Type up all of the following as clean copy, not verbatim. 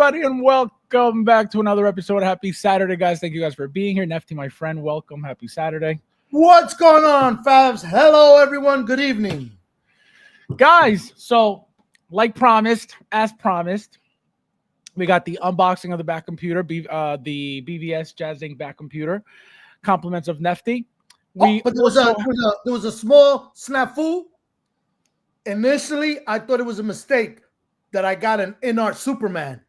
everybody, and welcome back to another episode. Happy Saturday, guys. Thank you guys for being here. Nefty, my friend, welcome. Happy Saturday. What's going on, Fabs? Hello, everyone. Good evening. Guys, so like promised, as promised, we got the unboxing of the Batcomputer, the BVS Jazzinc Batcomputer, compliments of Nefty. But there was a small snafu. Initially, I thought it was a mistake that I got an InArt Superman.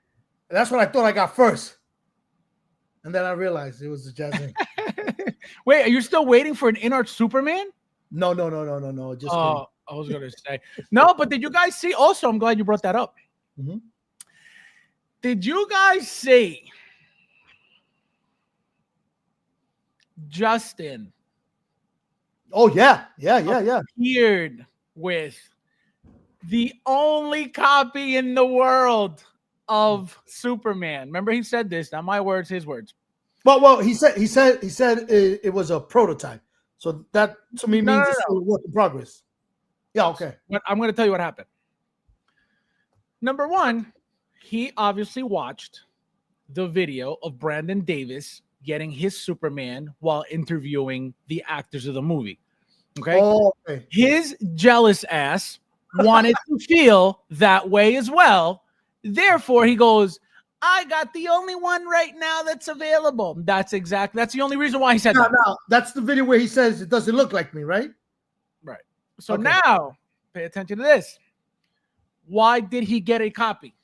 That's what I thought I got first. And then I realized it was a Jazzinc. Wait, are you still waiting for an InArt Superman? No. Just kidding. I was going to say. No, but did you guys see? Also, I'm glad you brought that up. Mm-hmm. Did you guys see Justin? Oh, yeah. Appeared with the only copy in the world of Superman. Remember, he said this, not my words, his words. Well, he said it was a prototype. So that to me means it's still a work in progress. Yeah, okay. But I'm going to tell you what happened. Number one, he obviously watched the video of Brandon Davis getting his Superman while interviewing the actors of the movie. Okay? Oh, okay. His jealous ass wanted to feel that way as well. Therefore, he goes, I got the only one right now that's available. That's the only reason why he said that. No, that's the video where he says it doesn't look like me, right? Right. So now, pay attention to this. Why did he get a copy?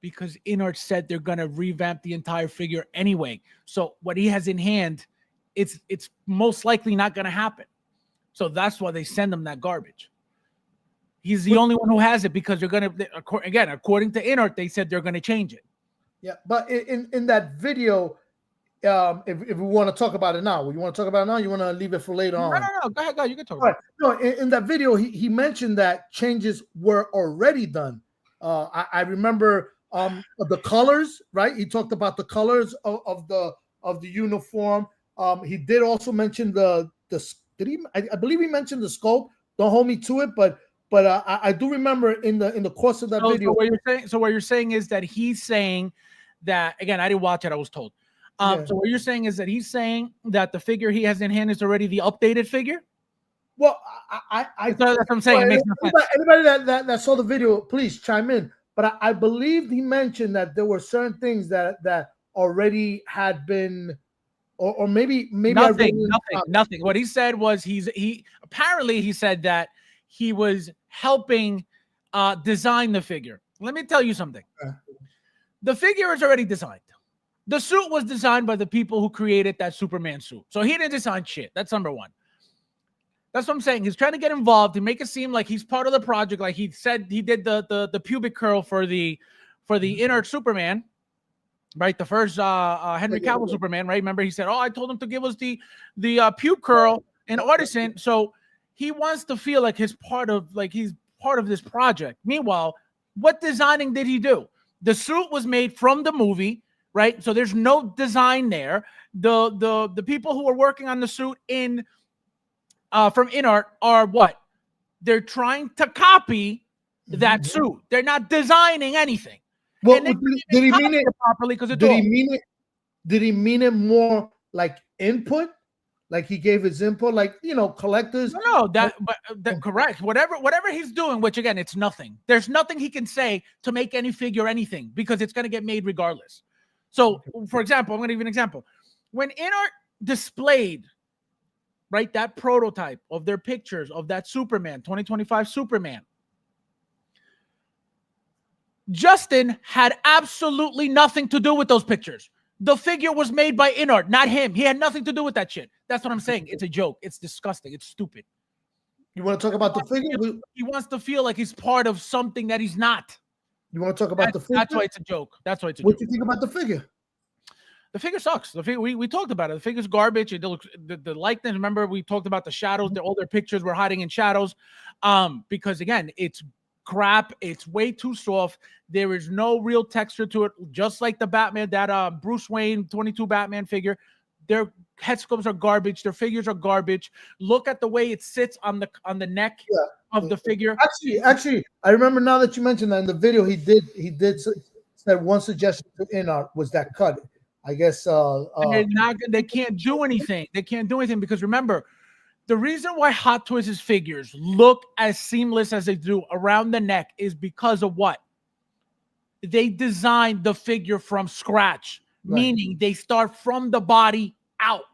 Because InArt said they're going to revamp the entire figure anyway. So what he has in hand, it's most likely not going to happen. So that's why they send him that garbage. He's the only one who has it because they're going to, again, according to InArt, they said they're going to change it. Yeah, but in that video, if we want to talk about it now, you want to talk about it now? You want to leave it for later on? No. Go ahead. You can talk about it. No, in that video, he mentioned that changes were already done. I remember the colors, right? He talked about the colors of the uniform. He did also mention I believe he mentioned the scope. Don't hold me to it, but I do remember in the course of that video. So what you're saying is that he's saying that, again, I didn't watch it, I was told. So what you're saying is that he's saying that the figure he has in hand is already the updated figure? Well, that's what I'm saying. It makes no sense. Anybody that saw the video, please chime in. But I believe he mentioned that there were certain things that already had been, or maybe nothing. What he said was he apparently said that he was helping design the figure. Let me tell you something. The figure is already designed. The suit was designed by the people who created that Superman suit. So he didn't design shit. That's number one. That's what I'm saying. He's trying to get involved to make it seem like he's part of the project. Like he said he did the pubic curl for the InArt Superman, right? The first Henry Cavill Superman, right? Remember he said, I told him to give us the pube curl in Artisan. So he wants to feel like he's part of this project. Meanwhile, what designing did he do? The suit was made from the movie, right? So there's no design there. The people who are working on the suit from InArt are what? They're trying to copy that suit. They're not designing anything. Well, did he mean it properly? Because did he mean it more like input? Like he gave his input, like collectors. No, that correct. Whatever he's doing, which again, it's nothing. There's nothing he can say to make any figure anything because it's going to get made regardless. So, for example, I'm going to give you an example. When InArt displayed, right, that prototype of their pictures of that Superman, 2025 Superman, Justin had absolutely nothing to do with those pictures. The figure was made by InArt, not him. He had nothing to do with that shit. That's what I'm saying. It's a joke. It's disgusting. It's stupid. You want to talk about the figure? He wants to feel like he's part of something that he's not. You want to talk about the figure? That's why it's a joke. What do you think about the figure? The figure sucks. The figure, we talked about it. The figure's garbage. It looks the likeness. Remember, we talked about the shadows. All their pictures were hiding in shadows. Because again, it's crap. It's way too soft. There is no real texture to it. Just like the Batman, that Bruce Wayne 22 Batman figure, Their head sculpts are garbage. Their figures are garbage. Look at the way it sits on the neck of the figure. Actually, I remember now that you mentioned that in the video he did said one suggestion to InArt was that cut. I guess They can't do anything. They can't do anything because remember, the reason why Hot Toys' figures look as seamless as they do around the neck is because of what? They designed the figure from scratch, meaning they start from the body out,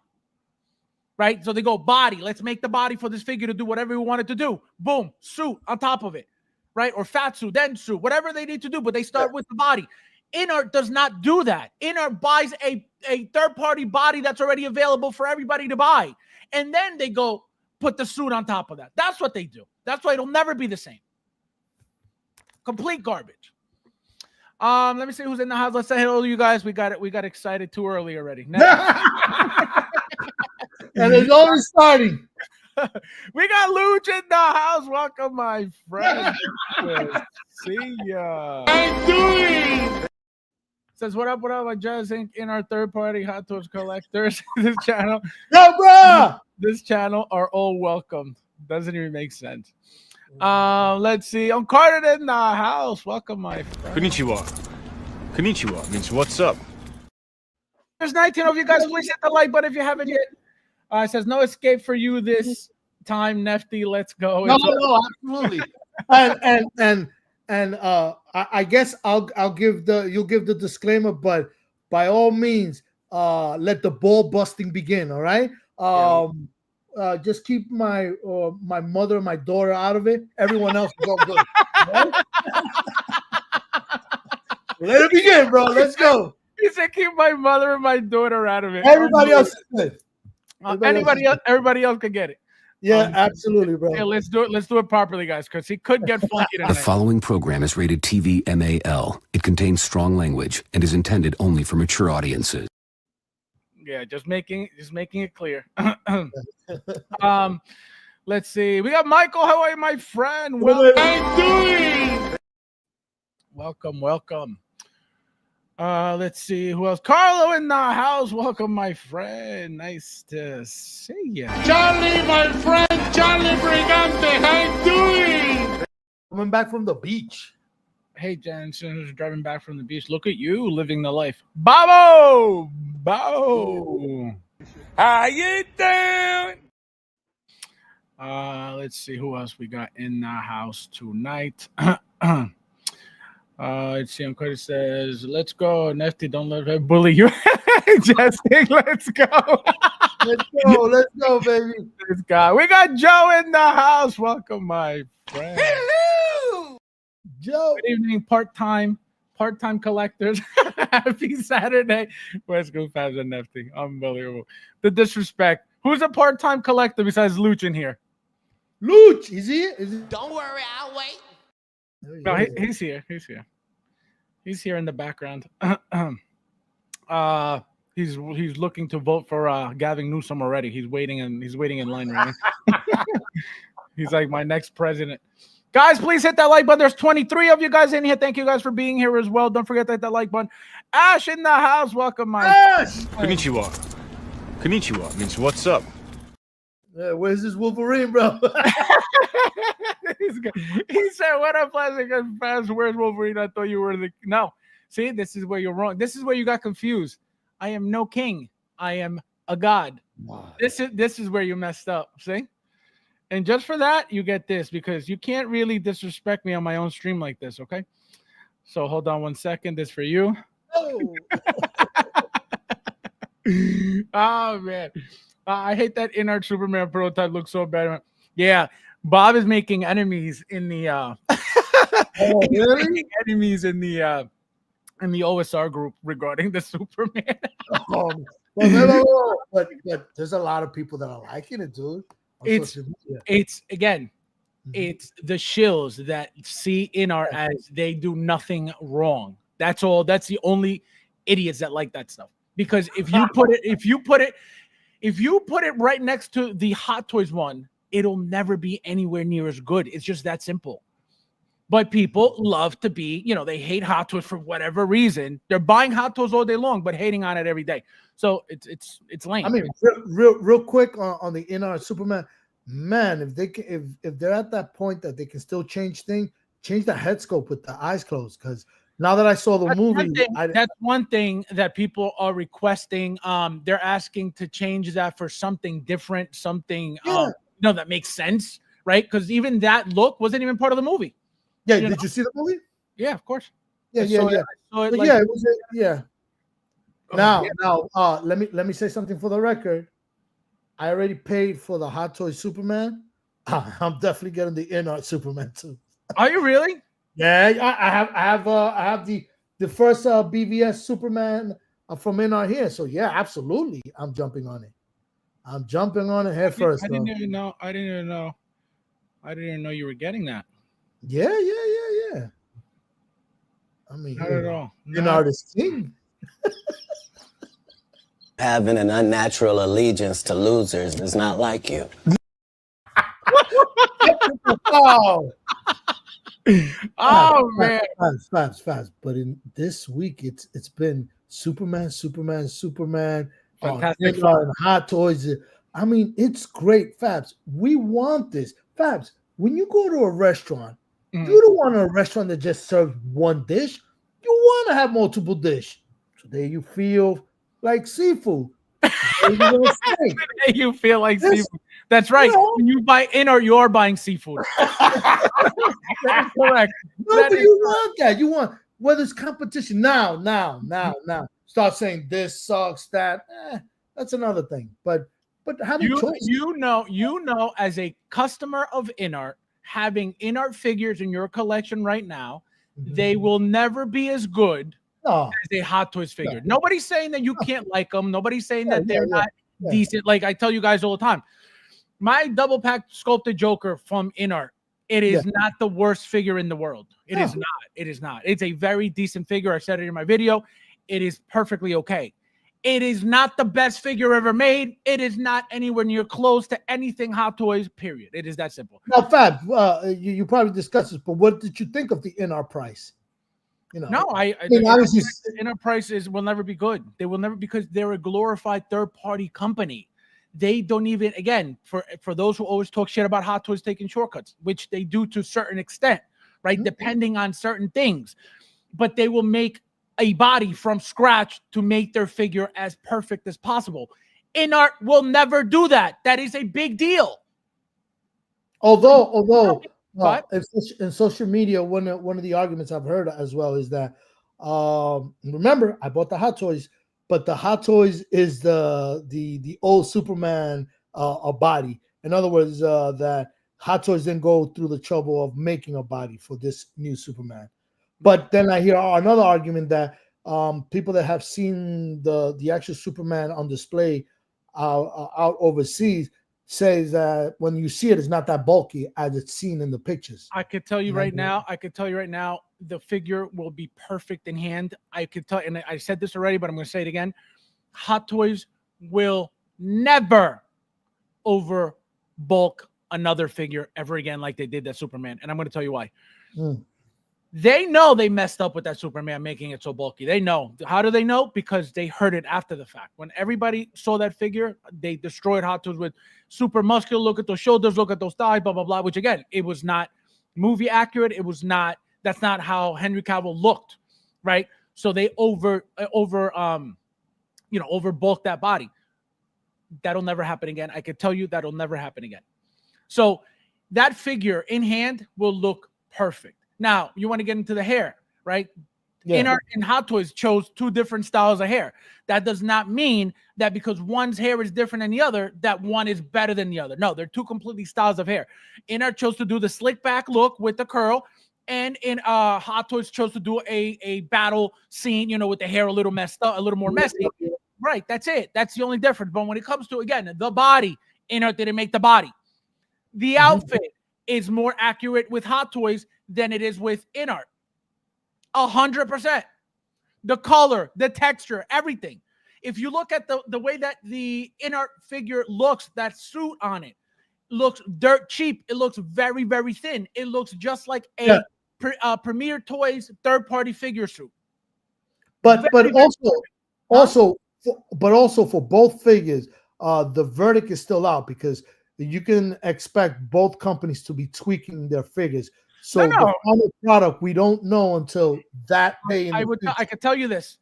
right? So they go body, let's make the body for this figure to do whatever we want it to do. Boom, suit on top of it, right? Or fat suit, then suit, whatever they need to do, but they start with the body. InArt does not do that. InArt buys a third-party body that's already available for everybody to buy. And then they go put the suit on top of that. That's what they do. That's why it'll never be the same. Complete garbage. Let me see who's in the house. Let's say hello to you guys. We got excited too early already. And it's always starting. We got Luch in the house. Welcome, my friend. See ya. I'm doing. Says what up, my Jazzinc in our third-party Hot Toys collectors. This channel. Yo, bro. This channel are all welcome. Doesn't even make sense. Let's see. I'm Carter in the house. Welcome, my friend. Konnichiwa. Konnichiwa means what's up. There's 19 of you guys. Please hit the like button if you haven't yet. It says no escape for you this time, Nefty. Let's go. No, absolutely. and I guess you'll give the disclaimer, but by all means, let the ball busting begin. All right. Just keep my mother and my daughter out of it. Everyone else is all good. Right? Let it begin, bro. Let's go. He said, "Keep my mother and my daughter out of it." Everybody else is good. Everybody else could get it. Yeah, absolutely, bro. Yeah, let's do it. Let's do it properly, guys, because he could get funky tonight. The following program is rated TV MAL. It contains strong language and is intended only for mature audiences. Yeah, just making it clear. Let's see. We got Michael. How are you, my friend? What are you doing? Welcome. Let's see who else. Carlo in the house. Welcome, my friend. Nice to see you. Charlie, my friend, Charlie Brigante. How you doing? Coming back from the beach. Hey, Jensen's driving back from the beach. Look at you living the life. Bobo! How you doing? Let's see who else we got in the house tonight. Let's see. Cody says, "Let's go, Nefty. Don't let her bully you." Jazzinc, let's go. Let's go, baby. This guy. We got Joe in the house. Welcome, my friend. Hello, Joe. Good evening, part-time collectors. Happy Saturday. Where's Goof Fabs and Nefty? Unbelievable. The disrespect. Who's a part-time collector besides Luch in here? Luch, is he? Don't worry, I'll wait. No, he's here. He's here in the background. He's looking to vote for Gavin Newsom already. He's waiting in line right now. He's like my next president. Guys, please hit that like button. There's 23 of you guys in here. Thank you guys for being here as well. Don't forget to hit that like button. Ash in the house. Welcome, my Ash. Konnichiwa. Konnichiwa means what's up. Where's this Wolverine, bro? He said, "What up, plastic and fast? Where's Wolverine? I thought you were the no." See, this is where you're wrong. This is where you got confused. I am no king. I am a god. Wow. This is where you messed up. See, and just for that, you get this because you can't really disrespect me on my own stream like this. Okay, so hold on 1 second. This for you. Oh, Oh man. I hate that InArt Superman prototype looks so bad. Yeah, Bob is making enemies in the really? enemies in the OSR group regarding the Superman. But there's a lot of people that are liking it, dude. It's the shills that see InArt as they do nothing wrong. That's all. That's the only idiots that like that stuff. Because if you put it right next to the Hot Toys one, it'll never be anywhere near as good. It's just that simple. But people love to be, you know, they hate Hot Toys for whatever reason. They're buying Hot Toys all day long, but hating on it every day. So it's lame. I mean, real quick on the InArt Superman, man, if they can, if they're at that point that they can still change the head sculpt with the eyes closed. Because now that I saw the movie, that's one thing that people are requesting. They're asking to change that for something different, something that makes sense, right? Because even that look wasn't even part of the movie. Yeah, did you see the movie? Yeah, of course. Yeah. Now, let me say something for the record. I already paid for the Hot Toy Superman. I'm definitely getting the InArt Superman too. Are you really? Yeah, I have the first BVS Superman from InArt here. So yeah, absolutely, I'm jumping on it. I'm jumping on it head first. I didn't even know you were getting that. Yeah. I mean, not at all. InArt is king. Having an unnatural allegiance to losers is not like you. Man. Fast. But in this week, it's been Superman. Fantastic. And Hot Toys. I mean, it's great, Fabs. We want this. Fabs, when you go to a restaurant, you don't want a restaurant that just serves one dish. You want to have multiple dishes. So there you feel like seafood. You feel like seafood. That's right. You know, when you buy InArt, you are buying seafood. That is correct. No, but you want that. You want, whether it's competition. Now. Start saying this sucks, that. That's another thing. But having choice. You know, as a customer of InArt, having InArt figures in your collection right now, they will never be as good as a Hot Toys figure. Nobody's saying that you can't like them. Nobody's saying that they're not decent. Like I tell you guys all the time, my double pack sculpted Joker from InArt, it is not the worst figure in the world. It is not. It is not. It's a very decent figure. I said it in my video. It is perfectly okay. It is not the best figure ever made. It is not anywhere near close to anything Hot Toys, period. It is that simple. Now, Fab, you probably discussed this, but what did you think of the InArt price? You know, no, I mean, obviously, InArt prices will never be good. They will never, because they're a glorified third-party company. They don't even, again, for those who always talk shit about Hot Toys taking shortcuts, which they do to a certain extent, right? Depending on certain things. But they will make a body from scratch to make their figure as perfect as possible. InArt will never do that. That is a big deal. Although in social media, one of the arguments I've heard as well is that remember, I bought the Hot Toys, but the Hot Toys is the old Superman body. In other words, that Hot Toys didn't go through the trouble of making a body for this new Superman. But then I hear another argument that people that have seen the actual Superman on display out overseas says that when you see it, it's not that bulky as it's seen in the pictures. I could tell you right now, the figure will be perfect in hand. I could tell, and I said this already, but I'm going to say it again. Hot Toys will never over bulk another figure ever again like they did that Superman. And I'm going to tell you why. They know they messed up with that Superman, making it so bulky. They know. How do they know? Because they heard it after the fact. When everybody saw that figure, they destroyed Hot Toys with super muscular. Look at those shoulders. Look at those thighs. Blah blah blah. Which again, it was not movie accurate. It was not. That's not how Henry Cavill looked, right? So they over bulked that body. That'll never happen again. I can tell you that'll never happen again. So that figure in hand will look perfect. Now, you want to get into the hair, right? InArt and Hot Toys chose two different styles of hair. That does not mean that because one's hair is different than the other, that one is better than the other. No, they're two completely styles of hair. InArt chose to do the slick back look with the curl, and in Hot Toys chose to do a battle scene, you know, with the hair a little messed up, a little more messy. Right, that's it. That's the only difference. But when it comes to, again, the body, InArt didn't make the body. The outfit is more accurate with Hot Toys than it is with InArt. 100%. The color, the texture, everything. If you look at the way that the InArt figure looks, that suit on it looks dirt cheap. It looks very, very thin. It looks just like a Premier Toys third-party figure shoot. But also for both figures, the verdict is still out because you can expect both companies to be tweaking their figures. So the final product we don't know until that day. I could tell you this.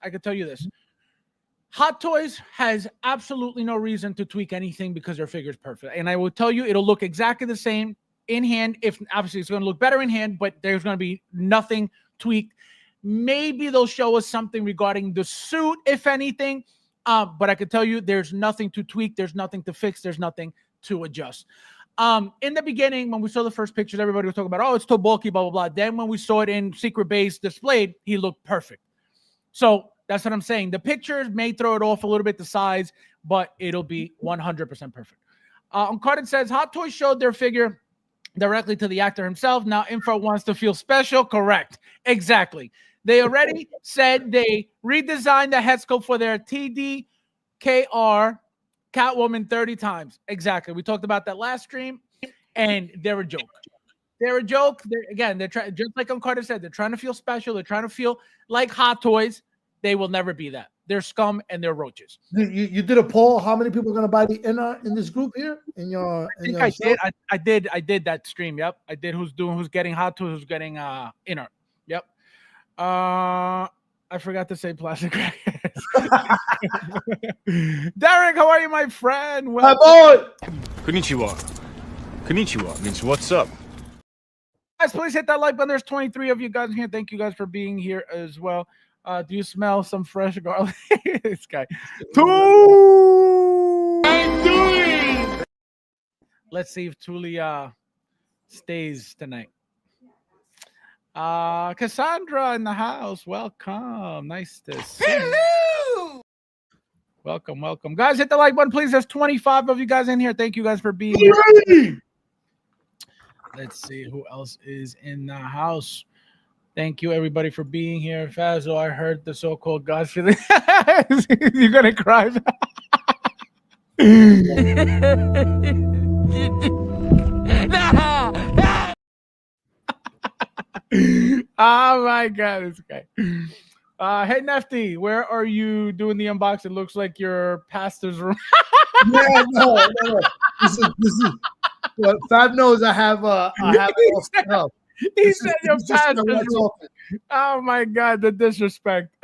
Hot Toys has absolutely no reason to tweak anything because their figure's perfect. And I will tell you, it'll look exactly the same in hand. If obviously it's going to look better in hand, but there's going to be nothing tweaked. Maybe they'll show us something regarding the suit, if anything. But I can tell you, there's nothing to tweak. There's nothing to fix. There's nothing to adjust. In the beginning, when we saw the first pictures, everybody was talking about, oh, it's too bulky, blah, blah, blah. Then when we saw it in Secret Base displayed, he looked perfect. So that's what I'm saying. The pictures may throw it off a little bit, the size, but it'll be 100% perfect. Uncarded says, Hot Toys showed their figure directly to the actor himself. Now Info wants to feel special. Correct. Exactly. They already said they redesigned the head sculpt for their TDKR Catwoman 30 times. Exactly. We talked about that last stream, and they're a joke. They're a joke. They're trying, just like Uncarded said, they're trying to feel special. They're trying to feel like Hot Toys. They will never be that. They're scum and they're roaches. You did a poll. How many people are going to buy the InArt in this group here? I did that stream. Yep. I did. Who's getting Hot Toys, who's getting InArt. Yep. I forgot to say plastic. Derek, how are you, my friend? My boy. Konnichiwa. Konnichiwa means what's up. Guys, please hit that like button. There's 23 of you guys here. Thank you guys for being here as well. Do you smell some fresh garlic? This guy. I'm doing. Let's see if Tuli stays tonight. Cassandra in the house. Welcome. Nice to see you. Hello. Welcome. Guys, hit the like button, please. There's 25 of you guys in here. Thank you guys for being here. Let's see who else is in the house. Thank you, everybody, for being here. Fazzo, I heard the so-called God feeling. You're going to cry. Oh, my God. This guy. Hey, Nefty, where are you doing the unboxing? Looks like your pastor's room. Yeah, no. This is well, Fab knows I have help. He said your pastor's room. Oh my God, the disrespect.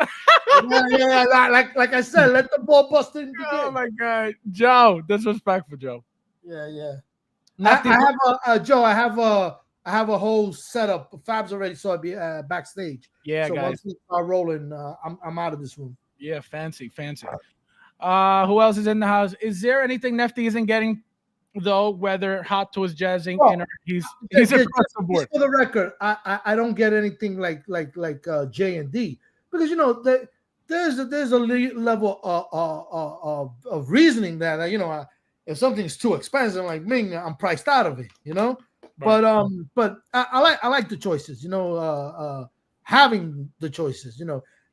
yeah. Like I said, let the ball bust in. Oh my God, Joe, disrespectful, Joe. Yeah. Joe, I have a whole setup. Fab's already saw it be backstage. Yeah, so guys. once we start rolling, I'm out of this room. Yeah, fancy. Who else is in the house? Is there anything Nefty isn't getting? Though whether Hot Toys, Jazzinc, he's across the board. For the record, I don't get anything like J&D because there's a level of reasoning that if something's too expensive, like Ming, I'm priced out of it, Right. But I like the choices, having the choices,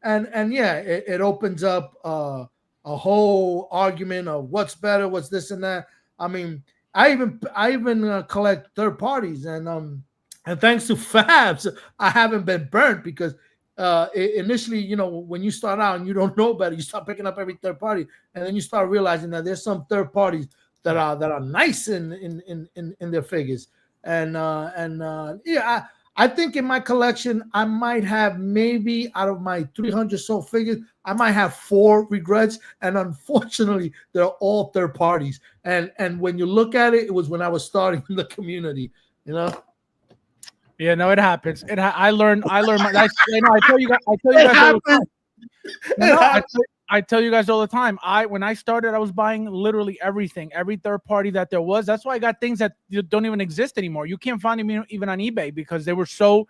and yeah, it opens up a whole argument of what's better, what's this and that. I mean, I even collect third parties, and thanks to Fabs, I haven't been burnt because initially, when you start out and you don't know better, you start picking up every third party, and then you start realizing that there's some third parties that are nice in their figures, and yeah. I think in my collection, I might have maybe out of my 300 so figures, I might have 4 regrets. And unfortunately, they're all third parties. And when you look at it, it was when I was starting in the community, Yeah, no, it happens. I learned. I tell you guys all the time. I tell you guys all the time. When I started, I was buying literally everything, every third party that there was. That's why I got things that don't even exist anymore. You can't find them even on eBay because they were so,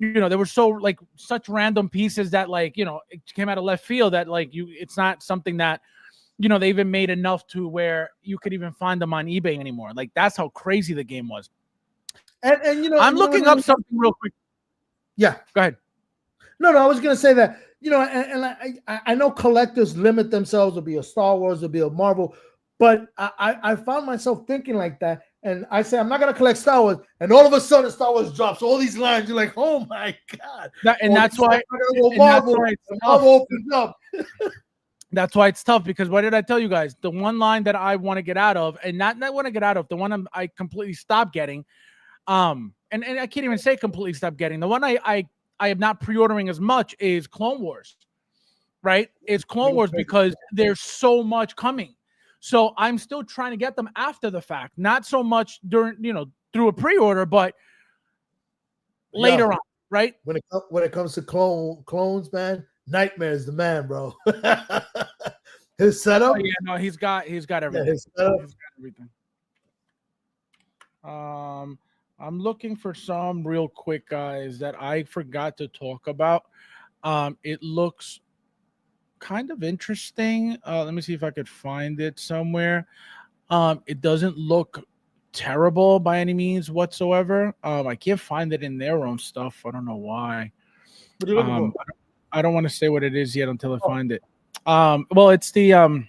like such random pieces that it came out of left field that it's not something that, they even made enough to where you could even find them on eBay anymore. Like that's how crazy the game was. And I'm looking up something real quick. Yeah, go ahead. No, I was gonna say that. I know collectors limit themselves to be a Star Wars, to be a Marvel, but I found myself thinking like that. and I say I'm not gonna collect Star Wars, and all of a sudden Star Wars drops all these lines. You're like, oh my god! That's why Marvel opens up. That's why it's tough, because what did I tell you guys? The one line that I want to get out of, and not want to get out of, the one I completely stopped getting, and I can't even say completely stopped getting. The one I am not pre-ordering as much is Clone Wars, right? It's Clone Wars because there's so much coming. So I'm still trying to get them after the fact, not so much during, through a pre-order, but later on, right? When it comes to clones, man, Nightmare is the man, bro. His setup. Oh, yeah, no, he's got everything. Yeah, his setup. He's got everything. I'm looking for some real quick, guys, that I forgot to talk about. It looks kind of interesting. Let me see if I could find it somewhere. It doesn't look terrible by any means whatsoever. I can't find it in their own stuff. I don't know why. What are you looking for? I don't want to say what it is yet until I find it. Well, it's the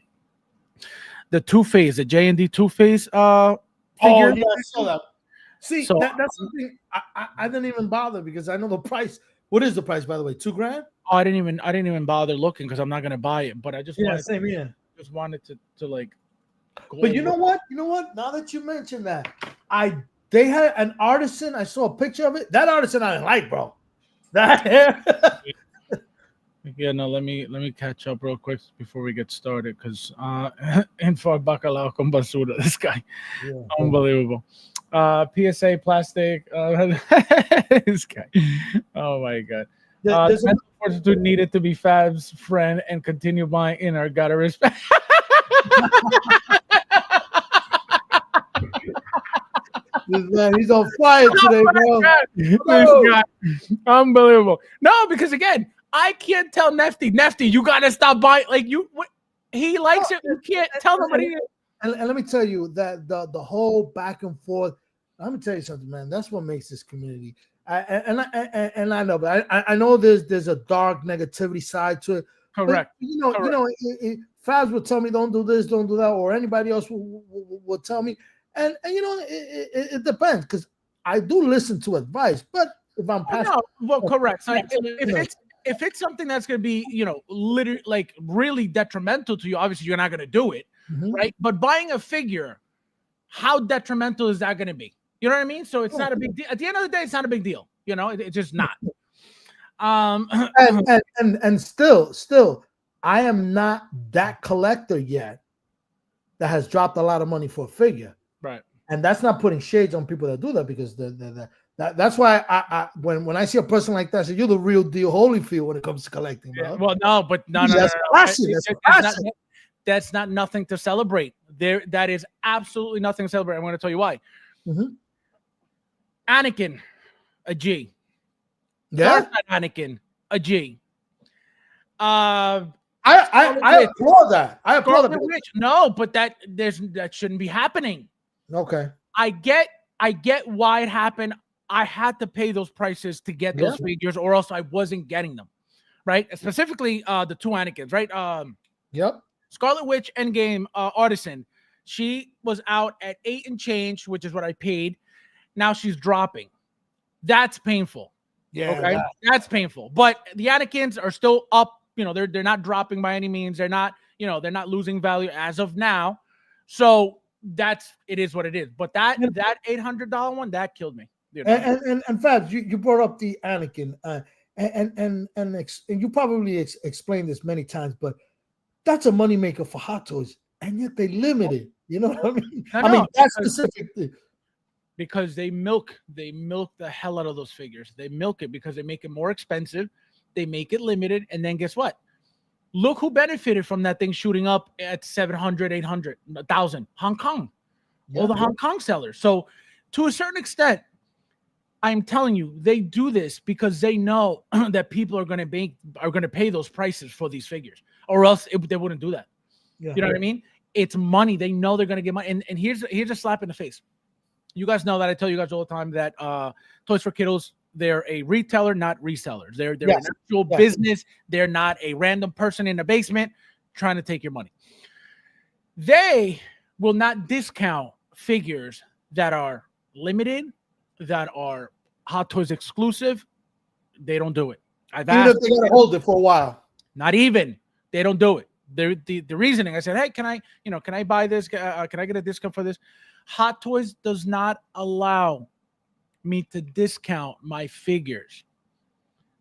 Two-Face, the J&D Two-Face figure. Oh, yeah, I saw that. See, So, that's something I didn't even bother because I know the price. What is the price, by the way? $2,000? Oh, I didn't even bother looking because I'm not gonna buy it. But I just just wanted to like. But you know what? Now that you mentioned that, they had an artisan. I saw a picture of it. That artisan I didn't like, bro. That Yeah, no. Let me catch up real quick before we get started, because info bacalao con basura. This guy, unbelievable. PSA plastic. This guy. Oh my god. Fortitude needed to be Fab's friend and continue buying InArt. Gotta respect. This man, he's on fire today, bro. This guy, unbelievable. No, because again, I can't tell Nefty, you gotta stop buying. Like he likes it. You can't tell him what he is. And let me tell you that the whole back and forth. Let me tell you something, man. That's what makes this community. I know, but I know there's a dark negativity side to it. Correct. But, Fabs will tell me don't do this, don't do that, or anybody else will tell me. And it depends, because I do listen to advice, but if I'm passionate, correct. So if it's something that's going to be, literally like really detrimental to you, obviously you're not going to do it, right? But buying a figure, how detrimental is that going to be? You know what I mean? So it's not a big deal. At the end of the day, it's not a big deal. It's just not. And still, I am not that collector yet that has dropped a lot of money for a figure. Right. And that's not putting shades on people that do that, because that's why I when I see a person like that, I say, you're the real deal Holyfield when it comes to collecting, bro. Yeah, well, no. That's not nothing to celebrate. That is absolutely nothing to celebrate. I'm going to tell you why. Anakin, a G. Yeah. Anakin, a G. I applaud that. I applaud that. No, but that shouldn't be happening. Okay. I get why it happened. I had to pay those prices to get those figures, or else I wasn't getting them. Right? Specifically, the two Anakins, right? Yep. Scarlet Witch Endgame Artisan. She was out at 8 and change, which is what I paid. Now she's dropping. That's painful. Yeah. Okay. That's painful. But the Anakins are still up. They're not dropping by any means. They're not, they're not losing value as of now. So it is what it is. But that $800 one, that killed me. And Fabs, you brought up the Anakin, and you probably explained this many times, but that's a moneymaker for Hot Toys, and yet they limit it. You know what I mean? I mean, that's specifically because they milk the hell out of those figures. They milk it because they make it more expensive. They make it limited, and then guess what? Look who benefited from that thing shooting up at 700, 800, 1,000. Hong Kong. Yeah, all the Hong Kong sellers. So to a certain extent, I'm telling you, they do this because they know that people are going to pay those prices for these figures, or else they wouldn't do that. Yeah. You know what I mean? It's money. They know they're going to get money. And here's a slap in the face. You guys know that I tell you guys all the time that Toys for Kiddos, they're a retailer, not resellers. They're an actual business. They're not a random person in the basement trying to take your money. They will not discount figures that are limited, that are Hot Toys exclusive, they don't do it. I've Even asked, if they gotta hold it for a while. not even, they don't do it. The reasoning, I said, hey, can I buy this? Can I get a discount for this? Hot Toys does not allow me to discount my figures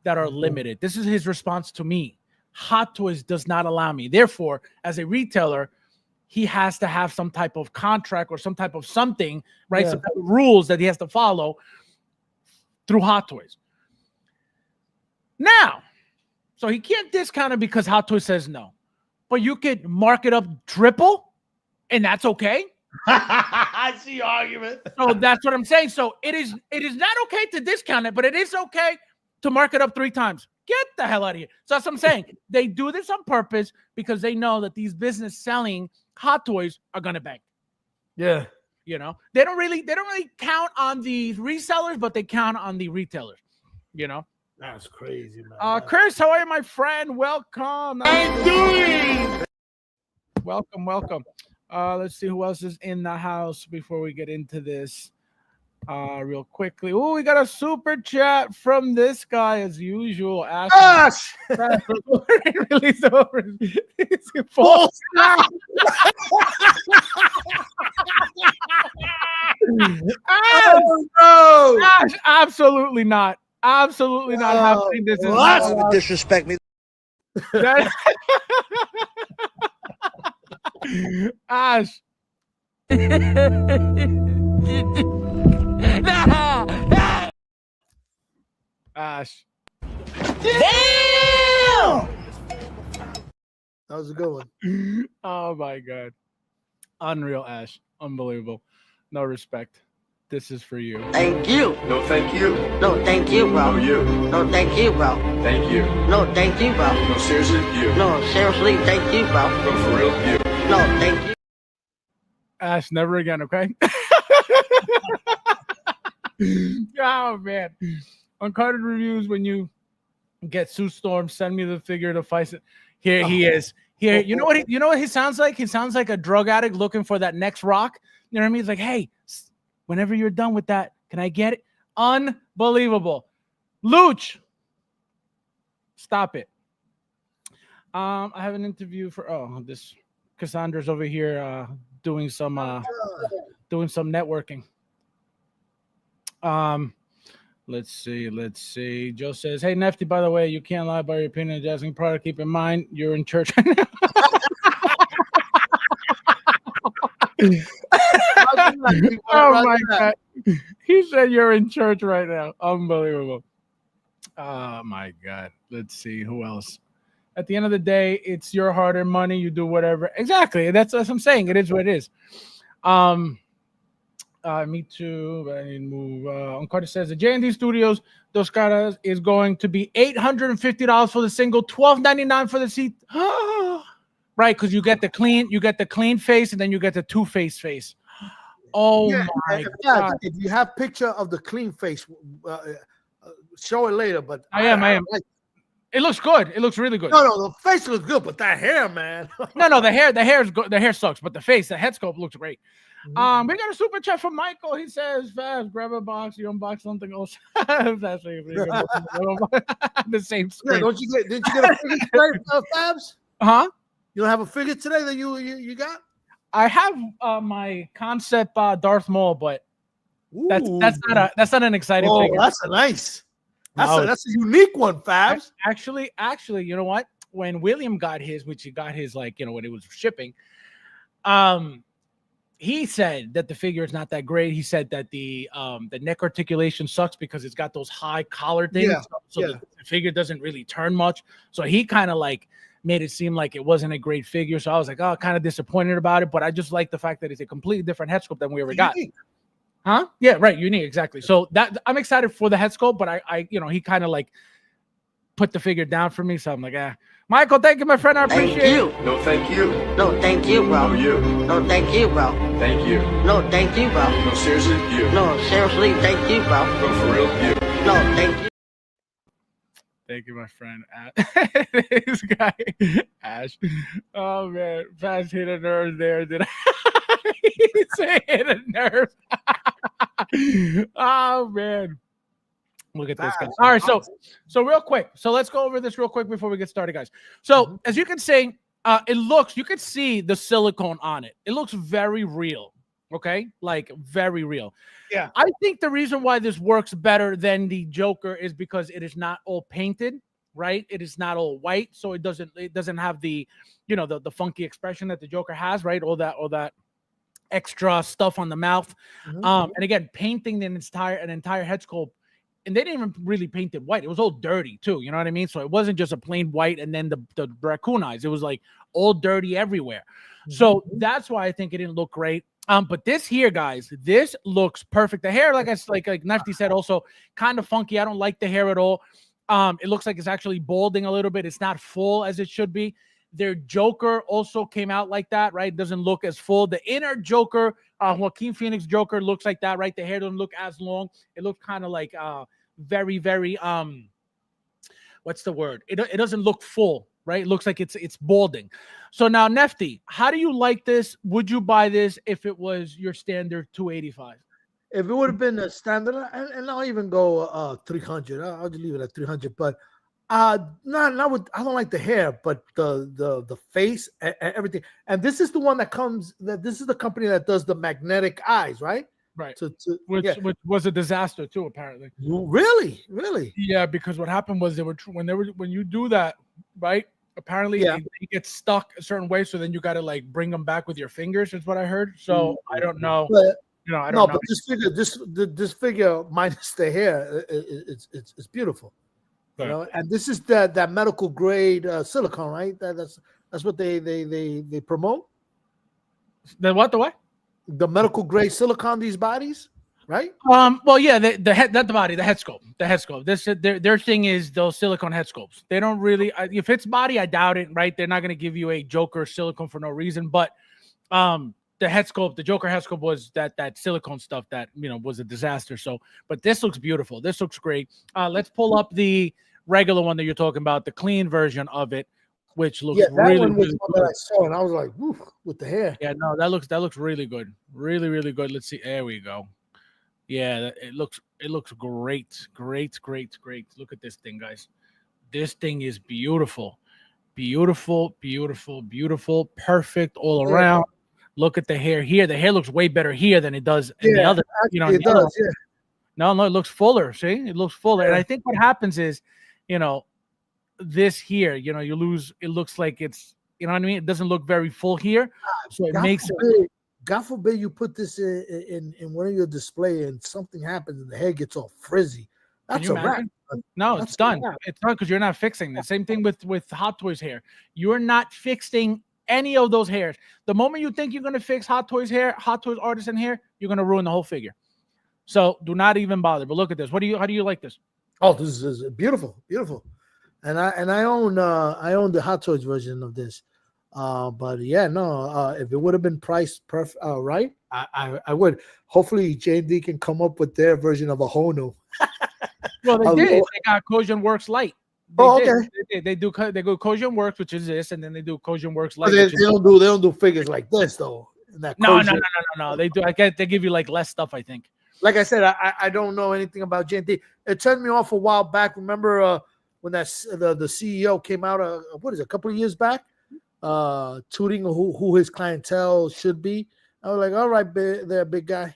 that are limited. This is his response to me. Hot Toys does not allow me. Therefore, as a retailer, he has to have some type of contract or some type of something, right? Yeah. Some type of rules that he has to follow through Hot Toys. Now, so he can't discount it because Hot Toys says no. But you could mark it up triple, and that's okay. I see your argument. So that's what I'm saying. So it is not okay to discount it, but it is okay to mark it up 3 times. Get the hell out of here. So that's what I'm saying. They do this on purpose because they know that these business selling Hot Toys are gonna bank. Yeah. You know, they don't really count on the resellers, but they count on the retailers. You know, That's crazy, man. Chris, how are you, my friend? Welcome. I'm doing. Welcome. Let's see who else is in the house before we get into this. Real quickly. Oh, we got a super chat from this guy as usual. Ash! Release over. It's false. Oh, no! Ash, absolutely not. Absolutely not happening. This is not disrespect me. Ash. Ash. Damn! That was a good one. Oh my god. Unreal, Ash. Unbelievable. No respect. This is for you. Thank you. No, thank you. No, thank you, bro. No, you. No, thank you, bro. Thank you. No, thank you, bro. No, seriously, you. No, seriously, thank you, bro. No, for real, you. No, thank you. Ash, never again, okay? Oh man. Uncarded reviews, when you get Sue Storm, send me the figure to fight it. Here he is. Here, you know what he sounds like? He sounds like a drug addict looking for that next rock. You know what I mean? He's like, hey, whenever you're done with that, can I get it? Unbelievable. Luch. Stop it. I have an interview for this Cassandra's over here doing some networking. Let's see. Joe says, hey, Nefty, by the way, you can't lie about your opinion of Jazzinc product. Keep in mind, you're in church right now. Oh my god. He said you're in church right now. Unbelievable. Oh my god. Let's see who else. At the end of the day, it's your hard-earned money. You do whatever. Exactly. That's what I'm saying. It is what it is. Me too, but I need to move. Carter says the J&D Studios Dos Caras is going to be $850 for the single, $12.99 for the seat. Right, because you get the clean face, and then you get the two-face face. Oh Yeah, my yeah, god! if you have picture of the clean face, show it later. But I am. It looks good. It looks really good. No, the face looks good, but that hair, man. No, the hair is good. The hair sucks, but the face, the head sculpt looks great. We got a super chat from Michael. He says, "Fabs, grab a box. You unbox something else." That's actually the same screen. Yeah, didn't you get a figure today, Fabs? Huh? You don't have a figure today that you got? I have my concept Darth Maul, but that's not an exciting figure. That's a nice. No. That's a unique one, Fabs. Actually, you know what? When William got his, which he got his when it was shipping, he said that the figure is not that great. He said that the neck articulation sucks because it's got those high collar things. Yeah. So the figure doesn't really turn much. So he kind of made it seem like it wasn't a great figure. So I was like, kind of disappointed about it. But I just like the fact that it's a completely different head sculpt than we ever got. Huh? Yeah, right. Unique, exactly. So that I'm excited for the head sculpt, but I he kind of put the figure down for me. So I'm like, Michael, thank you, my friend. I appreciate it. No, thank you. No, thank you, bro. No, you. No, thank you, bro. Thank you. No, thank you, bro. No, seriously, you. No, seriously, thank you, bro. No, for real, you. No, thank you. Thank you, my friend. This guy, Ash. Oh man, Fast hit a nerve there. Did I? He said hit a nerve? Oh man. Look at this guy. All right, so real quick. So let's go over this real quick before we get started, guys. So as you can see, you can see the silicone on it. It looks very real. Okay, like very real. Yeah. I think the reason why this works better than the Joker is because it is not all painted, right? It is not all white, so it doesn't have the, the funky expression that the Joker has, right? All that extra stuff on the mouth. And again, painting an entire head sculpt. And they didn't even really paint it white. It was all dirty too. You know what I mean? So it wasn't just a plain white and then the raccoon eyes. It was like all dirty everywhere. So that's why I think it didn't look great. But this here, guys, this looks perfect. The hair, like Nefty said, also kind of funky. I don't like the hair at all. It looks like it's actually balding a little bit. It's not full as it should be. Their Joker also came out like that, right? It doesn't look as full. The inner Joker, Joaquin Phoenix Joker looks like that, right? The hair doesn't look as long. It looks kind of like very, very what's the word? It doesn't look full, right? It looks like it's balding. So now, Nefty, how do you like this? Would you buy this if it was your standard 285? If it would have been a standard, and I'll even go 300. I'll just leave it at 300. But not with, I don't like the hair, but the face and everything. And this is the one that comes. This is the company that does the magnetic eyes, right? Right. Which was a disaster too, apparently. Really? Yeah, because what happened was when you do that, right? Apparently they get stuck a certain way, so then you got to like bring them back with your fingers. Is what I heard. So I don't know. But, I don't know. But this figure minus the hair, it's beautiful. Right. And this is that medical grade silicone, right? That's what they promote. The what? The medical grade silicone, these bodies, right? Well, yeah, the head sculpt. Their thing is those silicone head sculpts. They don't really, if it's body, I doubt it, right? They're not going to give you a Joker silicone for no reason. But the head sculpt, the Joker head sculpt was that silicone stuff that was a disaster. So, but this looks beautiful. This looks great. Let's pull up the regular one that you're talking about, the clean version of it, which looks really one was one that I saw, and I was like, woof, with the hair. Yeah, no, that looks really good. Really, really good. Let's see. There we go. Yeah, it looks great. Look at this thing, guys. This thing is beautiful. Perfect all around. Look at the hair here. The hair looks way better here than it does in the other. It does. Yeah. No, it looks fuller. See, it looks fuller. Yeah. And I think what happens is, this here, you lose. It looks like it's, what I mean. It doesn't look very full here, so it makes it. God forbid you put this in one of your display and something happens and the hair gets all frizzy. That's a wrap. No, it's done. It's done because you're not fixing the same thing with Hot Toys hair. You're not fixing any of those hairs. The moment you think you're going to fix Hot Toys hair, Hot Toys artisan hair, you're going to ruin the whole figure. So do not even bother. But look at this. How do you like this? Oh, this is beautiful. And I own the Hot Toys version of this. But yeah, no, if it would have been priced perfect, right, I would. Hopefully J&D can come up with their version of a Hono. Well, they did. They got Kojin Works Light. Okay. They go Kojin Works, which is this, and then they do Kojin Works Light. They don't do figures like this though. No. They do. They give you like less stuff, I think. Like I said, I don't know anything about J&D. It turned me off a while back. Remember when the CEO came out? A couple of years back, tooting who his clientele should be. I was like, all right, there, big guy.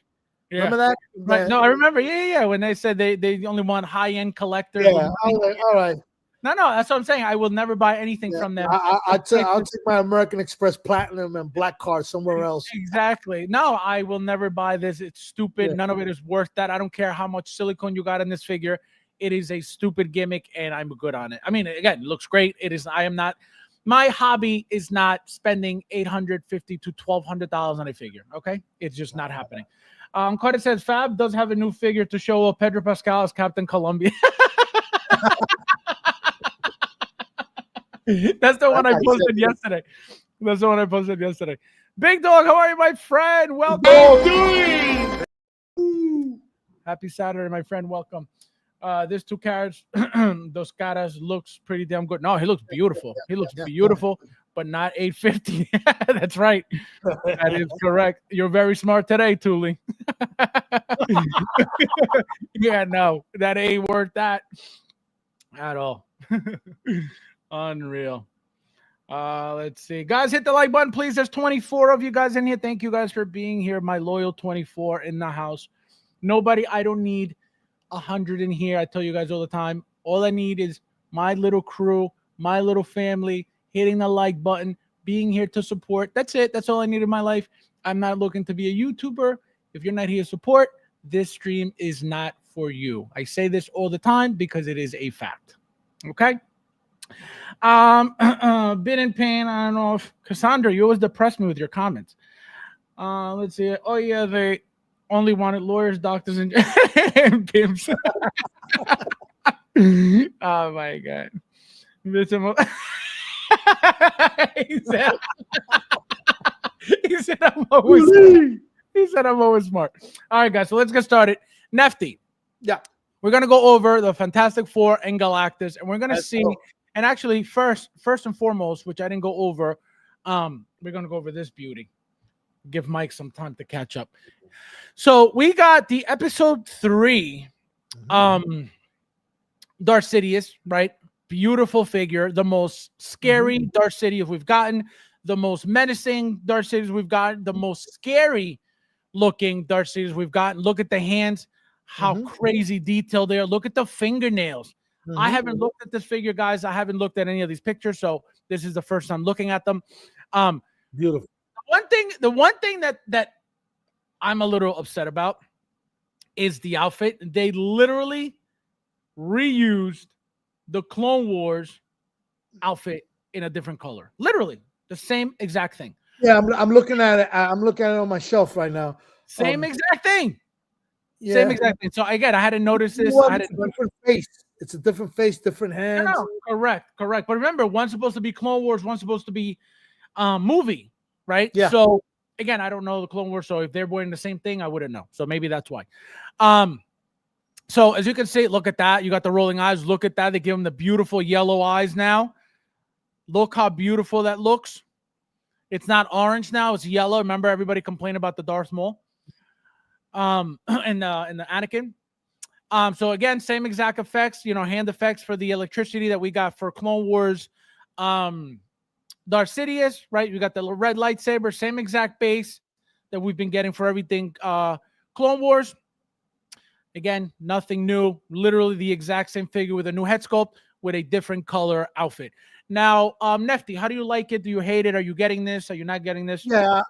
Yeah. Remember that? Right. No, I remember. Yeah. When they said they only want high-end collectors. Yeah. I was like, all right. No, that's what I'm saying. I will never buy anything from them. I'll take my American Express Platinum and Black Card somewhere else. Exactly. No, I will never buy this. It's stupid. Yeah. None of it is worth that. I don't care how much silicone you got in this figure. It is a stupid gimmick, and I'm good on it. I mean, again, it looks great. It is. I am not. My hobby is not spending $850 to $1,200 on a figure. Okay, it's just not happening. Carter says Fab does have a new figure to show Pedro Pascal as Captain Colombia. That's the one I posted yesterday. Big Dog, how are you, my friend? Welcome. Happy Saturday, my friend. Welcome. There's 2 carats. Those caras looks pretty damn good. No, he looks beautiful. He looks beautiful. but not 850. That's right. That is correct. You're very smart today, Thule. Yeah, no, that ain't worth that at all. Unreal. Let's see. Guys, hit the like button, please. There's 24 of you guys in here. Thank you guys for being here. My loyal 24 in the house. Nobody, I don't need 100 in here. I tell you guys all the time. All I need is my little crew, my little family, hitting the like button, being here to support. That's it. That's all I need in my life. I'm not looking to be a YouTuber. If you're not here to support, this stream is not for you. I say this all the time because it is a fact. Okay? Been in pain. I don't know if Cassandra, you always depress me with your comments. Let's see. Oh yeah, they only wanted lawyers, doctors, and pimps. Oh my god. he said I'm always smart. He said I'm always smart. All right, guys. So let's get started. Nefty. Yeah. We're gonna go over the Fantastic Four and Galactus, and we're gonna see. And actually, first and foremost, which I didn't go over, we're gonna go over this beauty. Give Mike some time to catch up. So we got the episode 3, Darth Sidious, right? Beautiful figure, the most scary Darth Sidious we've gotten, the most menacing Darth Sidious we've gotten, the most scary looking Darth Sidious we've gotten. Look at the hands, how crazy detailed they are. Look at the fingernails. I haven't looked at this figure, guys. I haven't looked at any of these pictures, so this is the first time looking at them. Beautiful. The one thing that I'm a little upset about is the outfit. They literally reused the Clone Wars outfit in a different color. Literally the same exact thing. Yeah, I'm looking at it. I'm looking at it on my shelf right now. Same exact thing. Yeah. Same exact thing. So again, I had to notice this. Well, it's a different face. It's a different face, different hands. No, correct. But remember, one's supposed to be Clone Wars, one's supposed to be movie, right? Yeah. So again, I don't know the Clone Wars, so if they're wearing the same thing, I wouldn't know. So maybe that's why. So as you can see, look at that. You got the rolling eyes. Look at that. They give them the beautiful yellow eyes now. Look how beautiful that looks. It's not orange now. It's yellow. Remember, everybody complained about the Darth Maul and the Anakin. So again, same exact effects, hand effects for the electricity that we got for Clone Wars. Darth Sidious, right? We got the red lightsaber, same exact base that we've been getting for everything. Clone Wars. Again, nothing new. Literally the exact same figure with a new head sculpt with a different color outfit. Now, Nefty, how do you like it? Do you hate it? Are you getting this? Are you not getting this? Yeah,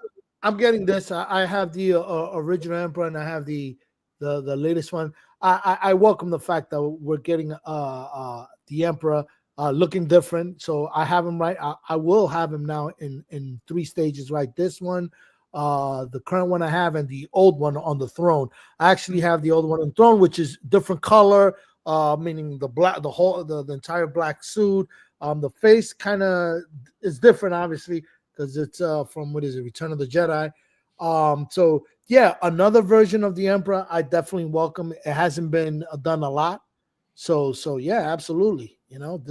I'm getting this. I have the original Emperor and I have the latest one. I welcome the fact that we're getting the Emperor looking different. So I have him right. I will have him now in 3 stages, right? This one, the current one I have, and the old one on the throne. I actually have the old one on the throne, which is different color, meaning the black, the entire black suit. The face kind of is different, obviously, because it's from Return of the Jedi. So yeah, another version of the Emperor, I definitely welcome. It hasn't been done a lot, so yeah, absolutely. We got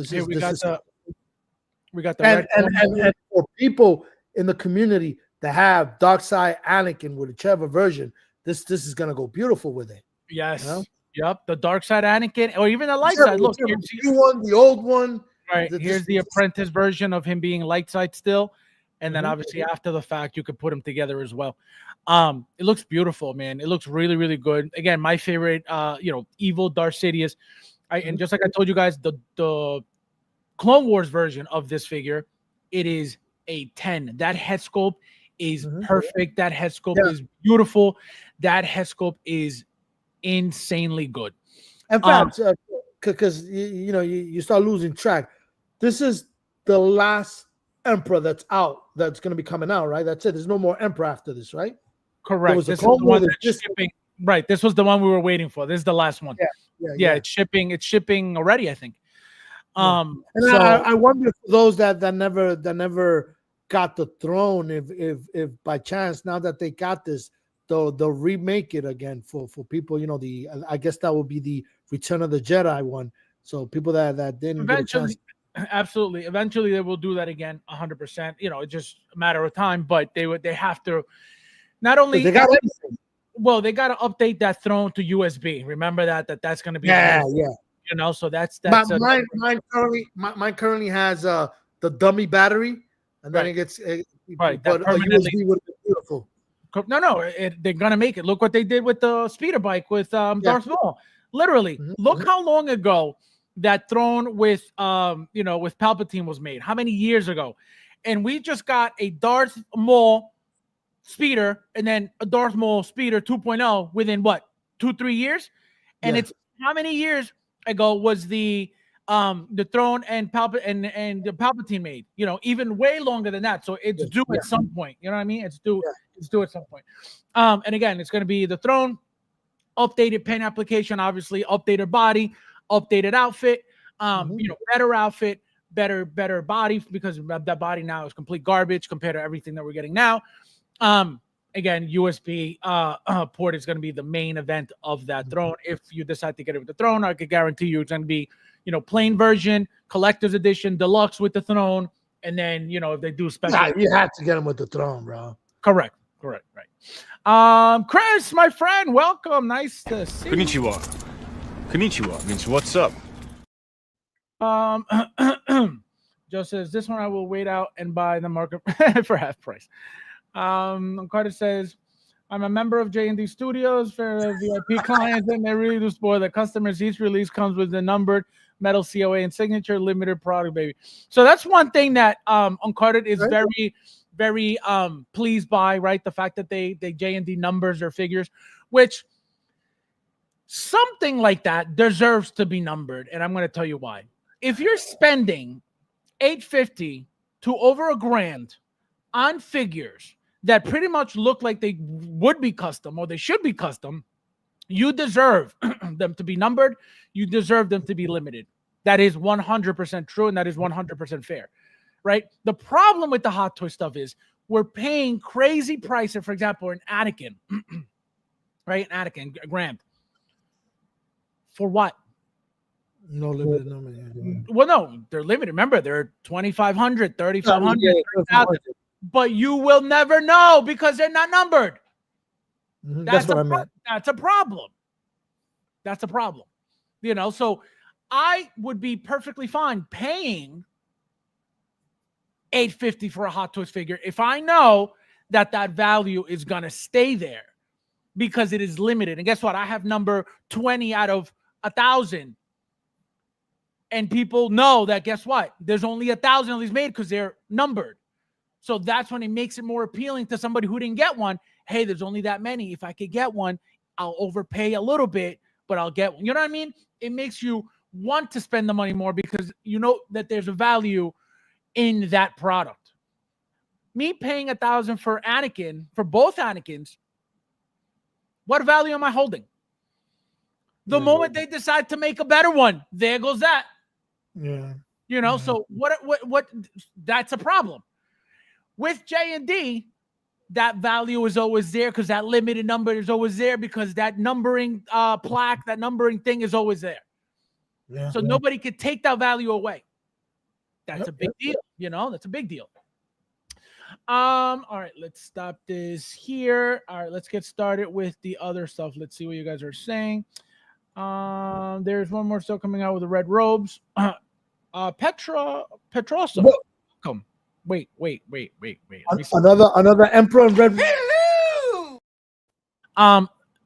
the red and for people in the community that have Dark Side Anakin with whichever version, this is gonna go beautiful with it. Yes, yep, the Dark Side Anakin, or even the light side. Look, the new one, the old one. Right, here's the apprentice version of him being light side still. And then obviously after the fact, you could put them together as well. It looks beautiful, man. It looks really, really good. Again, my favorite, evil Darth Sidious. And just like I told you guys, the Clone Wars version of this figure, it is a 10. That head sculpt is perfect. That head sculpt is beautiful. That head sculpt is insanely good. In fact, because you start losing track. This is the last Emperor that's going to be coming out, right? That's it. There's no more Emperor after this, right? Correct. This is the one that's shipping. Right. This was the one we were waiting for. This is the last one. Yeah. It's shipping already, I think. And so, I wonder for those that never got the throne, if by chance now that they got this, they'll remake it again for people. I guess that will be the Return of the Jedi one. So people that didn't get a chance. Absolutely. Eventually, they will do that again, 100%. You know, it's just a matter of time. But they have to not only They got everything. well, they got to update that throne to USB. Remember that's going to be Yeah. You know, so that's Mine currently has the dummy battery, and then Right. it gets Right, But that a permanently- USB would be beautiful. No, they're gonna make it. Look what they did with the speeder bike with Darth Maul. Literally, look how long ago that throne with with Palpatine was made. How many years ago? And we just got a Darth Maul speeder and then a Darth Maul speeder 2.0 within what 2-3 years. And it's how many years ago was the throne and the Palpatine made? You know, even way longer than that. So it's due at some point. You know what I mean? It's due. It's due at some point. And again, it's going to be the throne, updated pen application, obviously updated body, updated outfit, better outfit, better body, because that body now is complete garbage compared to everything that we're getting now. Again, USB port is going to be the main event of that throne. If you decide to get it with the throne, I could guarantee you it's going to be, plain version, collector's edition, deluxe with the throne, and then, if they do special. Nah, you have to get them with the throne, bro. Correct. Right. Chris, my friend, welcome. Nice to see you. Konnichiwa means what's up? Joe says, this one I will wait out and buy the market for half price. Carter says, I'm a member of J&D Studios for VIP clients, and they really do spoil the customers. Each release comes with a numbered metal COA and signature limited product, baby. So that's one thing that Uncarded is very, very pleased by, right? The fact that they J&D numbers their figures, which something like that deserves to be numbered, and I'm going to tell you why. If you're spending $850 to over $1,000 on figures that pretty much look like they would be custom or they should be custom, you deserve them to be numbered. You deserve them to be limited. That is 100% true, and that is 100% fair, right? The problem with the Hot Toy stuff is we're paying crazy prices. For example, an Anakin, right? An Anakin Grand. For what? No limited number. Well, no, they're limited. Remember, they're 2,500, 3,500, 3,000. But you will never know because they're not numbered. That's what I meant. That's a problem. That's a problem. So I would be perfectly fine paying $850 for a Hot Toys figure if I know that value is going to stay there because it is limited. And guess what? I have number 20 out of 1,000. And people know that, guess what? There's only 1,000 of these made because they're numbered. So that's when it makes it more appealing to somebody who didn't get one. Hey, there's only that many. If I could get one, I'll overpay a little bit, but I'll get one. You know what I mean? It makes you want to spend the money more because you know that there's a value in that product. Me paying $1,000 for Anakin, for both Anakins, what value am I holding? The moment they decide to make a better one, there goes that. Yeah. So what that's a problem. With J&D, that value is always there because that limited number is always there because that numbering plaque, that numbering thing is always there. Yeah, so nobody could take that value away. That's a big deal. That's a big deal. All right, let's stop this here. All right, let's get started with the other stuff. Let's see what you guys are saying. There's one more still coming out with the red robes. Petrosa. Come. Wait. Another Emperor in red.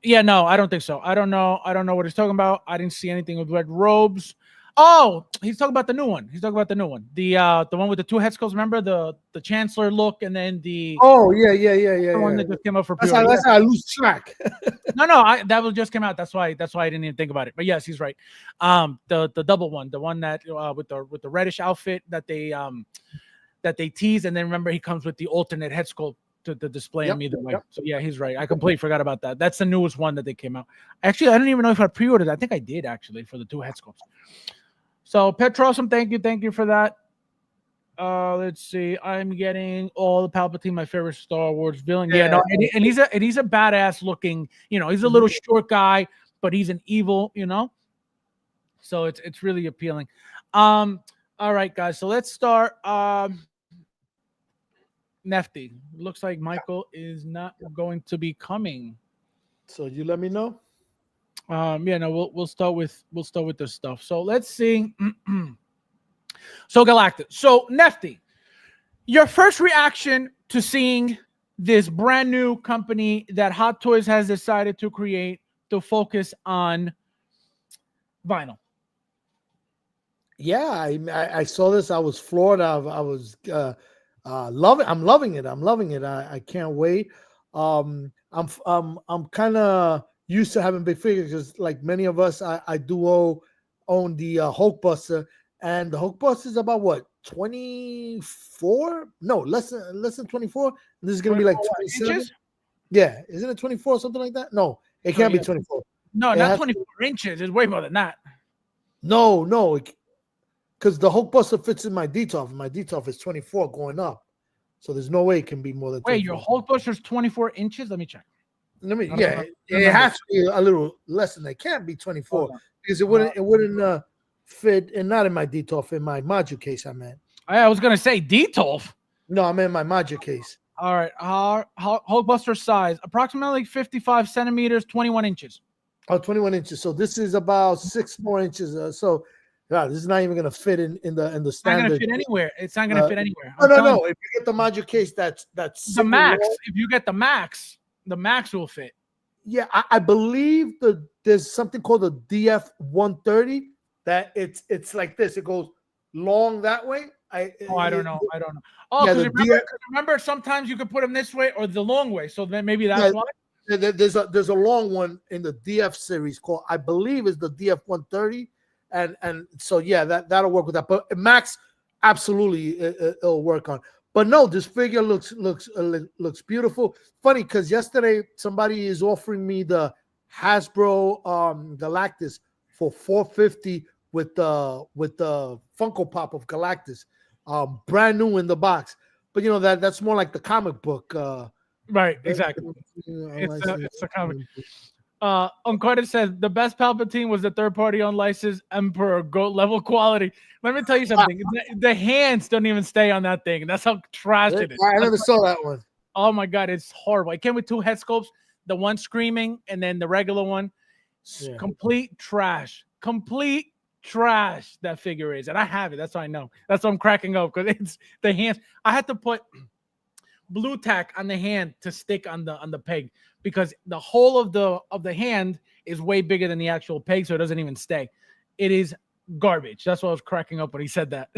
Yeah, no, I don't think so. I don't know what he's talking about. I didn't see anything with red robes. Oh, he's talking about the new one. The one with the two head skulls. Remember the Chancellor look, and then the the one that just came out for pre-order. That's how I lose track. No, that was just came out. That's why I didn't even think about it. But yes, he's right. The double one, the one that with the reddish outfit that they tease, and then remember he comes with the alternate head sculpt to display him either way. So yeah, he's right. I completely forgot about that. That's the newest one that they came out. Actually, I don't even know if I pre-ordered. I think I did actually for the two head sculpts. So Petrosum, thank you for that. Let's see. I'm getting all the Palpatine, my favorite Star Wars villain. Yeah, no, and he's a badass looking. He's a little short guy, but he's an evil. So it's really appealing. All right, guys. So let's start. Nefty. Looks like Michael is not going to be coming. So you let me know. Yeah, no, we'll start with this stuff. So let's see. So Galactus. So Nefty, your first reaction to seeing this brand new company that Hot Toys has decided to create to focus on vinyl. Yeah, I saw this. I was floored. I was loving. I'm loving it. I'm loving it. I can't wait. I'm kind of used to having big figures because, like many of us, I do own the Hulkbuster, and the Hulkbuster is about what, 24? No, less than 24. This is gonna be like 27. Inches? Yeah, isn't it 24 or something like that? No, it can't be 24. No, not 24 inches. It's way more than that. No, because the Hulkbuster fits in my DTOF. My DTOF is 24 going up, so there's no way it can be more than. 24. Wait, your Hulkbuster's 24 inches? Let me check. It has to be a little less than that. It can't be 24 because it wouldn't fit, and not in my DTOF, in my module case. I meant. I was gonna say DTOF. No, I meant my module case. All right, Hulkbuster size approximately 55 centimeters, 21 inches. Oh, 21 inches. So this is about 6 more inches. So, God, this is not even gonna fit in the standard. It's not gonna fit anywhere. It's not gonna fit anywhere. No. If you get the module case, that's the max. Long. If you get the max will fit. Yeah, I believe there's something called the DF 130 that it's like this. It goes long that way. I don't know. Oh, yeah, remember, sometimes you could put them this way or the long way. So then maybe that's why. There's a long one in the DF series called, I believe, is the DF 130, and so yeah, that'll work with that. But Max, absolutely, it'll work on. But no, this figure looks beautiful. Funny because yesterday somebody is offering me the Hasbro Galactus for $450 with the Funko Pop of Galactus, brand new in the box. But you know that's more like the comic book. Right, exactly. It's a comic. Carter says the best Palpatine was the third-party unlicensed Emperor GOAT level quality. Let me tell you something. The hands don't even stay on that thing. That's how trash it is. I never saw that one. Oh my God, it's horrible. I came with 2 head sculpts, the one screaming and then the regular one. Yeah. Complete trash. That figure is, and I have it. That's how I know. That's why I'm cracking up, because it's the hands. I had to put blue tack on the hand to stick on the peg, because the whole of the hand is way bigger than the actual peg, so it doesn't even stay. It is garbage. That's why I was cracking up when he said that.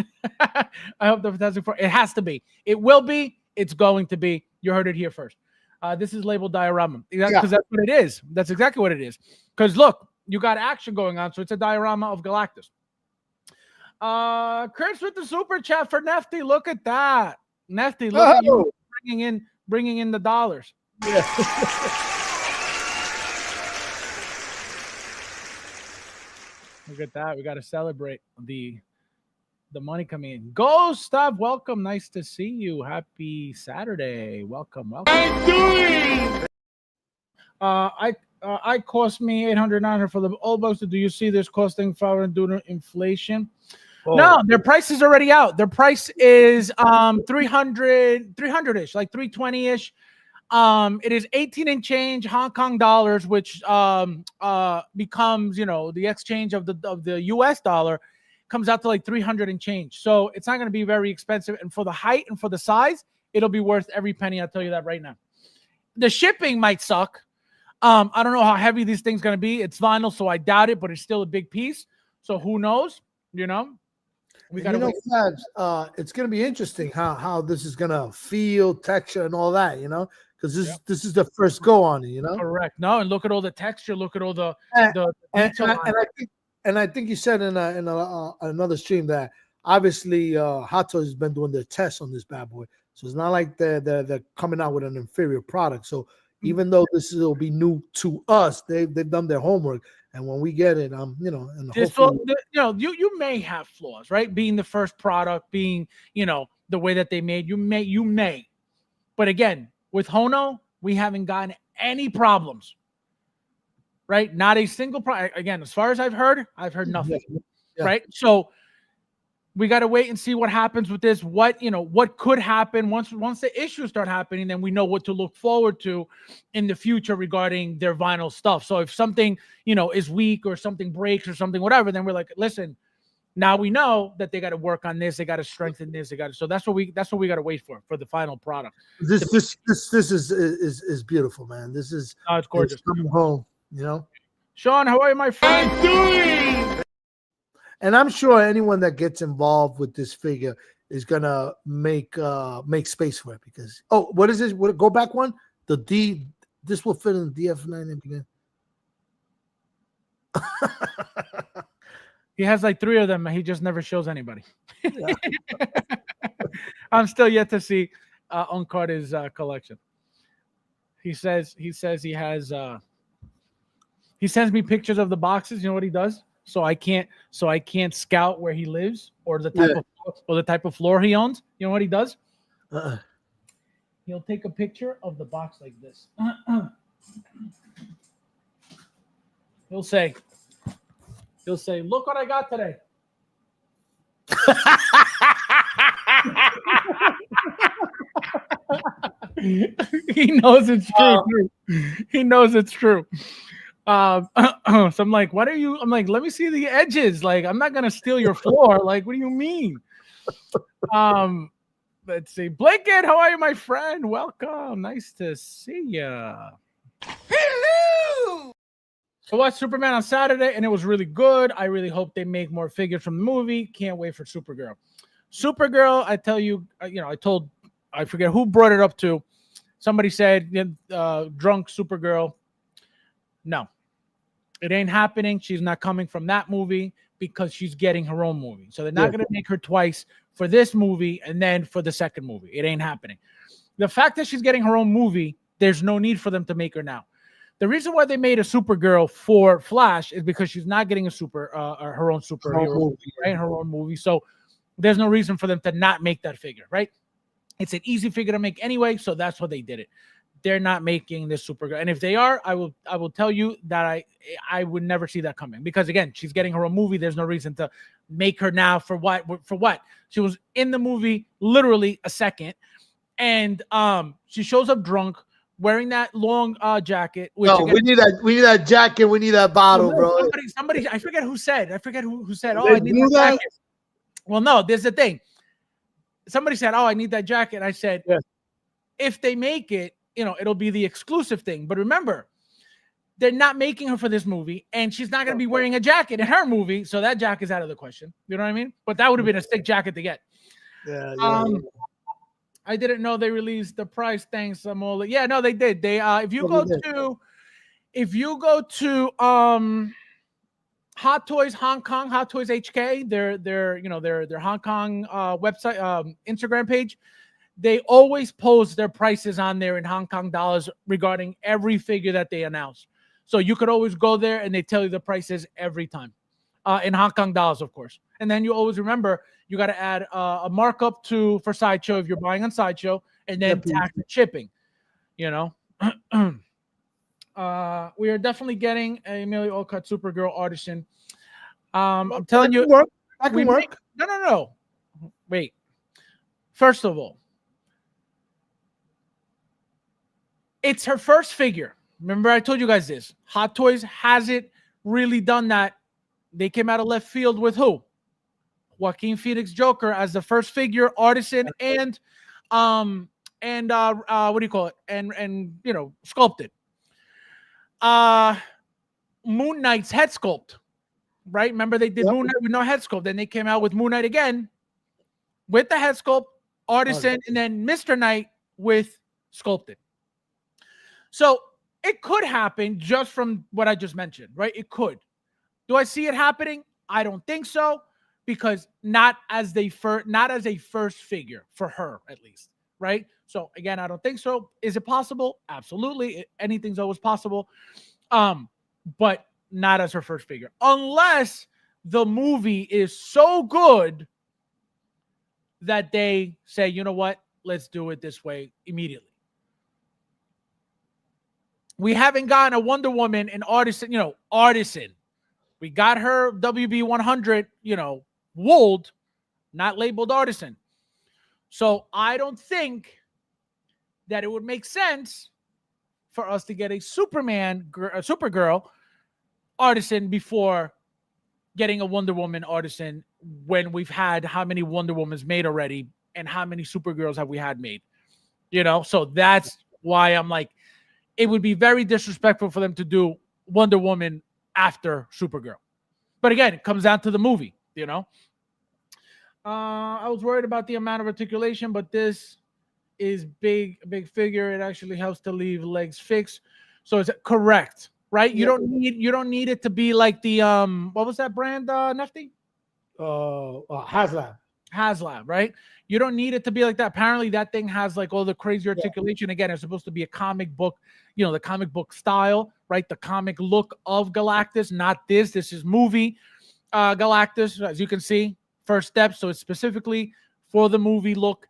I hope the Fantastic Four. It has to be. It will be. It's going to be. You heard it here first. This is labeled diorama because that's what it is. That's exactly what it is. Because look, you got action going on, so it's a diorama of Galactus. Chris with the super chat for Nefty. Look at that, Nefty. Look at you bringing in the dollars. Yeah. Look at that. We got to celebrate the money coming in. Go Stop. Welcome. Nice to see you. Happy Saturday. Welcome. I cost me $800 for the old bucks. Do you see this costing $500 due to inflation? Oh. No, their price is already out. Their price is 300-ish, like 320-ish. It is 18 and change Hong Kong dollars, which becomes, the exchange of the US dollar comes out to like 300 and change. So it's not going to be very expensive. And for the height and for the size, it'll be worth every penny. I'll tell you that right now. The shipping might suck. I don't know how heavy these things going to be. It's vinyl, so I doubt it, but it's still a big piece. So who knows? We got to wait. Fabs, it's going to be interesting how this is going to feel, texture, and all that, because this is the first go on it, Correct. No, and look at all the texture. Look at all the and I think you said in another stream that obviously Hot Toys has been doing their tests on this bad boy, so it's not like they're coming out with an inferior product. So even though will be new to us, they've done their homework, and when we get it, and you may have flaws, right? Being the first product, being the way that they made, you may, but again, with Hono, we haven't gotten any problems. Right? Not a single problem. Again, as far as I've heard nothing. Yeah. Right? So we got to wait and see what happens with this. What could happen once the issues start happening, then we know what to look forward to in the future regarding their vinyl stuff. So if something, is weak or something breaks or something, whatever, then we're like, listen, now we know that they got to work on this. They got to strengthen this. So that's what we got to wait for the final product. This is beautiful, man. This is it's gorgeous. It's coming home, Sean, how are you, my friend? I'm doing. And I'm sure anyone that gets involved with this figure is gonna make space for it because what is this? Go back one. The D. This will fit in the DF9 again. He has like 3 of them. He just never shows anybody. Yeah. I'm still yet to see Uncarted's collection. He says he has. He sends me pictures of the boxes. You know what he does? So I can't scout where he lives or the type of floor he owns. You know what he does? He'll take a picture of the box like this. He'll say, "Look what I got today." He knows it's true. He knows it's true. So I'm like, I'm like, let me see the edges. Like, I'm not gonna steal your floor. Like, what do you mean? Let's see. Blanket, how are you, my friend? Welcome. Nice to see ya. Hello. I watched Superman on Saturday, and it was really good. I really hope they make more figures from the movie. Can't wait for Supergirl. Supergirl, I tell you, I forget who brought it up to. Somebody said, drunk Supergirl. No, it ain't happening. She's not coming from that movie because she's getting her own movie. So they're not going to make her twice for this movie and then for the second movie. It ain't happening. The fact that she's getting her own movie, there's no need for them to make her now. The reason why they made a Supergirl for Flash is because she's not getting her own superhero movie, right? Her own movie. So there's no reason for them to not make that figure, right? It's an easy figure to make anyway, so that's why they did it. They're not making this Supergirl, and if they are, I will tell you that I would never see that coming because again, she's getting her own movie. There's no reason to make her now for what? For what? She was in the movie literally a second, and she shows up drunk, wearing that long jacket. Which again, we need that jacket. We need that bottle, bro. Somebody, I forget who said. Oh, I need that jacket. Well, no, there's the thing. Somebody said, "Oh, I need that jacket." I said, if they make it, it'll be the exclusive thing. But remember, they're not making her for this movie, and she's not going to be wearing a jacket in her movie, so that jacket's out of the question. You know what I mean? But that would have been a sick jacket to get. Yeah. I didn't know they released the price. Thanks, Samola. Yeah, no, they did. They if you go to Hot Toys Hong Kong, Hot Toys HK, their Hong Kong website, Instagram page, they always post their prices on there in Hong Kong dollars regarding every figure that they announce. So you could always go there and they tell you the prices every time in Hong Kong dollars, of course. And then you always remember you got to add a markup for Sideshow if you're buying on Sideshow, and then tax and shipping. We are definitely getting a Emilio Olcott Supergirl Artisan. I'm telling you, I can work. No. Wait. First of all, it's her first figure. Remember, I told you guys this. Hot Toys hasn't really done that. They came out of left field with who? Joaquin Phoenix Joker as the first figure, Artisan, and what do you call it? And sculpted. Moon Knight's head sculpt, right? Remember they did Moon Knight with no head sculpt. Then they came out with Moon Knight again with the head sculpt, Artisan, and then Mr. Knight with sculpted. So it could happen just from what I just mentioned, right? It could. Do I see it happening? I don't think so, because not as a first figure for her, at least, right? So again, I don't think so. Is it possible? Absolutely. Anything's always possible. But not as her first figure, unless the movie is so good that they say, you know what, let's do it this way immediately. We haven't gotten a Wonder Woman and Artisan. We got her WB 100, wooled. not labeled artisan. So I don't think that it would make sense for us to get a Supergirl artisan before getting a Wonder Woman artisan, when we've had how many Wonder Womans made already and how many Supergirls have we had made, so that's why I'm like, it would be very disrespectful for them to do Wonder Woman after Supergirl. But again, it comes down to the movie, I was worried about the amount of articulation, but this is big figure. It actually helps to leave legs fixed. So it's correct, right? You don't need it to be like the what was that brand, Nefty? HasLab, right? You don't need it to be like that. Apparently that thing has like all the crazy articulation. Again, it's supposed to be a comic book, the comic book style, right? The comic look of Galactus, not this. This is movie Galactus, as you can see, first step. So it's specifically for the movie look.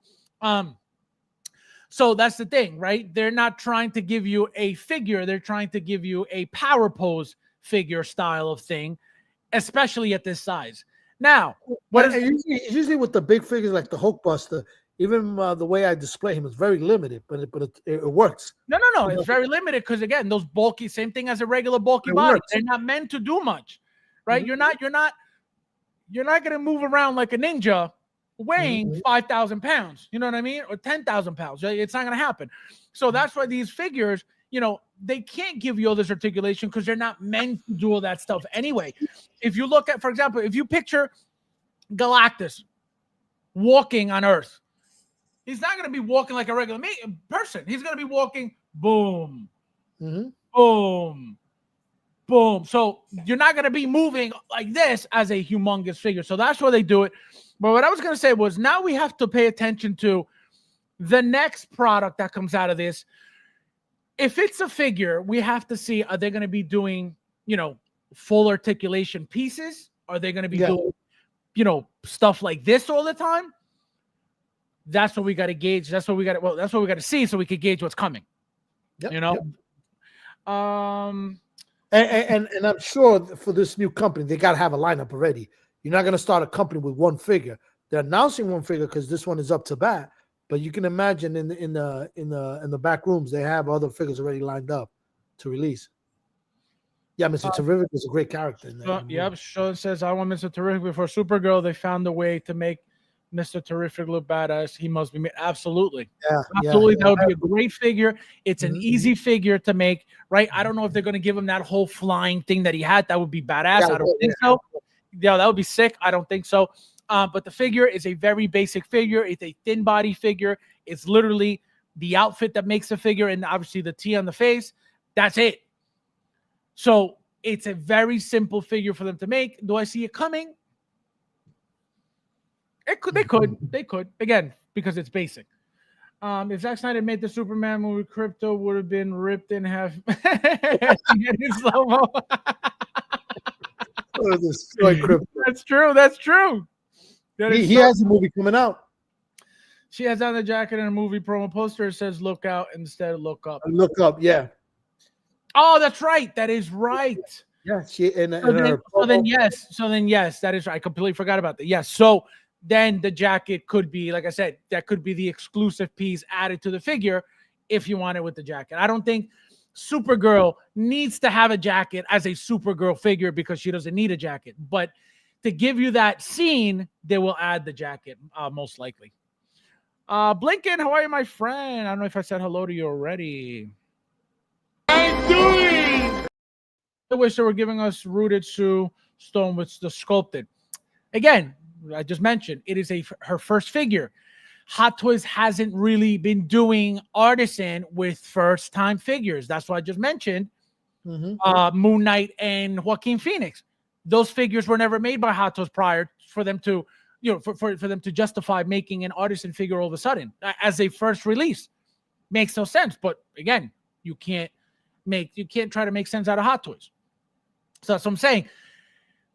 So that's the thing, right? They're not trying to give you a figure. They're trying to give you a power pose figure style of thing, especially at this size. Now, usually with the big figures like the Hulkbuster, even the way I display him is very limited, but it works. No. It's very limited because, again, those bulky, same thing as a regular bulky body. They're not meant to do much, right? Mm-hmm. You're not going to move around like a ninja weighing 5,000 pounds, you know what I mean? Or 10,000 pounds. Right? It's not going to happen. So that's why these figures, they can't give you all this articulation because they're not meant to do all that stuff anyway. If you look at, for example, if you picture Galactus walking on Earth, he's not going to be walking like a regular person. He's going to be walking boom, boom, boom. So you're not going to be moving like this as a humongous figure. So that's why they do it. But what I was going to say was, now we have to pay attention to the next product that comes out of this. If it's a figure, we have to see, are they going to be doing, full articulation pieces? Are they going to be doing, stuff like this all the time? That's what we got to gauge. That's what we got to see so we can gauge what's coming. And I'm sure for this new company, they got to have a lineup already. You're not going to start a company with one figure. They're announcing one figure because this one is up to bat. But you can imagine in the back rooms, they have other figures already lined up to release. Yeah, Mr. Terrific is a great character. Sean says, I want Mr. Terrific before Supergirl. They found a way to make Mr. Terrific look badass. He must be made. Absolutely. Absolutely. That would be a great figure. It's an easy figure to make, right? I don't know if they're going to give him that whole flying thing that he had. That would be badass. I don't think so. Yeah, that would be sick. I don't think so. But the figure is a very basic figure. It's a thin body figure. It's literally the outfit that makes the figure, and obviously the T on the face. That's it. So it's a very simple figure for them to make. Do I see it coming? They could. Again, because it's basic. If Zack Snyder made the Superman movie, Crypto would have been ripped in half. Slow-mo. That's true. He has a movie coming out. She has on the jacket and a movie promo poster. It says "Look out" instead of "Look up." Look up, yeah. Oh, that's right. That is right. Yeah. So then yes, that is right. I completely forgot about that. Yes. So then the jacket could be, like I said, that could be the exclusive piece added to the figure if you want it with the jacket. I don't think Supergirl needs to have a jacket as a Supergirl figure because she doesn't need a jacket. But to give you that scene, they will add the jacket, most likely. Blinken, how are you, my friend? I don't know if I said hello to you already. I'm doing. I wish they were giving us rooted Sue Stone with the sculpted. Again, I just mentioned it is her first figure. Hot Toys hasn't really been doing artisan with first-time figures. That's what I just mentioned. Moon Knight and Joaquin Phoenix. Those figures were never made by Hot Toys prior for them to, for them to justify making an artisan figure all of a sudden as a first release. Makes no sense. But again, you can't try to make sense out of Hot Toys. So that's what I'm saying.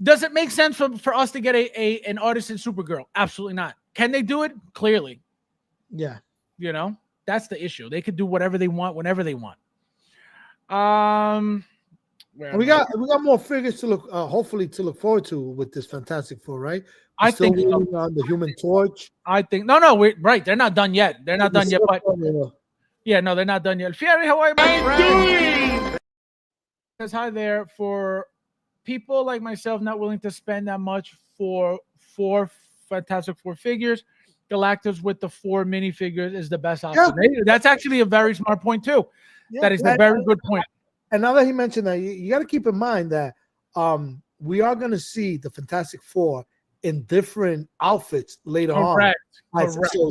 Does it make sense for us to get an artisan Supergirl? Absolutely not. Can they do it? Clearly. Yeah. That's the issue. They could do whatever they want, whenever they want. And we got more figures to look, hopefully to look forward to with this Fantastic Four, right? I think so. On the Human Torch. I think no, we're right. They're not done yet. They're not done yet. But yeah, no, they're not done yet. Fieri, how are you, my friend? Says hi there. For people like myself, not willing to spend that much for 4 Fantastic Four figures, Galactus with the 4 minifigures is the best option. Yeah. That's actually a very smart point too. Yeah, that is a very good point. And now that he mentioned that, you got to keep in mind that we are going to see the Fantastic Four in different outfits later on. Correct.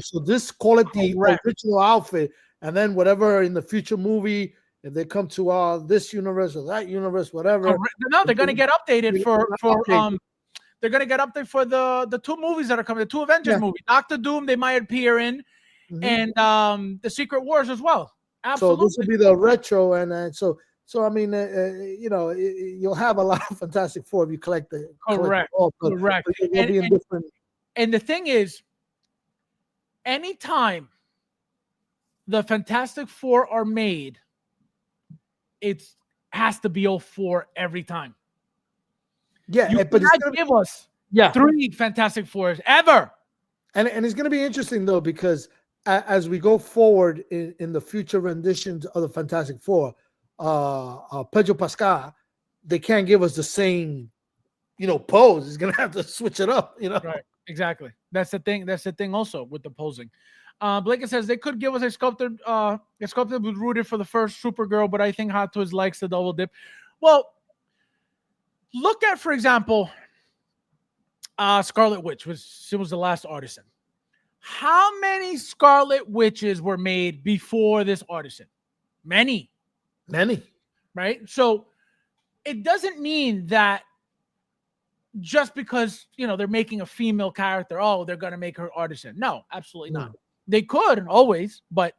So this, call it the original outfit, and then whatever in the future movie, if they come to this universe or that universe, whatever. No, they're going to get updated for they're going to get updated for the 2 movies that are coming, the 2 Avengers movies. Doctor Doom, they might appear in, and the Secret Wars as well. Absolutely. So this will be the retro, and so I mean, you'll have a lot of Fantastic Four if you collect the correct. And the thing is, anytime the Fantastic Four are made, it has to be 04 every time. Yeah, but it's gonna give us 3 Fantastic Fours ever. And it's going to be interesting though, because as we go forward in the future renditions of the Fantastic Four, Pedro Pascal, they can't give us the same, pose. He's gonna have to switch it up, Right, exactly. That's the thing. That's the thing also with the posing. Blake says they could give us a sculpted with rooted for the first Supergirl, but I think Hot Toys likes the double dip. Well, look at, for example, Scarlet Witch was the last artisan. How many Scarlet Witches were made before this artisan? Many. Right? So it doesn't mean that just because, they're making a female character, they're going to make her artisan. No, absolutely not. They could always, but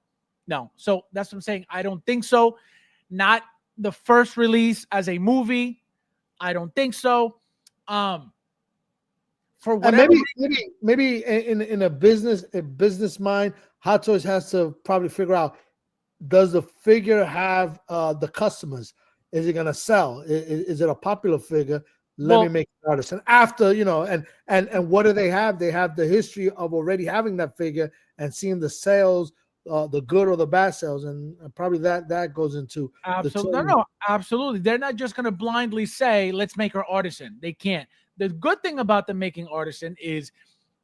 no. So that's what I'm saying. I don't think so. Not the first release as a movie. I don't think so. For whatever maybe in a business mind, Hot Toys has to probably figure out, does the figure have the customers? Is it gonna sell? Is it a popular figure? Let me make an artist. And after, and what do they have? They have the history of already having that figure and seeing the sales, the good or the bad sales, and probably that goes into absolutely. No, absolutely. They're not just gonna blindly say, let's make her artisan. They can't. The good thing about them making artisan is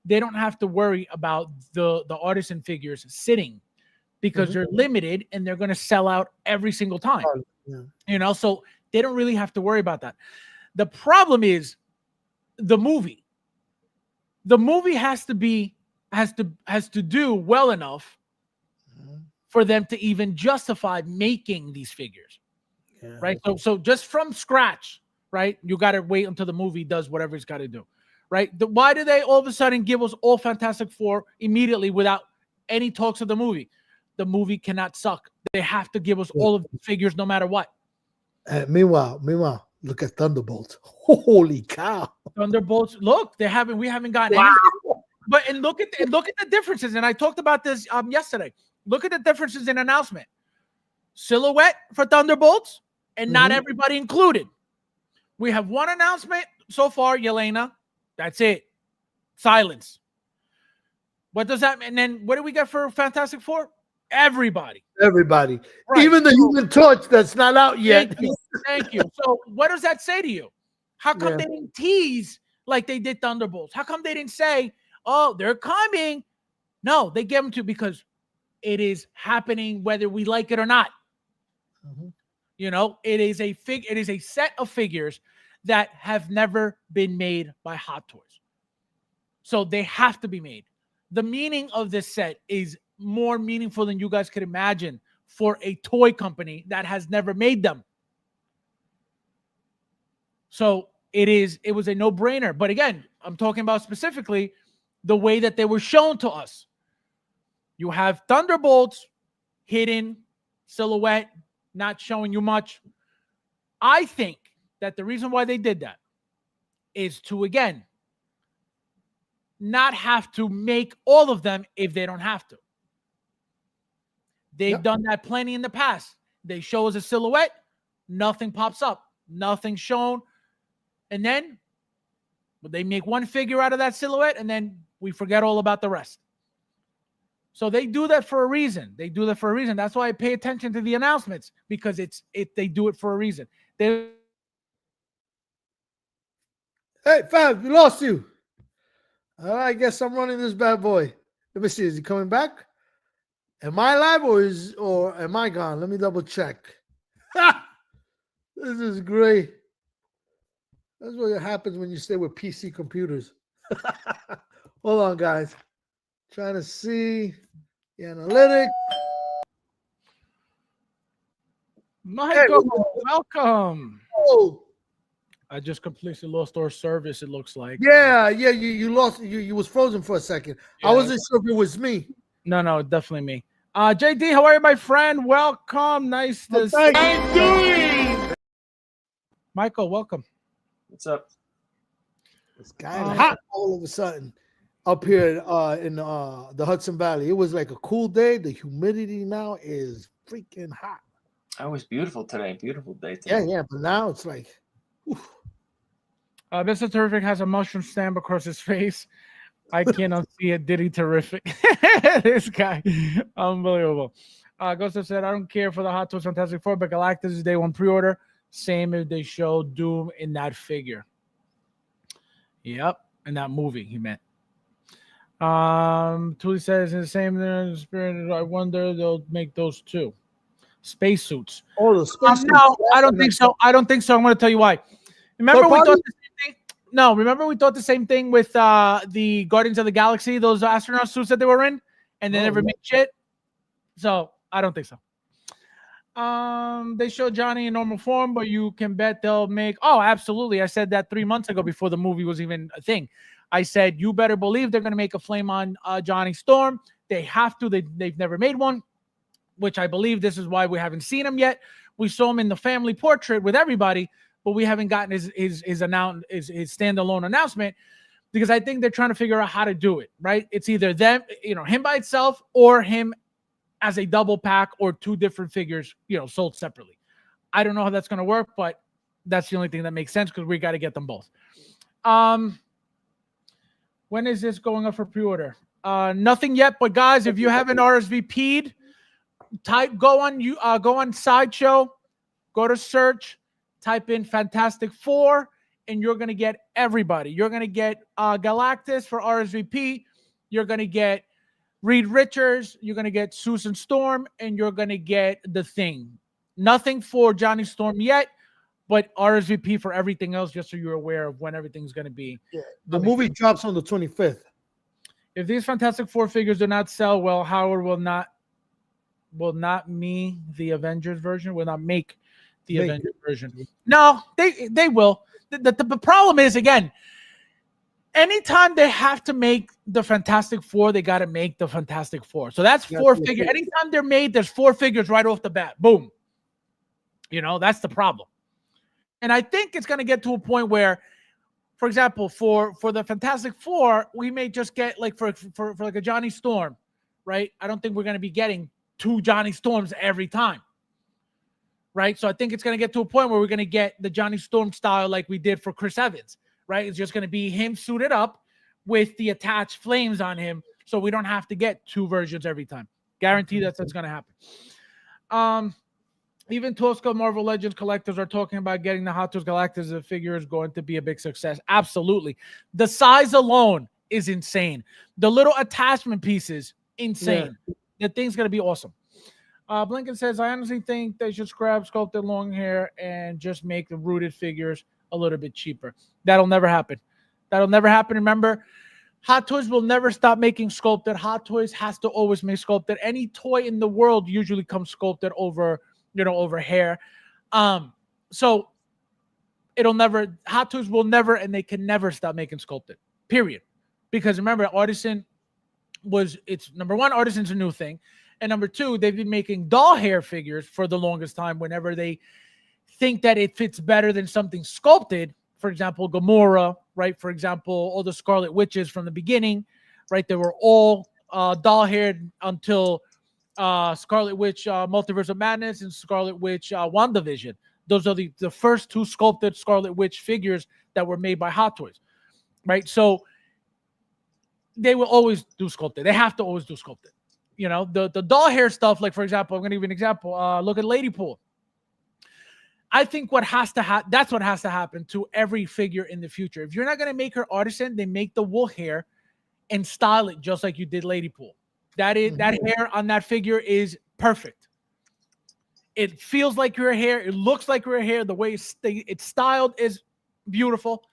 they don't have to worry about the artisan figures sitting, because they're limited and they're going to sell out every single time. So they don't really have to worry about that. The problem is the movie. The movie has to do well enough for them to even justify making these figures. Right? So just from scratch, right? You got to wait until the movie does whatever it's got to do. Right? Why do they all of a sudden give us all Fantastic Four immediately without any talks of the movie? The movie cannot suck. They have to give us all of the figures no matter what. Meanwhile, look at Thunderbolts. Holy cow! Thunderbolts. Look, we haven't gotten anything. But look at the differences. And I talked about this yesterday. Look at the differences in announcement. Silhouette for Thunderbolts, and not everybody included. We have one announcement so far, Yelena. That's it. Silence. What does that mean? And then what do we get for Fantastic Four? Everybody. Right. Even the Human Torch that's not out yet. Thank you. So what does that say to you? How come they didn't tease like they did Thunderbolts? How come they didn't say, oh, they're coming? No, they gave them to, because it is happening whether we like it or not. It is a set of figures that have never been made by Hot Toys. So they have to be made. The meaning of this set is more meaningful than you guys could imagine for a toy company that has never made them. So it was a no-brainer. But again, I'm talking about specifically the way that they were shown to us. You have Thunderbolts, hidden, silhouette, not showing you much. I think that the reason why they did that is to, again, not have to make all of them if they don't have to. They've done that plenty in the past. They show us a silhouette, nothing pops up. Nothing shown. And then they make one figure out of that silhouette, and then we forget all about the rest. So they do that for a reason. They do that for a reason. That's why I pay attention to the announcements, because they do it for a reason. Hey, Fab, we lost you. All right, I guess I'm running this bad boy. Let me see. Is he coming back? Am I live or am I gone? Let me double check. This is great. That's what happens when you stay with PC computers. Hold on, guys. Trying to see the analytics. Michael, welcome. Oh, I just completely lost our service, it looks like. yeah. You lost. You was frozen for a second. Yeah. I wasn't sure if it was me. No, definitely me. JD, how are you, my friend? Welcome. Nice to see you. I'm doing. Michael, welcome. What's up? It's kind of hot all of a sudden up here in the Hudson Valley. It was like a cool day. The humidity now is freaking hot. Oh, it was beautiful today. Beautiful day today. Yeah. But now it's like, oof. Mr. Terrific has a mushroom stamp across his face. I cannot see it. Diddy Terrific. This guy. Unbelievable. Ghost said, I don't care for the Hot Toys Fantastic Four, but Galactus is day one pre-order. Same as they showed Doom in that figure. Yep. In that movie, he meant. Tuli says, in the same spirit, I wonder they'll make those too. Spacesuits. Oh, the space. No, I don't think so. I don't think so. I'm going to tell you why. Remember we thought the same thing? No, remember we thought the same thing with the Guardians of the Galaxy, those astronaut suits that they were in, and they never made shit. So I don't think so. They show Johnny in normal form, but you can bet they'll make. Oh, absolutely. I said that 3 months ago before the movie was even a thing. I said, you better believe they're going to make a flame on Johnny Storm. They have to. They've never made one, which I believe this is why we haven't seen him yet. We saw him in the family portrait with everybody, but we haven't gotten his standalone announcement, because I think they're trying to figure out how to do it, right? It's either them, him by itself, or him as a double pack, or two different figures, sold separately. I don't know how that's going to work, but that's the only thing that makes sense, because we got to get them both. When is this going up for pre-order? Nothing yet, but guys, if you haven't RSVP'd, go on Sideshow, go to search, type in Fantastic Four, and you're going to get everybody. You're going to get Galactus for RSVP. You're going to get Reed Richards. You're going to get Susan Storm, and you're going to get The Thing. Nothing for Johnny Storm yet, but RSVP for everything else, just so you're aware of when everything's going to be. Yeah. The movie drops on the 25th. If these Fantastic Four figures do not sell well, Howard will not make the Avengers version. Avengers version. No, they will. The problem is, again, anytime they have to make the Fantastic Four, they got to make the Fantastic Four. So that's four figures. Anytime they're made, there's four figures right off the bat. Boom. That's the problem. And I think it's going to get to a point where, for example, for the Fantastic Four, we may just get like for like a Johnny Storm, right? I don't think we're going to be getting two Johnny Storms every time, right? So I think it's going to get to a point where we're going to get the Johnny Storm style like we did for Chris Evans, right? It's just going to be him suited up with the attached flames on him, so we don't have to get two versions every time. Guarantee that's going to happen. Even Tosca Marvel Legends collectors are talking about getting the Hot Toys Galactus. The figure is going to be a big success. Absolutely. The size alone is insane. The little attachment pieces, insane. Yeah. The thing's going to be awesome. Blinken says, I honestly think they should scrap sculpted long hair and just make the rooted figures a little bit cheaper. That'll never happen. That'll never happen. Remember, Hot Toys will never stop making sculpted. Hot Toys has to always make sculpted. Any toy in the world usually comes sculpted over hair. So it'll never, Hot Toys will never, and they can never stop making sculpted, period. Because remember, Artisan it's number one, Artisan's a new thing. And number two, they've been making doll hair figures for the longest time whenever they think that it fits better than something sculpted. For example, Gamora, right? For example, all the Scarlet Witches from the beginning, right? They were all doll haired until Scarlet Witch Multiverse of Madness and Scarlet Witch WandaVision. Those are the first 2 sculpted Scarlet Witch figures that were made by Hot Toys, right? So they will always do sculpted. They have to always do sculpted. You know, the doll hair stuff, like, for example, I'm going to give you an example. Look at Ladypool. I think that's what has to happen to every figure in the future. If you're not going to make her artisan, they make the wool hair and style it just like you did Ladypool. That hair on that figure is perfect. It feels like your hair. It looks like your hair. The way it's styled is beautiful.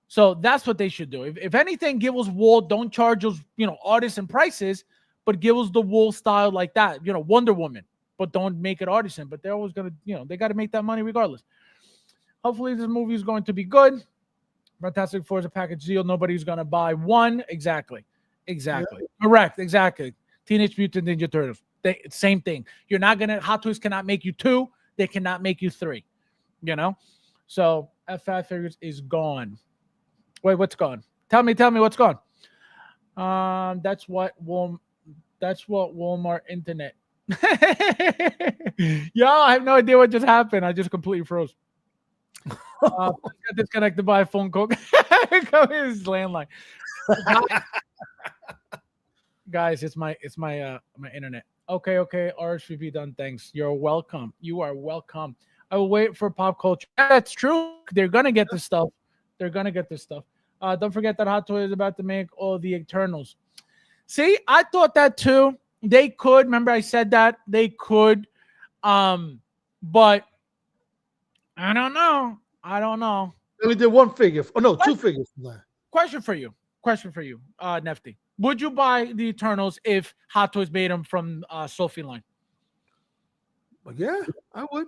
So that's what they should do. If anything, give us wool. Don't charge us, artisan prices, but give us the wool style like that. Wonder Woman, but don't make it artisan. But they're always going to, they got to make that money regardless. Hopefully this movie is going to be good. Fantastic Four is a package deal. Nobody's going to buy one. Exactly. Yeah. Correct. Exactly. Teenage Mutant Ninja Turtles. Same thing. You're not going to, Hot Toys cannot make you 2. They cannot make you 3, So FabsFigures is gone. Wait, what's gone? Tell me what's gone. That's what Walmart internet. Yo, I have no idea what just happened. I just completely froze. Got disconnected by a phone call. His landline. Guys, it's my internet. Okay. RSVP done. Thanks. You're welcome. You are welcome. I will wait for pop culture. That's true. They're gonna get this stuff. Don't forget that Hot Toys is about to make all the Eternals. See, I thought that too. They could. Remember, I said that they could. But I don't know. We did 1 figure. Oh no, 2 figures. Question for you, Nefty. Would you buy the Eternals if Hot Toys made them from Sophie line? Yeah, I would.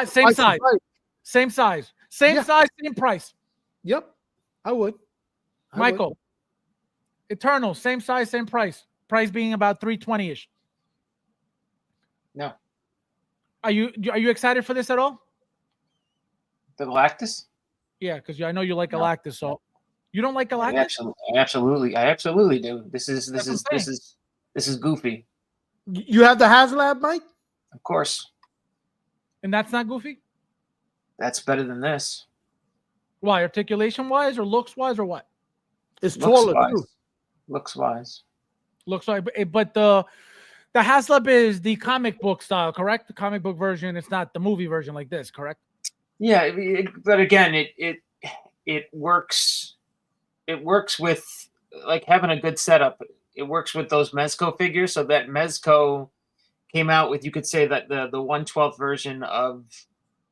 Same size, same price. Yep, I would. Michael, Eternal, same size, same price. Price being about $320-ish. No. Are you excited for this at all? The Galactus? Yeah, because I know you like Galactus. So you don't like Galactus? I absolutely do. This is goofy. You have the HasLab, Mike? Of course. And that's not goofy? That's better than this. Why? Articulation wise or looks wise or what? It's taller too. Looks wise. Looks like, but the HasLab is the comic book style, correct? The comic book version. It's not the movie version like this, correct? Yeah, but again, it works. It works with like having a good setup. It works with those Mezco figures. So that Mezco came out with, you could say that the 1/12 version of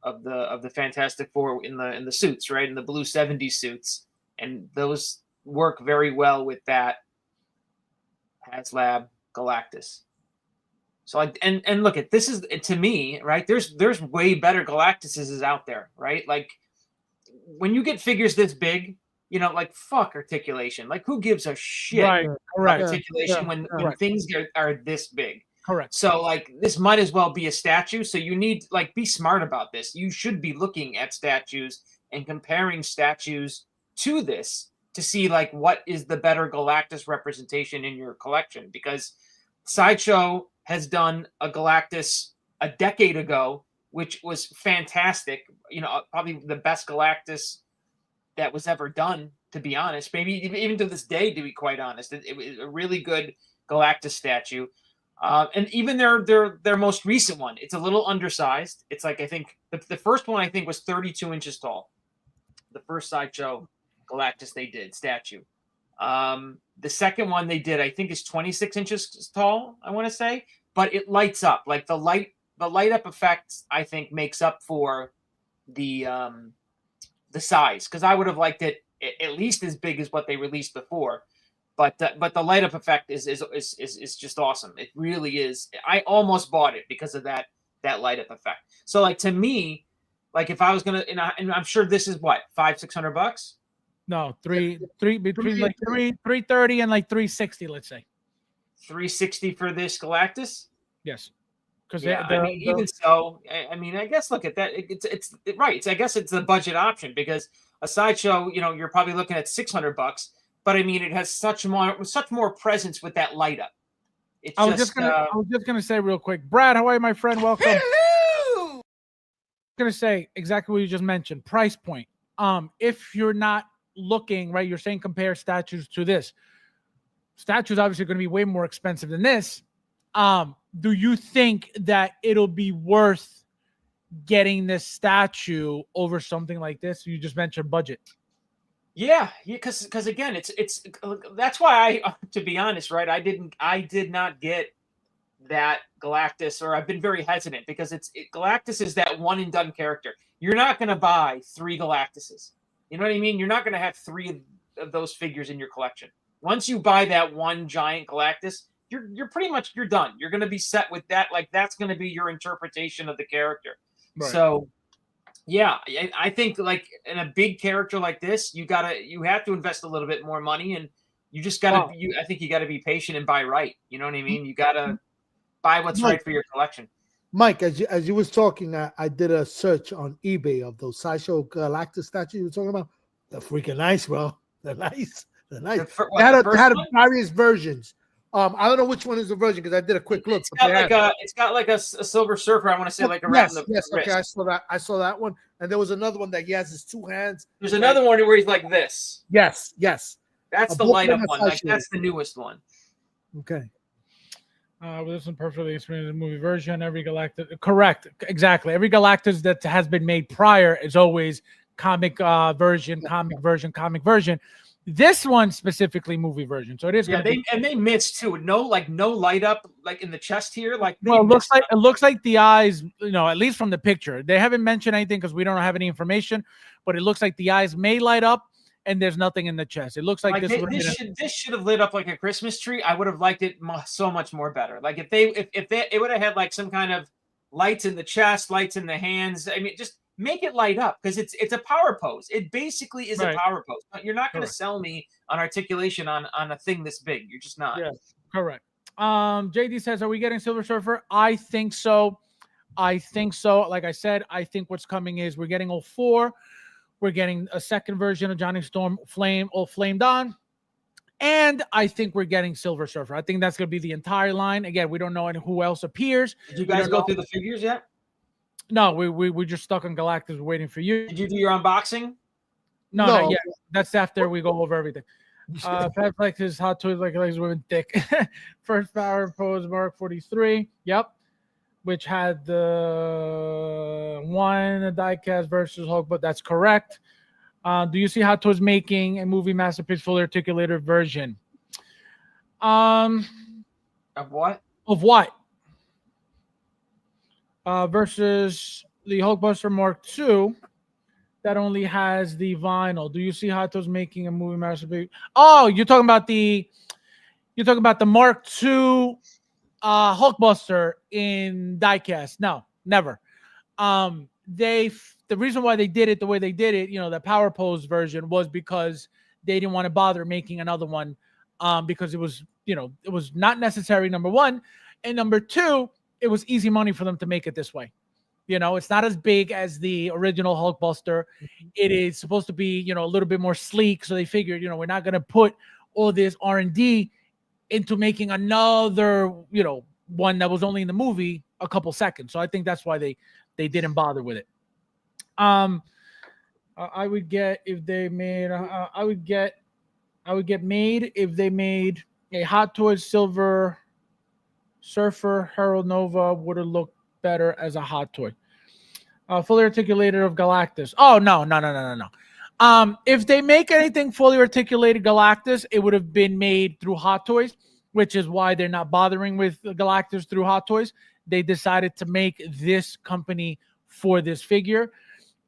the Fantastic Four in the suits, right? In the blue 70s suits, and those work very well with that HasLab Galactus. So and look at this, is to me, right? There's way better Galactuses out there, right? Like when you get figures this big, like fuck articulation. Like who gives a shit about articulation when things are this big? Correct. So like this might as well be a statue. So you need be smart about this. You should be looking at statues and comparing statues to this to see what is the better Galactus representation in your collection, because Sideshow has done a Galactus a decade ago, which was fantastic. Probably the best Galactus that was ever done, to be honest. Maybe even to this day, to be quite honest, it was a really good Galactus statue. And even their most recent one, it's a little undersized. It's I think the first one I think was 32 inches tall. The first Sideshow Galactus they did statue. The second one they did, I think, is 26 inches tall, I want to say, but it lights up. The light up effect, I think, makes up for the size, because I would have liked it at least as big as what they released before. But the light up effect is just awesome. It really is. I almost bought it because of that light up effect. So to me, if I was gonna, and I'm sure this is what, $500-600. No, between 330 and 360, let's say. 360 for this Galactus? Yes. Because even so, I guess look at that. It's right. I guess it's the budget option, because a Sideshow, you're probably looking at $600, but it has such more presence with that light up. I was just gonna say real quick, Brad, how are you, my friend? Welcome. going to say exactly what you just mentioned. Price point. If you're not looking, right, you're saying compare statues to this. Statues obviously going to be way more expensive than this. Do you think that it'll be worth getting this statue over something like this? You just mentioned budget. Yeah, because again, it's that's why to be honest, right, I did not get that Galactus, or I've been very hesitant because Galactus is that one and done character. You're not going to buy 3 Galactuses. You know what I mean? You're not going to have 3 of those figures in your collection. Once you buy that one giant Galactus, you're pretty much you're done. You're going to be set with that. Like that's going to be your interpretation of the character. Right. So yeah, I think like in a big character like this, you have to invest a little bit more money, and you just gotta. I think you got to be patient and buy right. You know what I mean? You got to buy what's right for your collection. Mike, as you was talking, I did a search on eBay of those Sideshow Galactus statues you were talking about. They're freaking nice, bro. They're nice. They're nice. They had various versions. I don't know which one is the version because I did a quick look. It's got like a Silver Surfer. I want to say like around the wrist. Okay, I saw that one, and there was another one that he has his 2 hands. There's another one where he's like this. Yes. That's the light up one. Like that's the newest one. Okay. This one perfectly explains the movie version. Every Galactus, correct, exactly. Every Galactus that has been made prior is always comic version. This one specifically movie version, so it is. Yeah, they missed too. No light up like in the chest here. Like well, it looks like the eyes. You know, at least from the picture, they haven't mentioned anything because we don't have any information. But it looks like the eyes may light up, and there's nothing in the chest. It looks like this should have lit up like a Christmas tree. I would have liked it so much more better. Like if it would have had like some kind of lights in the chest, lights in the hands. I mean, just make it light up because it's a power pose. It basically is a power pose. You're not going to sell me on articulation on a thing this big. You're just not. Yeah, correct. JD says, "Are we getting Silver Surfer?" I think so. Like I said, I think what's coming is we're getting 04. We're getting a second version of Johnny Storm flamed on. And I think we're getting Silver Surfer. I think that's going to be the entire line. Again, we don't know who else appears. Did you guys go through the figures yet? No, we're just stuck on Galactus waiting for you. Did you do your unboxing? No, not yet. That's after we go over everything. FabsFigures Hot Toys like legs women thick. First power pose Mark 43. Yep. Which had the diecast versus Hulk, but that's correct. Do you see Hot Toys making a movie masterpiece fully articulated version? Of what? Of what? Versus the Hulkbuster Mark II that only has the vinyl. Do you see Hot Toys making a movie masterpiece? Oh, you're talking about the Mark II Hulkbuster in diecast. No, never. The reason why they did it the way they did it, the power pose version, was because they didn't want to bother making another one, because it was not necessary, number one, and number two, it was easy money for them to make it this way. It's not as big as the original Hulkbuster. It is supposed to be, a little bit more sleek. So they figured, we're not going to put all this R&D into making another, one that was only in the movie a couple seconds. So I think that's why they didn't bother with it. I would get if they made. I would get made if they made a Hot Toys Silver Surfer Harold Nova would have looked better as a hot toy. Fully articulated of Galactus. Oh no. If they make anything fully articulated Galactus, it would have been made through Hot Toys, which is why they're not bothering with Galactus through Hot Toys. They decided to make this company for this figure.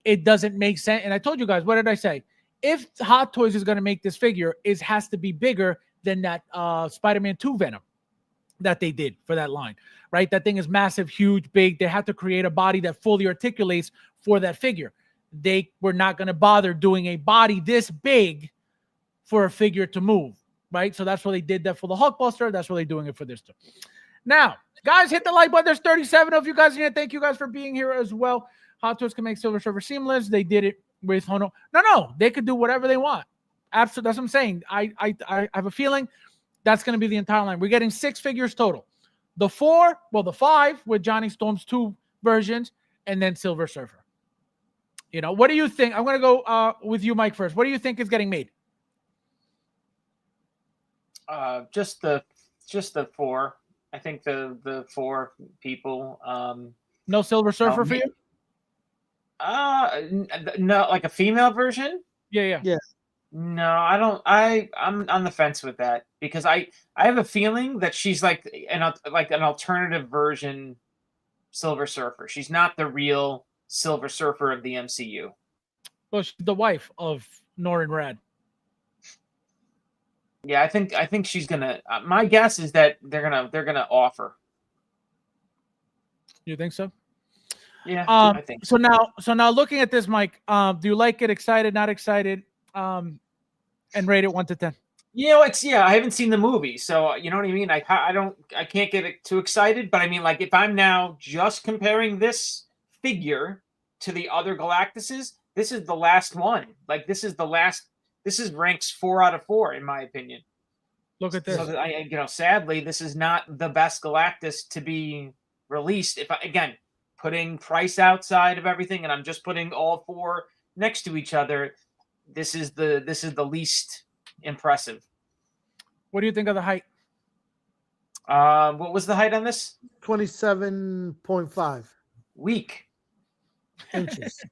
It doesn't make sense. And I told you guys, what did I say? If Hot Toys is going to make this figure, it has to be bigger than that Spider-Man 2 Venom that they did for that line, right? That thing is massive, huge, big. They had to create a body that fully articulates for that figure. They were not going to bother doing a body this big for a figure to move, right? So that's why they did that for the Hulkbuster. That's why they're doing it for this too. Now, guys, hit the like button. There's 37 of you guys here. Thank you guys for being here as well. Hot Toys can make Silver Surfer seamless. They did it with Hono. No, they could do whatever they want. Absolutely, that's what I'm saying. I have a feeling that's going to be the entire line. We're getting 6 figures total. The 5 with Johnny Storm's 2 versions, and then Silver Surfer. You know, what do you think? I'm going to go with you, Mike, first. What do you think is getting made? Just the 4. I think the 4 people. No Silver Surfer for you? No, like a female version. Yeah. No, I don't. I'm on the fence with that because I have a feeling that she's like an alternative version Silver Surfer. She's not the real Silver Surfer of the MCU. Well, she's the wife of Norrin Rad. Yeah, I think she's gonna. My guess is that they're gonna offer. You think so? Yeah, I think so. Now looking at this, Mike, do you like it? Excited? Not excited? And rate it 1 to 10. You know, I haven't seen the movie, so you know what I mean. I can't get too excited, but I mean, like, if I'm now just comparing this figure to the other Galactuses, this is the last one. Like, this is ranks 4 out of 4 in my opinion. Look at this. So sadly, this is not the best Galactus to be released. If putting price outside of everything, and I'm just putting all 4 next to each other, this is the least impressive. What do you think of the height? What was the height on this? 27.5 weak inches.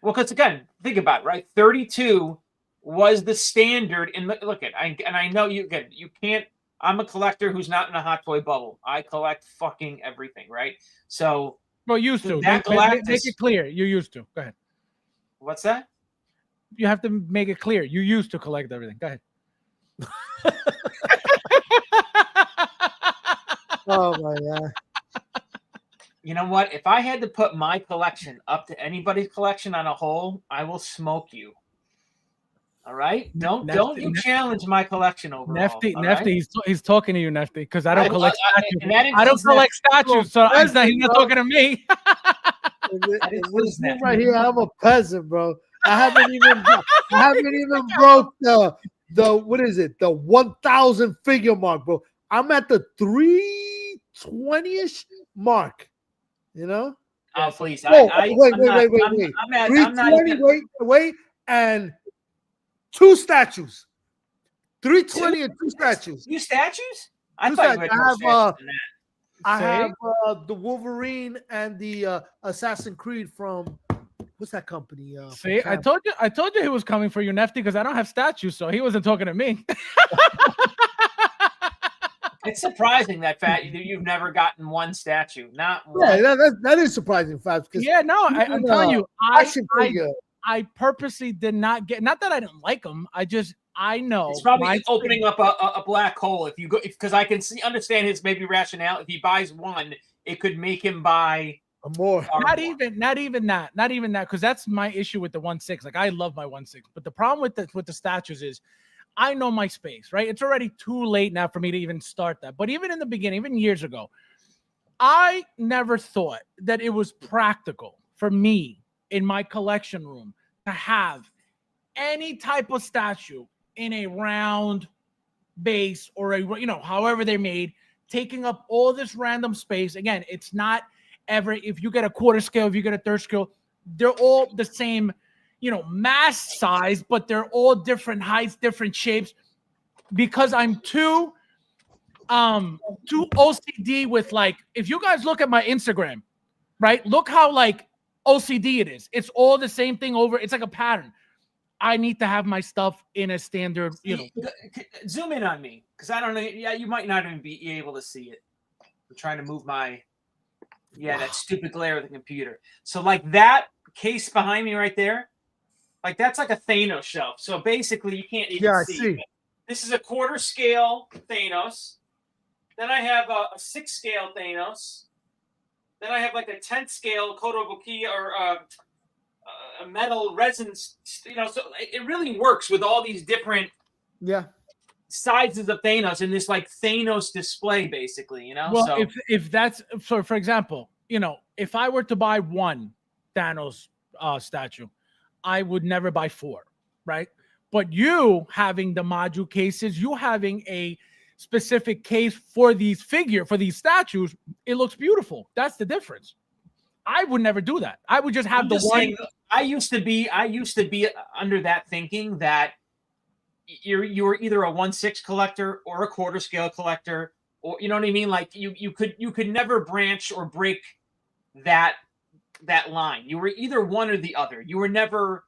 Well, because again, think about it, right? 32 was the standard. And look at, I know you can't. I'm a collector who's not in a hot toy bubble. I collect fucking everything, right? So, well, used to. That make it clear. You used to. Go ahead. What's that? You have to make it clear. You used to collect everything. Go ahead. Oh my God. You know what? If I had to put my collection up to anybody's collection on a whole, I will smoke you. All right? Don't you challenge my collection overall. Nefty, right? he's talking to you, Nefty, because I don't collect statues. I don't collect statues, so he's not talking to me. This right here, I'm a peasant, bro. I haven't even broke the what is it? The 1,000 figure mark, bro. I'm at the 320-ish mark. You know? Oh, please. Wait. 320, wait, and 2 statues. 320 and 2 statues. 2 statues? I have the Wolverine and the Assassin's Creed from what's that company? See, I told you he was coming for you, Nefty, because I don't have statues, so he wasn't talking to me. It's surprising that you've never gotten 1 statue. Not one. Yeah, that is surprising, Fabs. Yeah, no, I'm telling you, I purposely did not get. Not that I didn't like them. I know it's probably opening up a black hole. If you go, because I can understand his maybe rationale. If he buys 1, it could make him buy more. Not even that, because that's my issue with the 1/6. Like, I love my 1/6, but the problem with the statues is, I know my space, right? It's already too late now for me to even start that. But even in the beginning, even years ago, I never thought that it was practical for me in my collection room to have any type of statue in a round base or however they're made, taking up all this random space. Again, it's not ever, if you get a 1/4 scale, if you get a 1/3 scale, they're all the same, mass size, but they're all different heights, different shapes, because I'm too OCD with, like, if you guys look at my Instagram, right? Look how, like, OCD it is. It's all the same thing over. It's like a pattern. I need to have my stuff in a standard, Zoom in on me, because I don't know. Yeah, you might not even be able to see it. I'm trying to move that stupid glare of the computer. So, like, that case behind me right there, like, that's like a Thanos shelf. So basically, you can't even see. This is a 1/4 scale Thanos. Then I have a 6 scale Thanos. Then I have like a 10th scale Kotobuki or a metal resin. So it really works with all these different sizes of Thanos in this, like, Thanos display, basically. Well, so if that's so, for example, if I were to buy 1 Thanos statue, I would never buy 4, right? But you having the module cases, you having a specific case for these statues, it looks beautiful. That's the difference. I would never do that. I would just have the one. I used to be under that thinking that you were either a 1/6 collector or a quarter scale collector, or you know what I mean. Like you could never branch or break that line. You were either one or the other. You were never,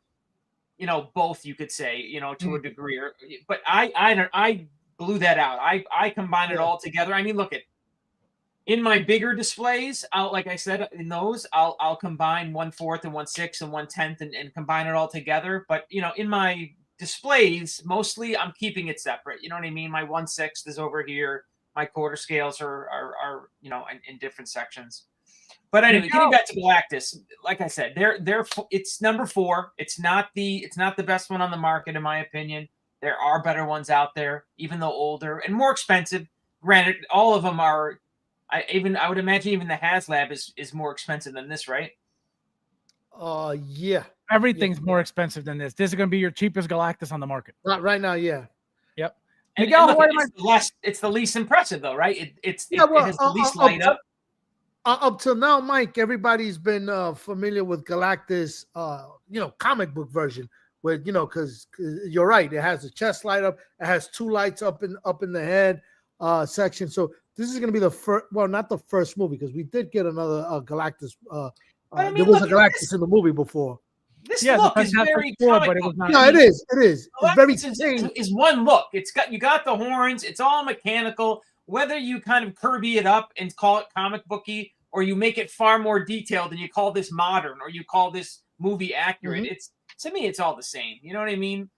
both. You could say, to a degree. But I blew that out. I combine it all together. I mean, look at. In my bigger displays, like I said, in those, I'll combine 1/4 and 1/6 and 1/10 and combine it all together. But in my displays, mostly I'm keeping it separate. You know what I mean? My 1/6 is over here. My quarter scales are in different sections. But anyway, getting back to Galactus, like I said, it's number 4. It's not the best one on the market, in my opinion. There are better ones out there, even though older and more expensive. Granted, all of them are. I would imagine even the HasLab is more expensive than this, right? Yeah. Everything's more expensive than this. This is going to be your cheapest Galactus on the market. Right now, yeah. Yep. And look, it's the least impressive, though, right? It has the least light up. Up till now, Mike, everybody's been familiar with Galactus, comic book version, where because you're right, it has a chest light up, it has 2 lights up in the head section. So this is going to be the first, well, not the first movie, because we did get another Galactus. There was a Galactus in the movie before. This look is very comic book. No, it is. It's very is one look. You got the horns. It's all mechanical. Whether you kind of Kirby it up and call it comic booky, or you make it far more detailed and you call this modern, or you call this movie accurate, it's to me it's all the same. You know what I mean?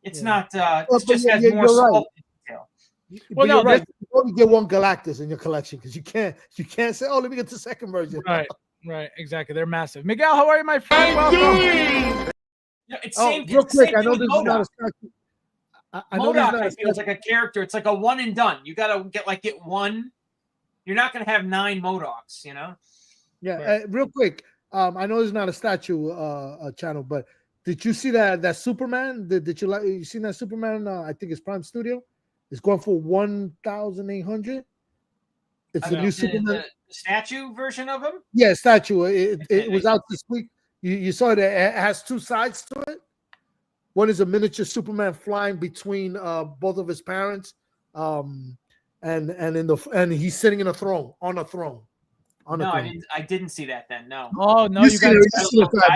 It's not. It just has more sculpt detail. Well, no, right. You only get one Galactus in your collection because you can't say, "Oh, let me get the second version." Right, exactly. They're massive. Miguel, how are you, my friend? Welcome. It's same. Real quick, I know this is not a statue. I feel it's like a character. It's like a one and done. You gotta get one. You're not gonna have 9 Modocs, Yeah, right. Real quick. I know it's not a statue channel, but did you see that Superman? Did you seen that Superman? I think it's Prime Studio. It's going for 1,800. It's the new Superman. The statue version of him? Yeah, statue. It was out this week. You saw it. It has 2 sides to it. One is a miniature Superman flying between both of his parents, and he's sitting in a throne on a throne. I didn't see that then. No. Oh no, you got it,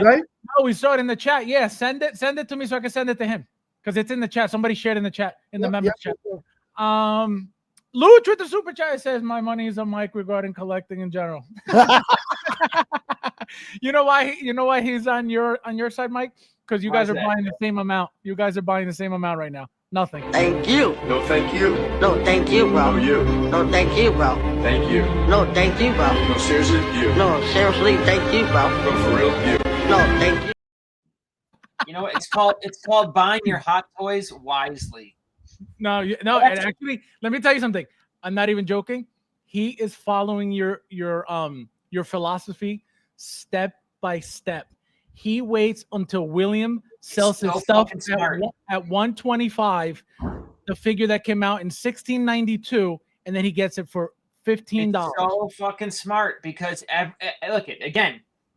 right? No, we saw it in the chat. Yeah, send it to me so I can send it to him because it's in the chat. Somebody shared in the chat the members chat. Luch with the super chat says my money is on Mike regarding collecting in general. You know why he's on your side, Mike? Because you guys are buying the same amount. You guys are buying the same amount right now. Nothing. Thank you. No, thank you. No, thank you, bro. No, you. No, thank you, bro. Thank you. No, thank you, bro. No, seriously, you. No, seriously, thank you, bro. No, for real, you. No, thank you. You know what? It's called buying your hot toys wisely. No, and actually, let me tell you something. I'm not even joking. He is following your philosophy step by step. He waits until William sells his stuff at 125, the figure that came out in 1692, and then he gets it for $15. It's so fucking smart because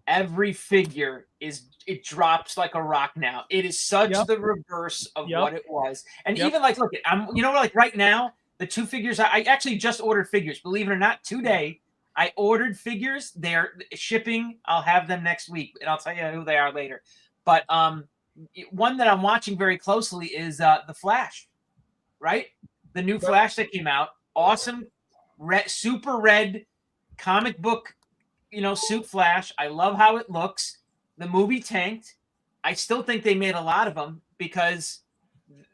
every figure it drops like a rock now. It is such the reverse of what it was. And even like, look, like right now, the 2 figures, I actually just ordered figures, believe it or not, today. I ordered figures. They're shipping. I'll have them next week, and I'll tell you who they are later. But one that I'm watching very closely is the Flash, right? The new Flash that came out. Awesome, super red comic book, suit Flash. I love how it looks. The movie tanked. I still think they made a lot of them because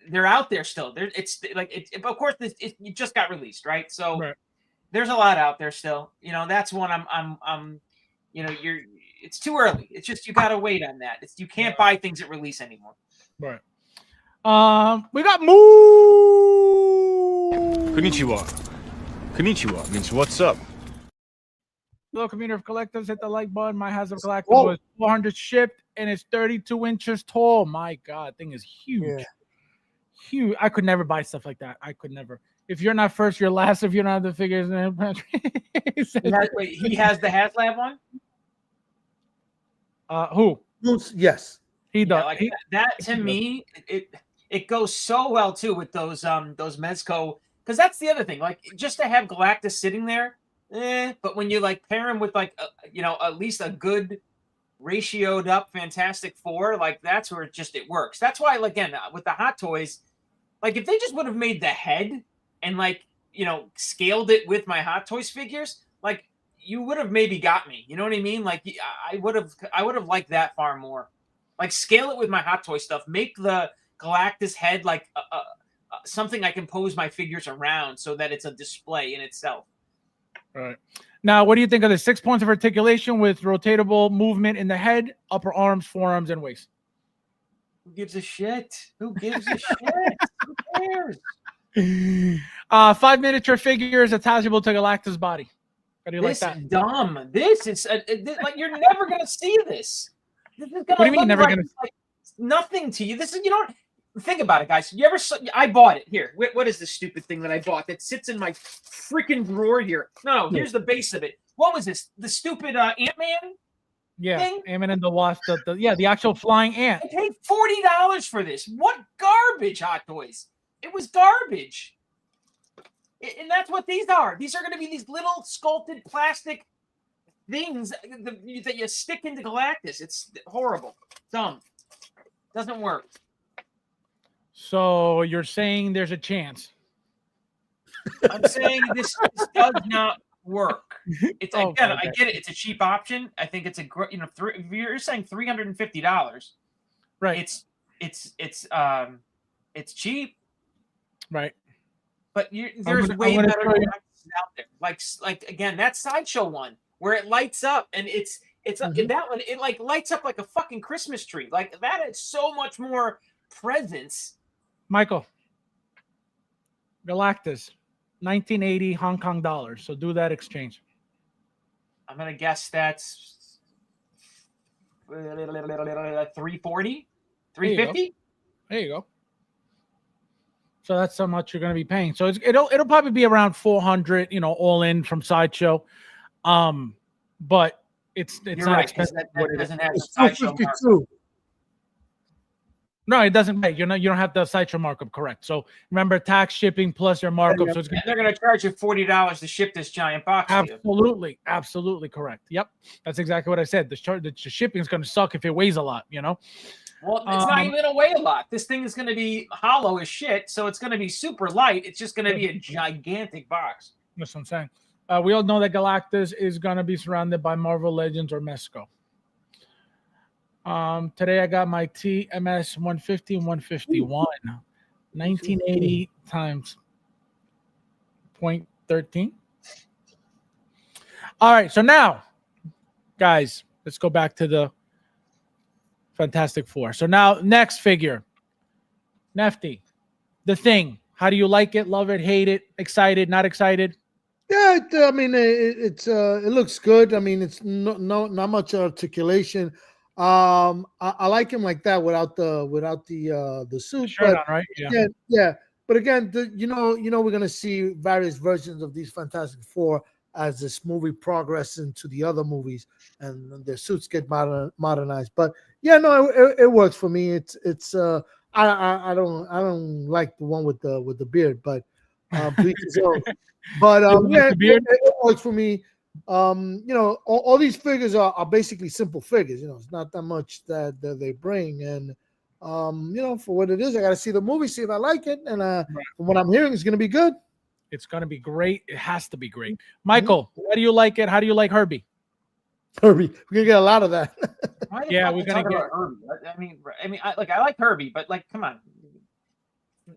they're out there still. Of course, it just got released, right? So. Right. There's a lot out there still. That's one I'm it's too early. It's just you gotta wait on that. You can't buy things at release anymore. Right. We got Moo. Konnichiwa means what's up? Hello, community of collectors. Hit the like button. My House of Galactus was 400 shipped and it's 32 inches tall. My God, thing is huge. Yeah. Huge. I could never buy stuff like that. I could never. If you're not first, you're last. If you don't have the figures, he has the HasLab one. Who? Yes, He does. Yeah, like that to me, it goes so well too with those Mezco, because that's the other thing. Like, just to have Galactus sitting there, but when you like pair him with like at least a good ratioed up Fantastic Four, like that's where it works. That's why, like, again, with the Hot Toys, like if they just would have made the head and like scaled it with my Hot Toys figures, like you would have maybe got me. You know what I mean? Like I would have liked that far more. Like, scale it with my Hot Toy stuff. Make the Galactus head like something I can pose my figures around so that it's a display in itself. Right. Now, what do you think of the 6 points of articulation with rotatable movement in the head, upper arms, forearms, and waist? Who gives a shit? Who gives a shit? Who cares? 5 miniature figures attachable to Galactus' body. How do you like that? This is dumb. This is like you're never gonna see this. This is gonna What do you mean never gonna? Like nothing to you. This is think about it, guys. You ever saw? I bought it here. What is this stupid thing that I bought that sits in my freaking drawer here? No, here's the base of it. What was this? The stupid Ant-Man? Yeah, thing? Ant-Man and the Wasp. The actual flying ant. I paid $40 for this. What garbage, Hot Toys? It was garbage. And that's what these are. These are going to be these little sculpted plastic things that you stick into Galactus. It's horrible. Dumb. Doesn't work. So you're saying there's a chance? I'm saying this does not work. It's I get it. It's a cheap option. I think it's a great. If you're saying $350, right? It's cheap, right? But there's way better Galactus out there. Like again, that Sideshow one where it lights up and it's that one, it like lights up like a fucking Christmas tree. Like that is so much more presence. Michael, Galactus, 1980 Hong Kong dollars. So do that exchange. I'm gonna guess that's 340, 350. There you go. So that's how much you're going to be paying. So it'll probably be around 400, all in from Sideshow. But it's You're not right, expensive. that doesn't have the it's Sideshow mark. No, it doesn't pay. You don't have the Sideshow markup, correct? So remember, tax, shipping plus your markup. So they're going to charge you $40 to ship this giant box. Absolutely, absolutely correct. Yep, that's exactly what I said. The shipping is going to suck if it weighs a lot. Well, it's not even going to weigh a lot. This thing is going to be hollow as shit, so it's going to be super light. It's just going to be a gigantic box. That's what I'm saying. We all know that Galactus is going to be surrounded by Marvel Legends or Mezco. Today I got my TMS 150 and 151. 1980 times 0.13. All right, so now, guys, let's go back to the Fantastic Four. So now, next figure. Nefty, The Thing. How do you like it? Love it? Hate it? Excited? Not excited? Yeah, it looks good. I mean, it's not much articulation. I like him like that without the suit. Shirt on, right? Yeah. But again, we're gonna see various versions of these Fantastic Four as this movie progresses into the other movies and their suits get modernized. But yeah, no, it works for me. I don't like the one with the beard, but please but yeah, it works for me. All these figures are basically simple figures. It's not that much that they bring, and for what it is, I got to see the movie, see if I like it, and from what I'm hearing, it's going to be good. It's going to be great. It has to be great. Michael, how do you like it? How do you like Herbie? Herbie, we're gonna get a lot of that. Yeah, we're gonna get Herbie. I like Herbie, but come on.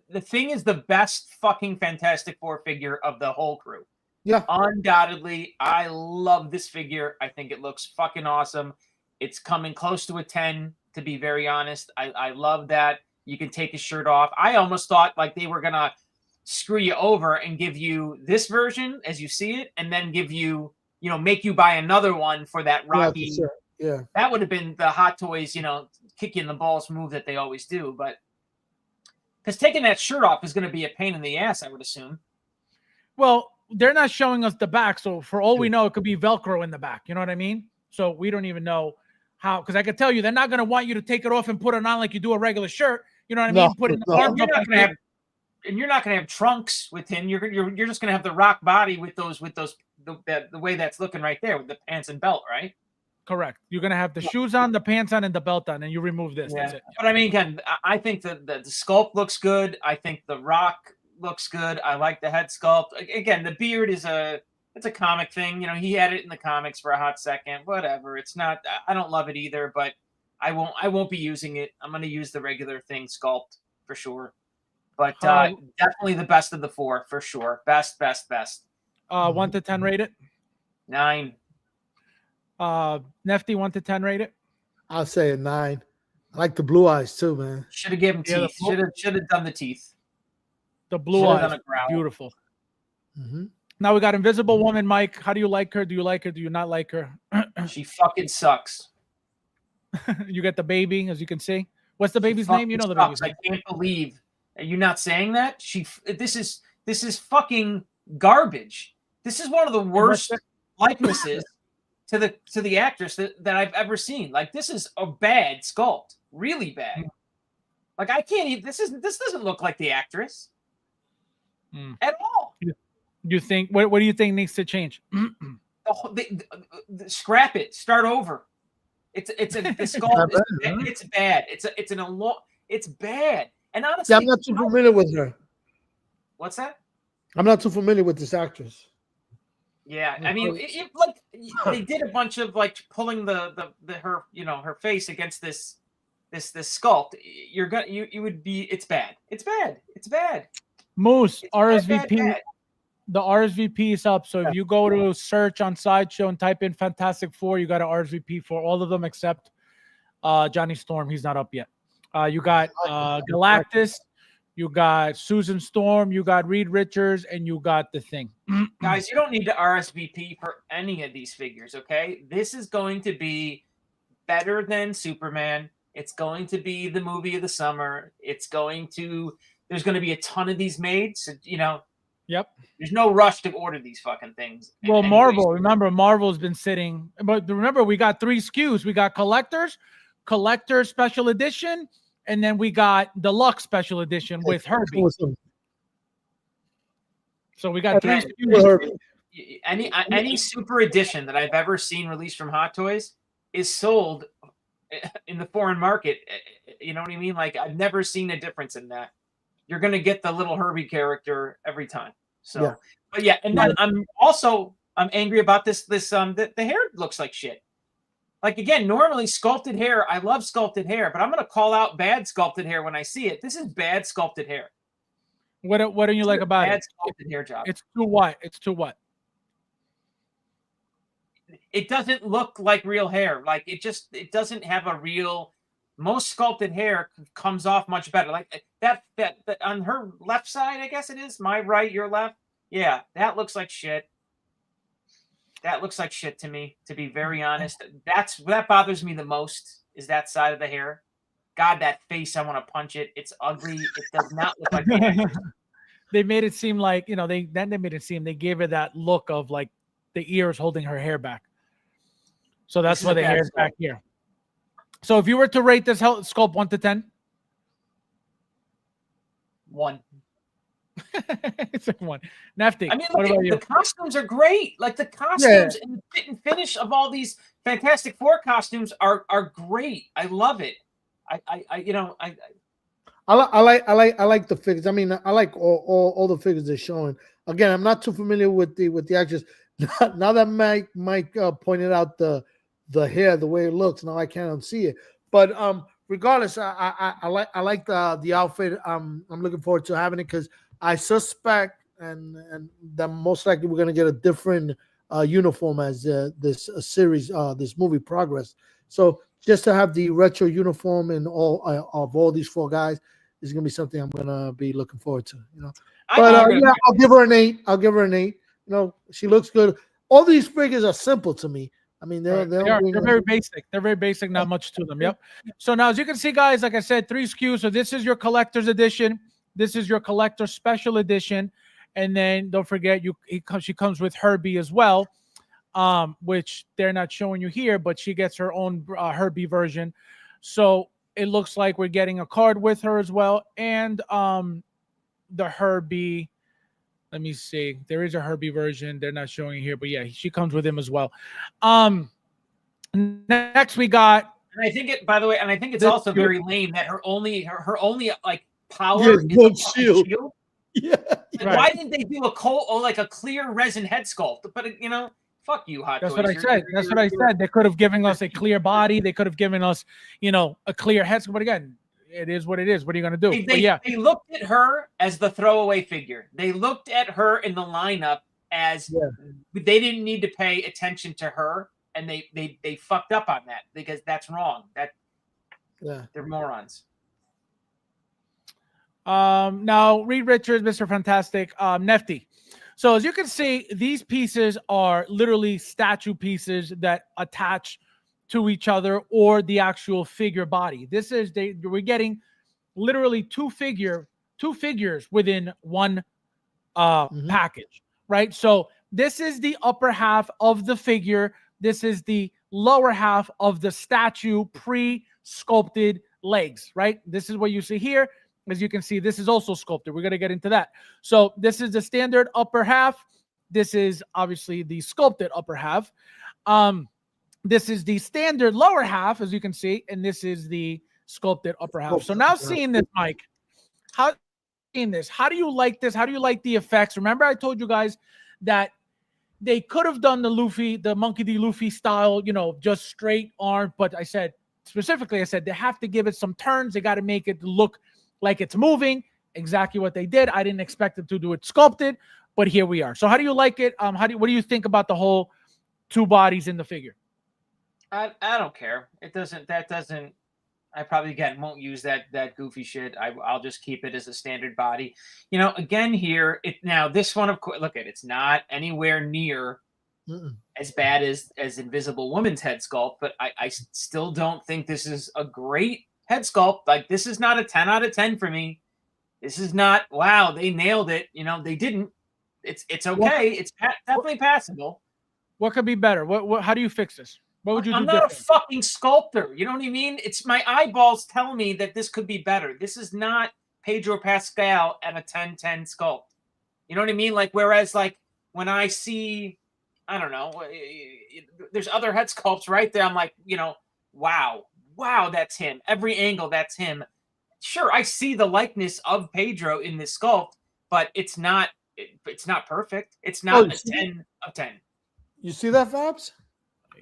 The Thing is the best fucking Fantastic Four figure of the whole crew. Yeah, undoubtedly. I love this figure. I think it looks fucking awesome. It's coming close to a 10, to be very honest. I love that. You can take his shirt off. I almost thought like they were gonna screw you over and give you this version as you see it, and then give you, make you buy another one for that Rocky. Yeah, sure. Yeah. That would have been the Hot Toys, kick you in the balls move that they always do. But because taking that shirt off is going to be a pain in the ass, I would assume. Well, they're not showing us the back, so for all we know, it could be Velcro in the back. You know what I mean? So we don't even know how, because I can tell you they're not going to want you to take it off and put it on like you do a regular shirt. You know what I No, mean? Putting the no. arms You're up not like going to that. have, and you're not going to have trunks with him. You're just going to have the rock body with the way that's looking right there with the pants and belt, right? Correct. You're going to have the shoes on, the pants on, and the belt on, and you remove this. Yeah. That's it. But I mean, again, I think the sculpt looks good. I think the rock looks good. I like the head sculpt. Again, the beard is it's a comic thing. You know, he had it in the comics for a hot second. Whatever. It's not. I don't love it either, but I won't be using it. I'm going to use the regular thing sculpt for sure. But definitely the best of the four for sure. Best. 1 to 10 rate it. 9. Nefty, 1 to 10 rate it. I'll say a 9. I like the blue eyes too, man. Should have given Yeah, teeth. Should have done the teeth. The blue Should've eyes, done a growl. beautiful. Mm-hmm. Now we got Invisible Woman, Mike. How do you like her? Do you like her? Do you not like her? She fucking sucks. You get the baby, as you can see. What's the baby's She name? You know the fucking baby's sucks. name. I can't believe you're not saying that. This is fucking garbage. This is one of the worst likenesses to the actress that I've ever seen. Like, this is a bad sculpt, really bad. Like, I can't even. This doesn't look like the actress at all. You think what do you think needs to change? Scrap it. Start over. The sculpt it's bad. It's bad. And honestly, Yeah, I'm not too familiar with her. What's that? I'm not too familiar with this actress. Yeah, I mean, like they did a bunch of like pulling her her face against this sculpt. You would be. It's bad. It's bad. Moose, It's RSVP. bad. The RSVP is up. So if you go to search on Sideshow and type in Fantastic Four, you got an RSVP for all of them except Johnny Storm. He's not up yet. You got Galactus, you got Susan Storm, you got Reed Richards, and you got the Thing. Guys, you don't need to RSVP for any of these figures, okay? This is going to be better than Superman. It's going to be the movie of the summer. There's going to be a ton of these made. So, Yep. There's no rush to order these fucking things. Well, remember, Marvel's been sitting, but remember, we got 3 SKUs. We got collector special edition, and then we got deluxe special edition with Herbie. So we got 3 SKUs. Any super edition that I've ever seen released from Hot Toys is sold in the foreign market. You know what I mean? Like, I've never seen a difference in that. You're going to get the little Herbie character every time. So, yeah. But yeah, and then I'm angry about this. The hair looks like shit. Like, again, normally sculpted hair, I love sculpted hair, but I'm going to call out bad sculpted hair when I see it. This is bad sculpted hair. What don't you like about it? Bad sculpted hair job. It's too what? It's too what? It doesn't look like real hair. Like, it doesn't have a real. Most sculpted hair comes off much better. Like that on her left side, I guess it is. My right, your left. Yeah, that looks like shit. That looks like shit to me, to be very honest. That bothers me the most, is that side of the hair. God, that face, I want to punch it. It's ugly. It does not look like the They made it seem like, they gave her that look of like the ears holding her hair back. So that's why the hair is back here. So if you were to rate this sculpt 1 to 10? 1. It's a 1. Nefty. I mean, look, the costumes are great. Like, the costumes and the fit and finish of all these Fantastic Four costumes are great. I love it. I like the figures. I mean, I like all the figures they're showing. Again, I'm not too familiar with the actors. Now that Mike pointed out the hair, the way it looks, now I can't unsee it. But regardless, I like the outfit. I'm looking forward to having it, because I suspect and that most likely we're gonna get a different uniform as this series, this movie progress. So just to have the retro uniform and all these 4 guys is gonna be something I'm gonna be looking forward to. But I'll give her an 8. She looks good. All these figures are simple to me. I mean, they're very basic. They're very basic, not much to them. Yep. So now, as you can see, guys, like I said, 3 SKUs. So this is your collector's edition. This is your collector special edition. And then don't forget, she comes with Herbie as well. which they're not showing you here, but she gets her own Herbie version. So it looks like we're getting a card with her as well, and the Herbie. Let me see. There is a Herbie version. They're not showing it here, but yeah, she comes with him as well. Next we got. And I think it. By the way, and I think it's also very lame that her only like power is one a shield. shield. Yeah. Like, why didn't they do a like a clear resin head sculpt? But fuck you, Hot That's Toys. what I said. That's what I said. They could have given us a clear body. They could have given us, a clear head sculpt. But again, it is what it is. What are you going to do? They looked at her as the throwaway figure. They looked at her in the lineup as they didn't need to pay attention to her, and they fucked up on that because that's wrong. They're morons. Now Reed Richards, Mr. Fantastic, Nefty. So as you can see, these pieces are literally statue pieces that attach to each other or the actual figure body. This is we're getting literally two figures within one package, right? So this is the upper half of the figure. This is the lower half of the statue pre-sculpted legs, right? This is what you see here. As you can see, this is also sculpted. We're going to get into that. So this is the standard upper half. This is obviously the sculpted upper half. This is the standard lower half, as you can see, and this is the sculpted upper half. So now seeing this, Mike, how do you like this? How do you like the effects? Remember I told you guys that they could have done the Monkey D. Luffy style, just straight arm, but I said they have to give it some turns. They got to make it look like it's moving. Exactly what they did. I didn't expect them to do it sculpted, but here we are. So how do you like it? What do you think about the whole two bodies in the figure? I don't care. I probably again won't use that goofy shit. I'll just keep it as a standard body. Again here, this one, of course, look at it's not anywhere near as bad as Invisible Woman's head sculpt, but I still don't think this is a great head sculpt. Like, this is not a 10 out of 10 for me. This is not, wow, they nailed it. They didn't. It's okay. It's definitely passable. What could be better? How do you fix this? What would you do? I'm not a fucking sculptor. You know what I mean? It's my eyeballs tell me that this could be better. This is not Pedro Pascal at a 10-10 sculpt. You know what I mean? Like, whereas, like, when I see, I don't know, there's other head sculpts right there. I'm like, wow, that's him. Every angle, that's him. Sure, I see the likeness of Pedro in this sculpt, but it's not perfect. It's not a 10 of 10. You see that, Fabs?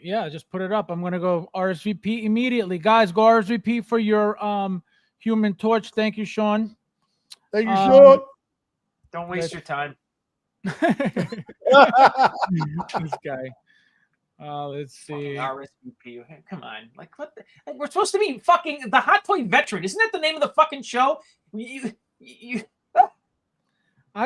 Yeah, just put it up. I'm gonna go RSVP immediately, guys. Go RSVP for your Human Torch. Thank you, Sean. Thank you, Sean. Don't waste your time. This guy. Let's see. RSVP. Come on, like what? We're supposed to be fucking the Hot Toy Veteran. Isn't that the name of the fucking show?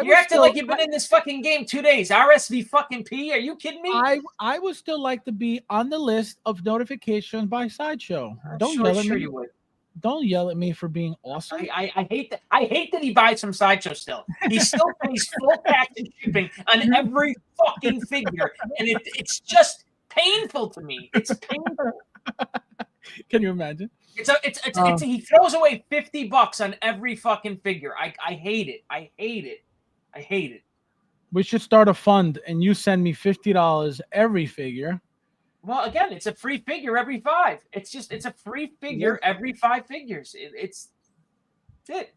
You're acting like you've been in this fucking game 2 days. RSV fucking P? Are you kidding me? I would still like to be on the list of notifications by Sideshow. Don't yell at me. You would. Don't yell at me for being awesome. I hate that. I hate that he buys from Sideshow still. He still pays full tax and shipping on every fucking figure, and it's just painful to me. It's painful. Can you imagine? He throws away $50 on every fucking figure. I hate it. I hate it. I hate it. We should start a fund, and you send me $50 every figure. Well, again, it's a free figure every 5. It's a free figure every 5 figures. It's it.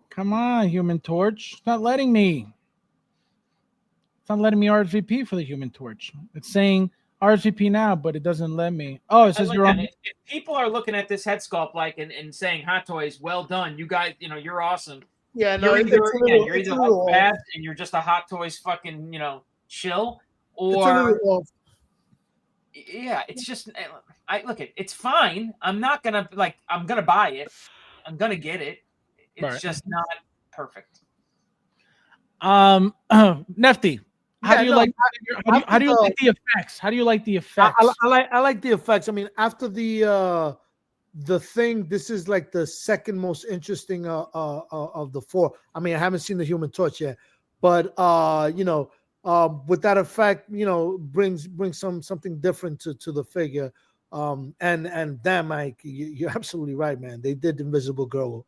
Come on, Human Torch. It's not letting me. It's not letting me RSVP for the Human Torch. It's saying RSVP now, but it doesn't let me. Oh, it says you're on. If people are looking at this head sculpt and saying Hot Toys, well done, you guys, you're awesome. Yeah, no, you're either like bad and you're just a Hot Toys fucking, chill, or yeah, it's just it's fine. I'm not gonna I'm gonna buy it. I'm gonna get it. It's just not perfect. Nefty, how do you like the effects? How do you like the effects? I like the effects. I mean, after the thing, this is like the second most interesting of the 4. I mean, I haven't seen the Human Torch yet, but with that effect, brings something different to the figure. And damn, Mike, you're absolutely right, man. They did Invisible Girl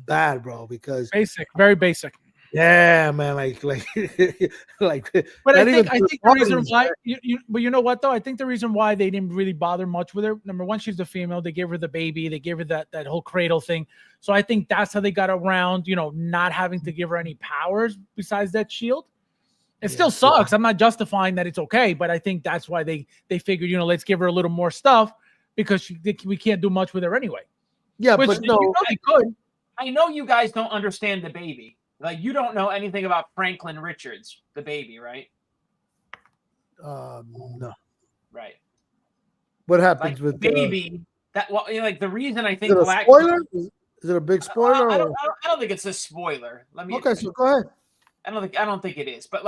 bad, bro, because basic, very basic. yeah, man, like But I think the reason why but you know what though, I think the reason why they didn't really bother much with her, number one, she's the female, they gave her the baby, they gave her that whole cradle thing, so I think that's how they got around not having to give her any powers besides that shield. It still sucks. I'm not justifying that it's okay, but I think that's why they figured, let's give her a little more stuff because we can't do much with her anyway. Yeah, but no, they could. I know you guys don't understand the baby. Like, you don't know anything about Franklin Richards, the baby, right? No. Right. What happens with the baby? The reason I think is it a spoiler? Is it a big spoiler? I don't think it's a spoiler. Okay, so go ahead. I don't think it is, but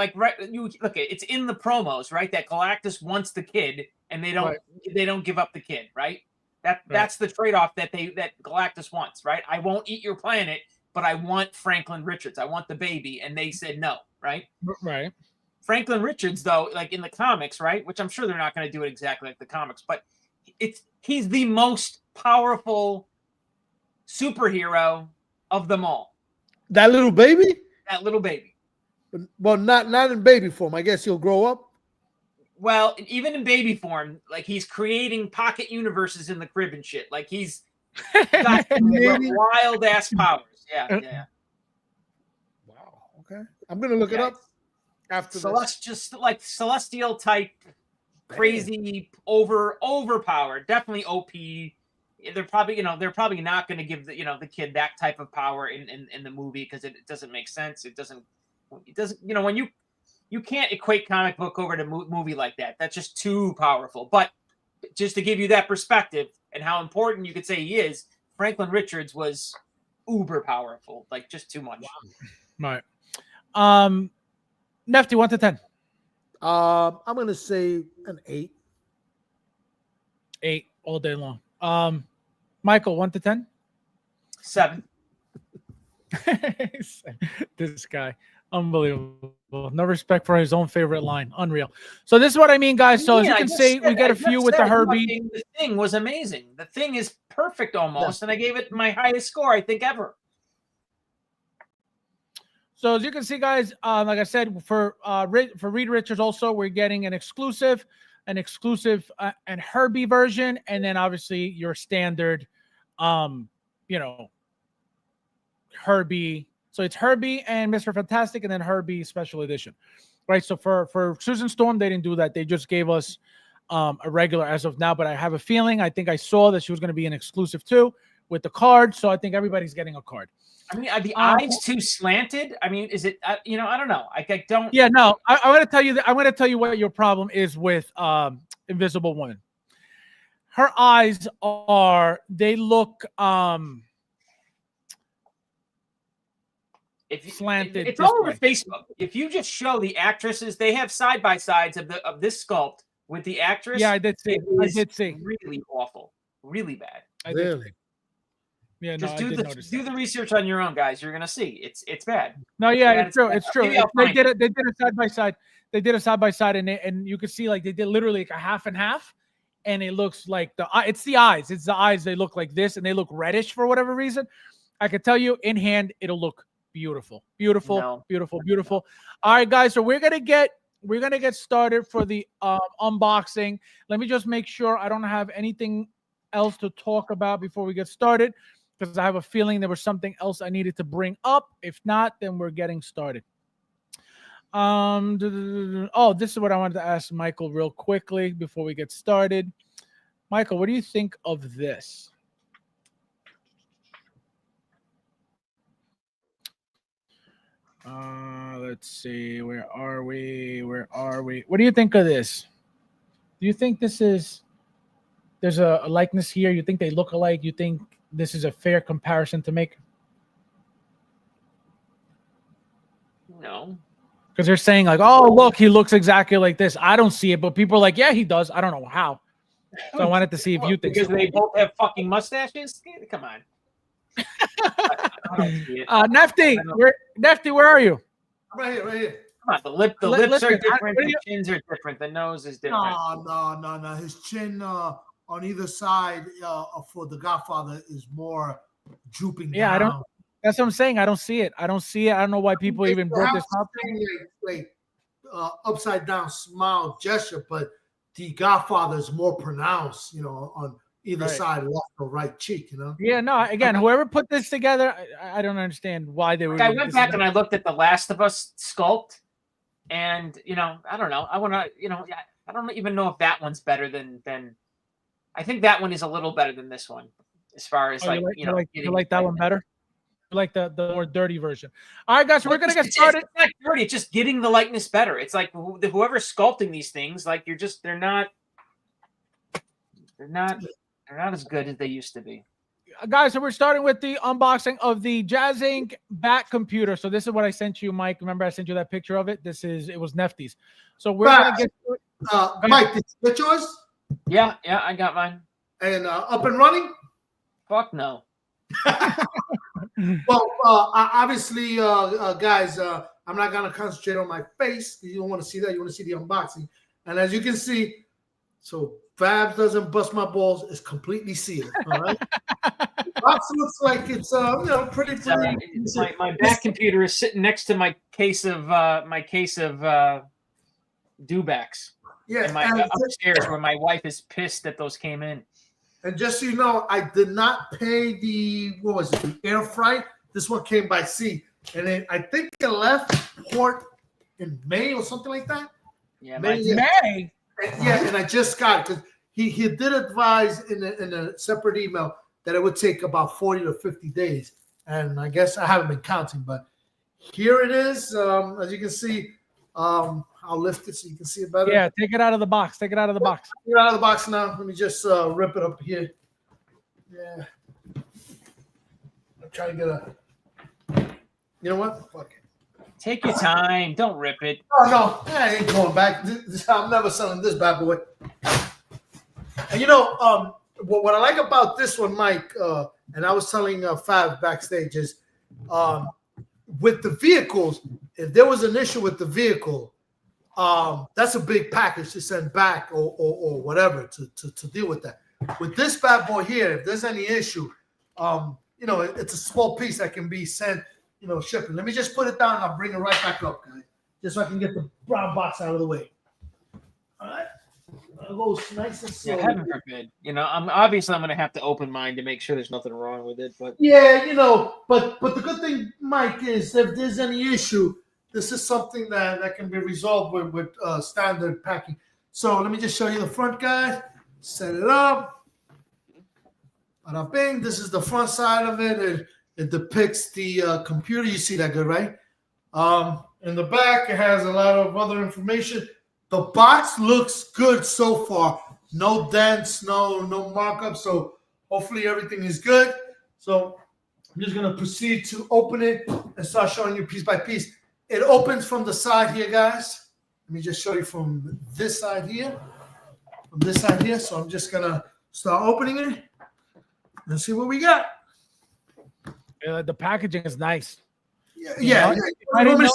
you look, it's in the promos, right? That Galactus wants the kid, and they don't give up the kid, right? That's the trade-off that Galactus wants, right? I won't eat your planet, but I want Franklin Richards. I want the baby, and they said no, right? Right. Franklin Richards, though, like in the comics, right? Which I'm sure they're not going to do it exactly like the comics, but he's the most powerful superhero of them all. That little baby. That little baby. Well, not in baby form. I guess he'll grow up. Well, even in baby form, like he's creating pocket universes in the crib and shit. Like he's got wild ass powers. Yeah. Wow. Okay, I'm gonna look it up after just like celestial type, crazy, overpowered. Definitely OP. They're probably not going to give the kid that type of power in the movie because it doesn't make sense. It doesn't when you can't equate comic book over to movie like that. That's just too powerful. But just to give you that perspective and how important you could say he is, Franklin Richards was uber powerful, like just too much. Right. Nefty, 1 to 10. I'm gonna say an 8. 8 all day long. Michael, 1 to 10. 7. This guy, unbelievable. No respect for his own favorite line. Unreal. So this is what I mean, guys. So as you can see, we get a few with the Herbie. The Thing was amazing. The Thing is perfect almost, and I gave it my highest score I think ever. So as you can see, guys, like I said, for Reed Richards also, we're getting an exclusive and Herbie version, and then obviously your standard, Herbie. So it's Herbie and Mr. Fantastic, and then Herbie special edition, right? So for Susan Storm, they didn't do that. They just gave us a regular as of now. But I have a feeling, I think I saw that she was going to be an exclusive too with the card. So I think everybody's getting a card. I mean, are the eyes too slanted? I mean, is it? I don't know. I don't. Yeah, no. I want to tell you that. I want to tell you what your problem is with Invisible Woman. Her eyes they look slanted. It's all over Facebook. If you just show the actresses, they have side by sides of this sculpt with the actress. Yeah, I did see. Really awful, really bad. Really. Yeah, just do the research on your own, guys. You're gonna see it's bad. No, yeah, it's true. It's true. They did a side by side. They did a side by side, and you could see like they did literally like a half and half, and it looks like it's the eyes. It's the eyes. They look like this, and they look reddish for whatever reason. I could tell you in hand, it'll look beautiful. All right, guys. So we're gonna get started for the unboxing. Let me just make sure I don't have anything else to talk about before we get started, because I have a feeling there was something else I needed to bring up. If not, then we're getting started. Oh, this is what I wanted to ask Michael real quickly before we get started. Michael, what do you think of this? Let's see. Where are we? What do you think of this? Do you think there's a likeness here? You think they look alike? You think this is a fair comparison to make? No. Because they're saying like, oh, look, he looks exactly like this. I don't see it, but people are like, yeah, he does. I don't know how. So I wanted to see if you think because they both have fucking mustaches. Come on. Nefty, where are you? I'm right here. Come on, the lips Listen, are different. what do The you- chins are different. The nose is different. No. His chin on either side for the Godfather is more drooping Yeah, down. I don't. That's what I'm saying. I don't see it. I don't don't know why people even brought this up. Like upside down smile gesture, but the Godfather is more pronounced, on either side, left or right cheek, Yeah, no. Again, whoever put this together, I don't understand why they were. I went back and I looked at the Last of Us sculpt, and I don't know. I want to, I don't even know if that one's better than. I think that one is a little better than this one, as far as you like that one better. You like the more dirty version. All right, guys, so we're gonna get started. It's not dirty. It's just getting the likeness better. It's like whoever's sculpting these things, like they're not as good as they used to be. Guys, so we're starting with the unboxing of the Jazzinc Batcomputer. So this is what I sent you, Mike. Remember I sent you that picture of it? It was Nefty's. So we're gonna get Mike, did you get yours? Yeah, I got mine. And up and running? Fuck no. Well, obviously, guys, I'm not gonna concentrate on my face. You don't want to see that. You want to see the unboxing. And as you can see, so Fabs doesn't bust my balls. It's completely sealed. All right. The box looks like it's pretty. My Batcomputer is sitting next to my case of dewbacks. Yeah, in my upstairs where my wife is pissed that those came in. And just so you know, I did not pay the air freight. This one came by sea, and I think it left port in May or something like that. Yeah, May. And I just got it because he did advise in a separate email that it would take about 40 to 50 days, and I guess I haven't been counting, but here it is. As you can see, I'll lift it so you can see it better. Yeah, take it out of the box. Take it out of the box. Take it out of the box now. Let me just rip it up here. Yeah. I'm trying to get a. You know what? Fuck it. Take your time. Don't rip it. Oh, no. I ain't going back. I'm never selling this bad boy. And what I like about this one, Mike, and I was telling Fab backstage is with the vehicles, if there was an issue with the vehicle, that's a big package to send back or whatever to deal with that. With this bad boy here, if there's any issue, it's a small piece that can be sent, shipping. Let me just put it down and I'll bring it right back up, guys, just so I can get the brown box out of the way. All right. It goes nice and slow. Yeah, heaven forbid. I'm going to have to open mine to make sure there's nothing wrong with it. But yeah, but the good thing, Mike, is if there's any issue, this is something that can be resolved with standard packing. So let me just show you the front, guys. Set it up. Bada bing. This is the front side of it. It depicts the computer. You see that good, right? In the back, it has a lot of other information. The box looks good so far. No dents, no markup. So hopefully everything is good. So I'm just going to proceed to open it and start showing you piece by piece. It opens from the side here, guys. Let me just show you from this side here. From this side here. So I'm just going to start opening it and see what we got. The packaging is nice. Yeah. If I didn't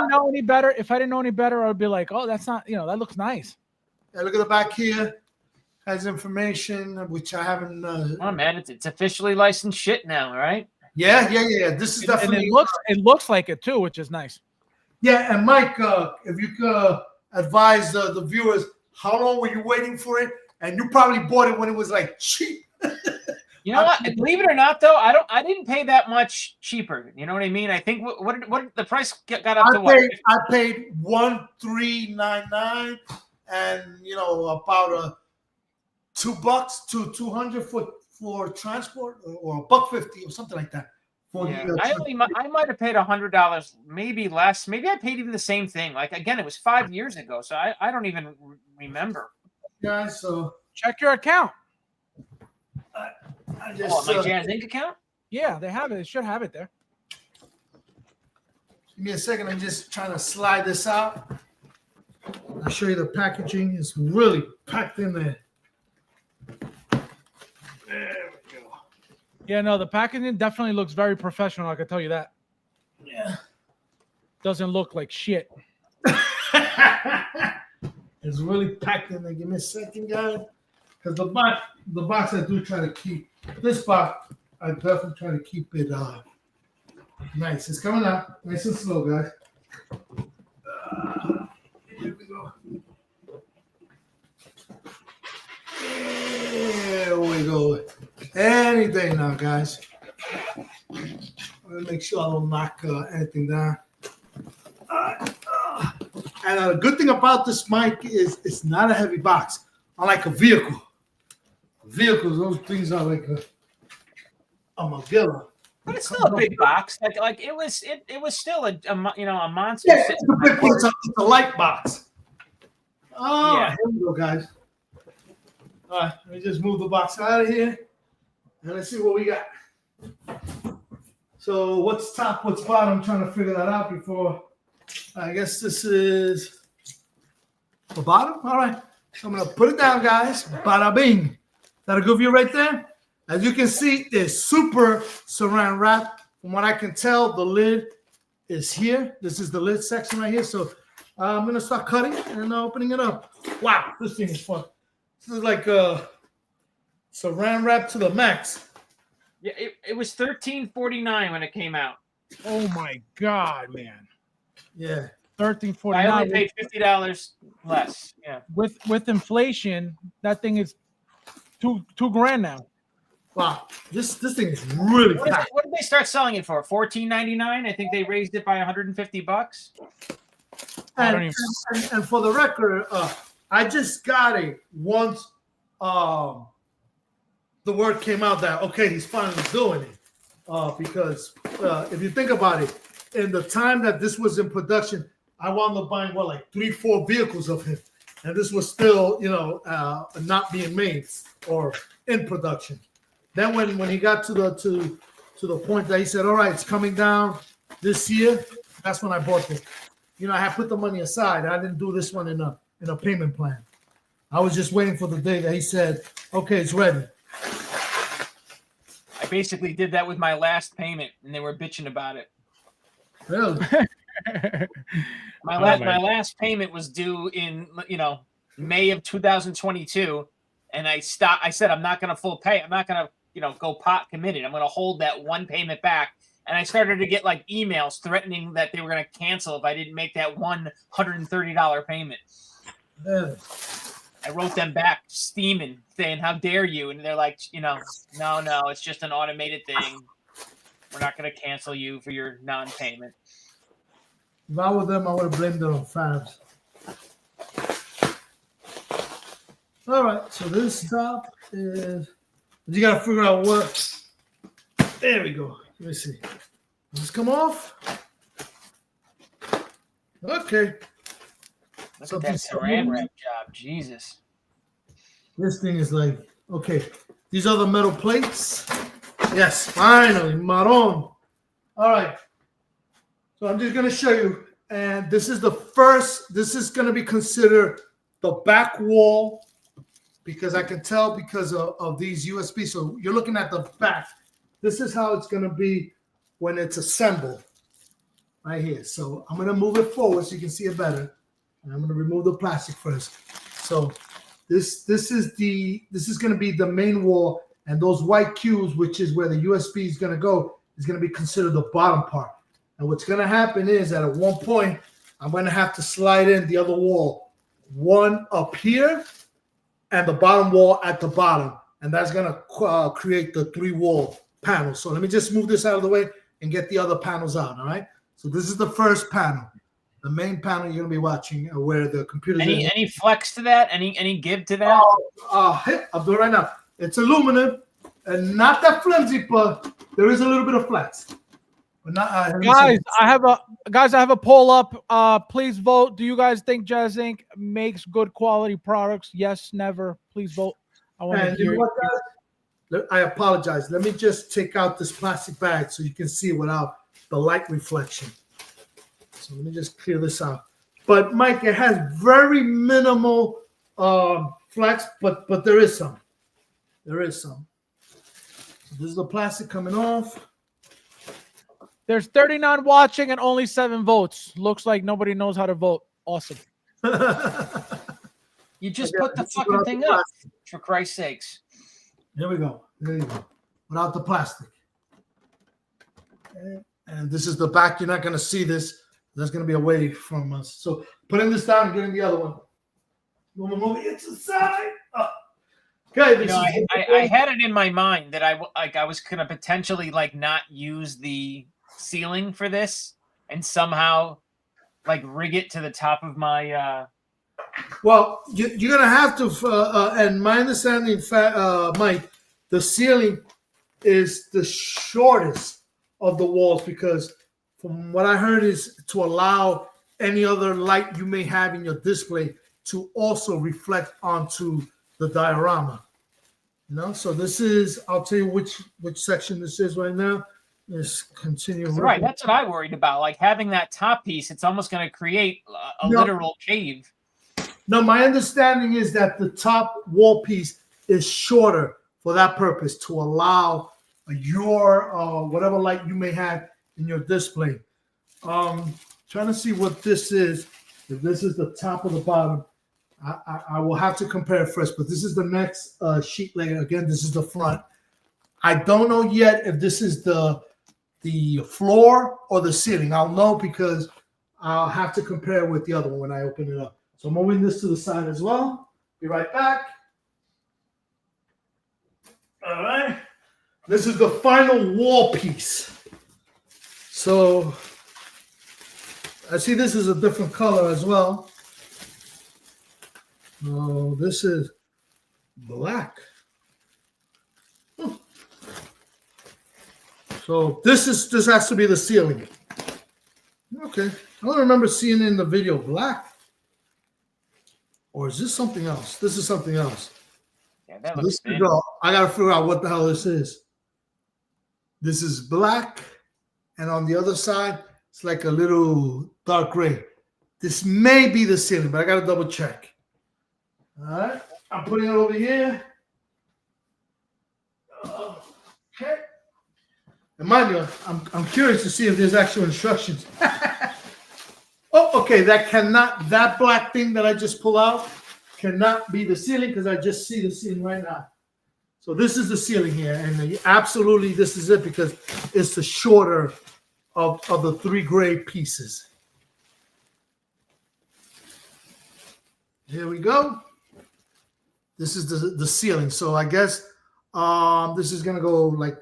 know any better, I'd be like, oh, that's not, that looks nice. Yeah, look at the back here. Has information, which I haven't. Oh, man, it's officially licensed shit now, right? Yeah. This is definitely. And it looks like it too, which is nice. Yeah, and Mike, if you could advise the viewers, how long were you waiting for it? And you probably bought it when it was like cheap. You know what? Believe it or not, though, I didn't pay that much cheaper. You know what I mean? I think what the price got up to what? I paid $1,399, and about $2 to $200 for transport, or $150 or something like that. Yeah, I might have paid $100, maybe less. Maybe I paid even the same thing. Like again, it was 5 years ago, so I don't even remember. Guys, so check your account. My Jazzinc account? Yeah, they have it. They should have it there. Give me a second. I'm just trying to slide this out. I'll show you the packaging. It's really packed in there. There we go. Yeah, no, the packaging definitely looks very professional. I can tell you that. Yeah. doesn't look like shit. It's really packed in there. Give me a second, guys. Because the box I do try to keep. This box, I definitely try to keep it nice. It's coming out nice and slow, guys. Here we go. There we go. Any day now, guys. I'm gonna make sure I don't knock anything down. And the good thing about this mic is it's not a heavy box, unlike a vehicle. Vehicles, those things are like a Magilla. But it's still a big box. Like it was still a monster. Yeah, it's a light box. Oh, Yeah. Here we go, guys. All right, let me just move the box out of here, and let's see what we got. So what's top, what's bottom? I'm trying to figure that out before. I guess this is the bottom. All right, so I'm gonna put it down, guys. Bada bing. That a good view right there? As you can see, it's super saran wrap. From what I can tell, the lid is here. This is the lid section right here. So I'm gonna start cutting and opening it up. Wow, this thing is fun. This is like saran wrap to the max. Yeah, it was $13.49 when it came out. Oh my god, man. Yeah. I only $13.49. paid $50 less. Yeah. With inflation, that thing is two grand now. Wow, this thing is really packed. What did they start selling it for? $14.99. I think they raised it by $150. And for the record, I just got it once the word came out that okay, he's finally doing it. Because if you think about it, in the time that this was in production, I wound up buying like 3-4 vehicles of him, and this was still not being made or in production. Then when he got to the point that he said, all right, it's coming down this year, that's when I bought it. I had put the money aside. I didn't do this one in a payment plan. I was just waiting for the day that he said, okay, it's ready. I basically did that with my last payment, and they were bitching about it. Really? My last payment was due in May of 2022, and I said I'm not going to full pay. I'm not going to go pot committed. I'm going to hold that one payment back. And I started to get like emails threatening that they were going to cancel if I didn't make that $130 payment. Yeah. I wrote them back steaming, saying, how dare you? And they're like, no, it's just an automated thing. We're not going to cancel you for your non-payment. If I were them, I would have blamed it on Fabs. All right, so this top is, you got to figure out what. There we go. Let me see. Does this come off? Okay. Look at that saran wrap job. Jesus. This thing is like, okay. These are the metal plates. Yes, finally, maron. All right. So I'm just going to show you. And this is the first, this is going to be considered the back wall because I can tell because of these USB. So you're looking at the back. This is how it's going to be when it's assembled right here. So I'm going to move it forward so you can see it better. And I'm going to remove the plastic first. So this is going to be the main wall, and those white cubes, which is where the USB is going to go, is going to be considered the bottom part. And what's going to happen is that at one point, I'm going to have to slide in the other wall, one up here and the bottom wall at the bottom. And that's going to create the 3-wall panel. So let me just move this out of the way and get the other panels out. All right. So this is the first panel, the main panel you're gonna be watching, where the computer. Any flex to that? Any give to that? I'll do it right now. It's aluminum and not that flimsy, but there is a little bit of flex. But not, guys, I have a poll up. Please vote. Do you guys think Jazzinc makes good quality products? Yes, never. Please vote. I want to hear. I apologize. Let me just take out this plastic bag so you can see without the light reflection. So let me just clear this out. But Mike, it has very minimal flex, but there is some. There is some. So this is the plastic coming off. There's 39 watching and only 7 votes. Looks like nobody knows how to vote. Awesome. You just put the fucking thing up, for Christ's sakes. There we go. There you go. Without the plastic. Okay. And this is the back. You're not going to see this. That's going to be away from us. So putting this down and getting the other one. Move it to the side. Oh. Okay. I had it in my mind that I was going to potentially like not use the ceiling for this and somehow like rig it to the top of my well, you're gonna have to and my understanding, Mike, the ceiling is the shortest of the walls because from what I heard is to allow any other light you may have in your display to also reflect onto the diorama. You know, so this is, I'll tell you which section this is right now. Let's continue. Right, that's what I worried about. Like having that top piece, it's almost going to create a literal cave. No, my understanding is that the top wall piece is shorter for that purpose to allow your whatever light you may have in your display. Trying to see what this is. If this is the top or the bottom, I will have to compare it first. But this is the next sheet layer. Again, this is the front. I don't know yet if this is the floor or the ceiling. I'll know because I'll have to compare with the other one when I open it up. So I'm moving this to the side as well. Be right back. All right. This is the final wall piece. So I see this is a different color as well. Oh, this is black. So this has to be the ceiling. Okay. I don't remember seeing it in the video black. Or is this something else? This is something else. Yeah, that So looks I gotta figure out what the hell this is. This is black, and on the other side, it's like a little dark gray. This may be the ceiling, but I gotta double check. All right, I'm putting it over here. Okay. And mind you, I'm curious to see if there's actual instructions. Oh, okay. That black thing that I just pulled out cannot be the ceiling because I just see the ceiling right now. So this is the ceiling here, and absolutely this is it because it's the shorter of the 3 gray pieces. Here we go. This is the ceiling. So I guess this is gonna go like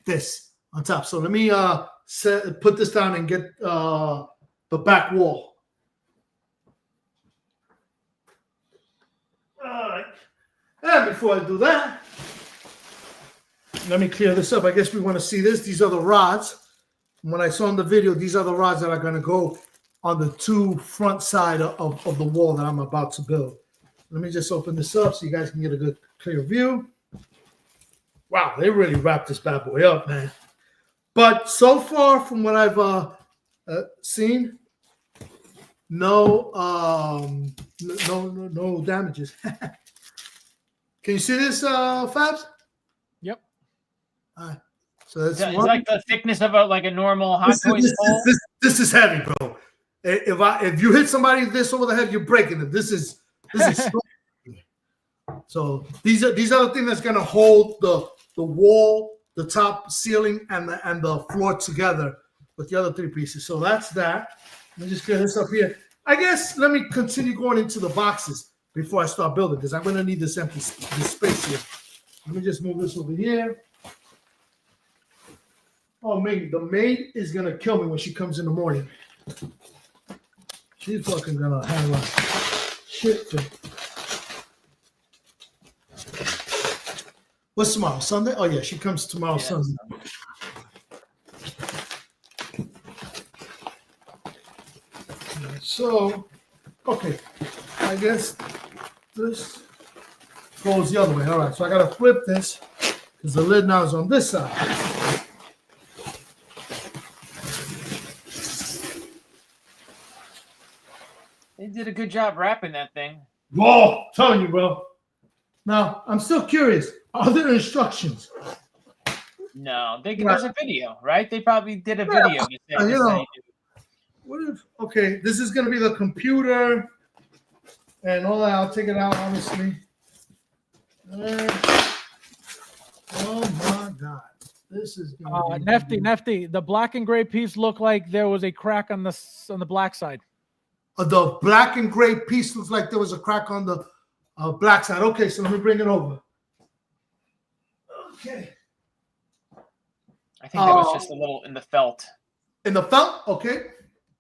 this on top. So let me put this down and get the back wall. All right. And before I do that, let me clear this up. I guess we want to see this. These are the rods. When I saw in the video, these are the rods that are going to go on the 2 front side of the wall that I'm about to build. Let me just open this up so you guys can get a good clear view. Wow, they really wrapped this bad boy up, man. But so far from what I've seen, no damages. Can you see this, Fabs? Yep. All right. So that's it's like the thickness of a normal Hot Toys pole. This is heavy, bro. If you hit somebody this over the head, you're breaking it. This is so these are the things that's gonna hold the wall, the top, ceiling, and the floor together with the other 3 pieces. So that's that. Let me just clear this up here. I guess let me continue going into the boxes before I start building because I'm going to need this space here. Let me just move this over here. Oh, maybe the maid is going to kill me when she comes in the morning. She's fucking going to have a shit fit. What's tomorrow? Sunday? Oh, yeah, she comes tomorrow, Sunday. So, okay, I guess this goes the other way. All right, so I got to flip this because the lid now is on this side. They did a good job wrapping that thing. Whoa, telling you, bro. Now, I'm still curious. Are there instructions? No, there's a video, right? They probably did a video. What if? Okay, this is gonna be the computer and all that. I'll take it out, obviously. Oh my God, this is gonna be Nefty. The black and gray piece looked like there was a crack on the black side. The black and gray piece looks like there was a crack on the black side. Okay, so let me bring it over. Okay. I think that was just a little in the felt. In the felt? Okay.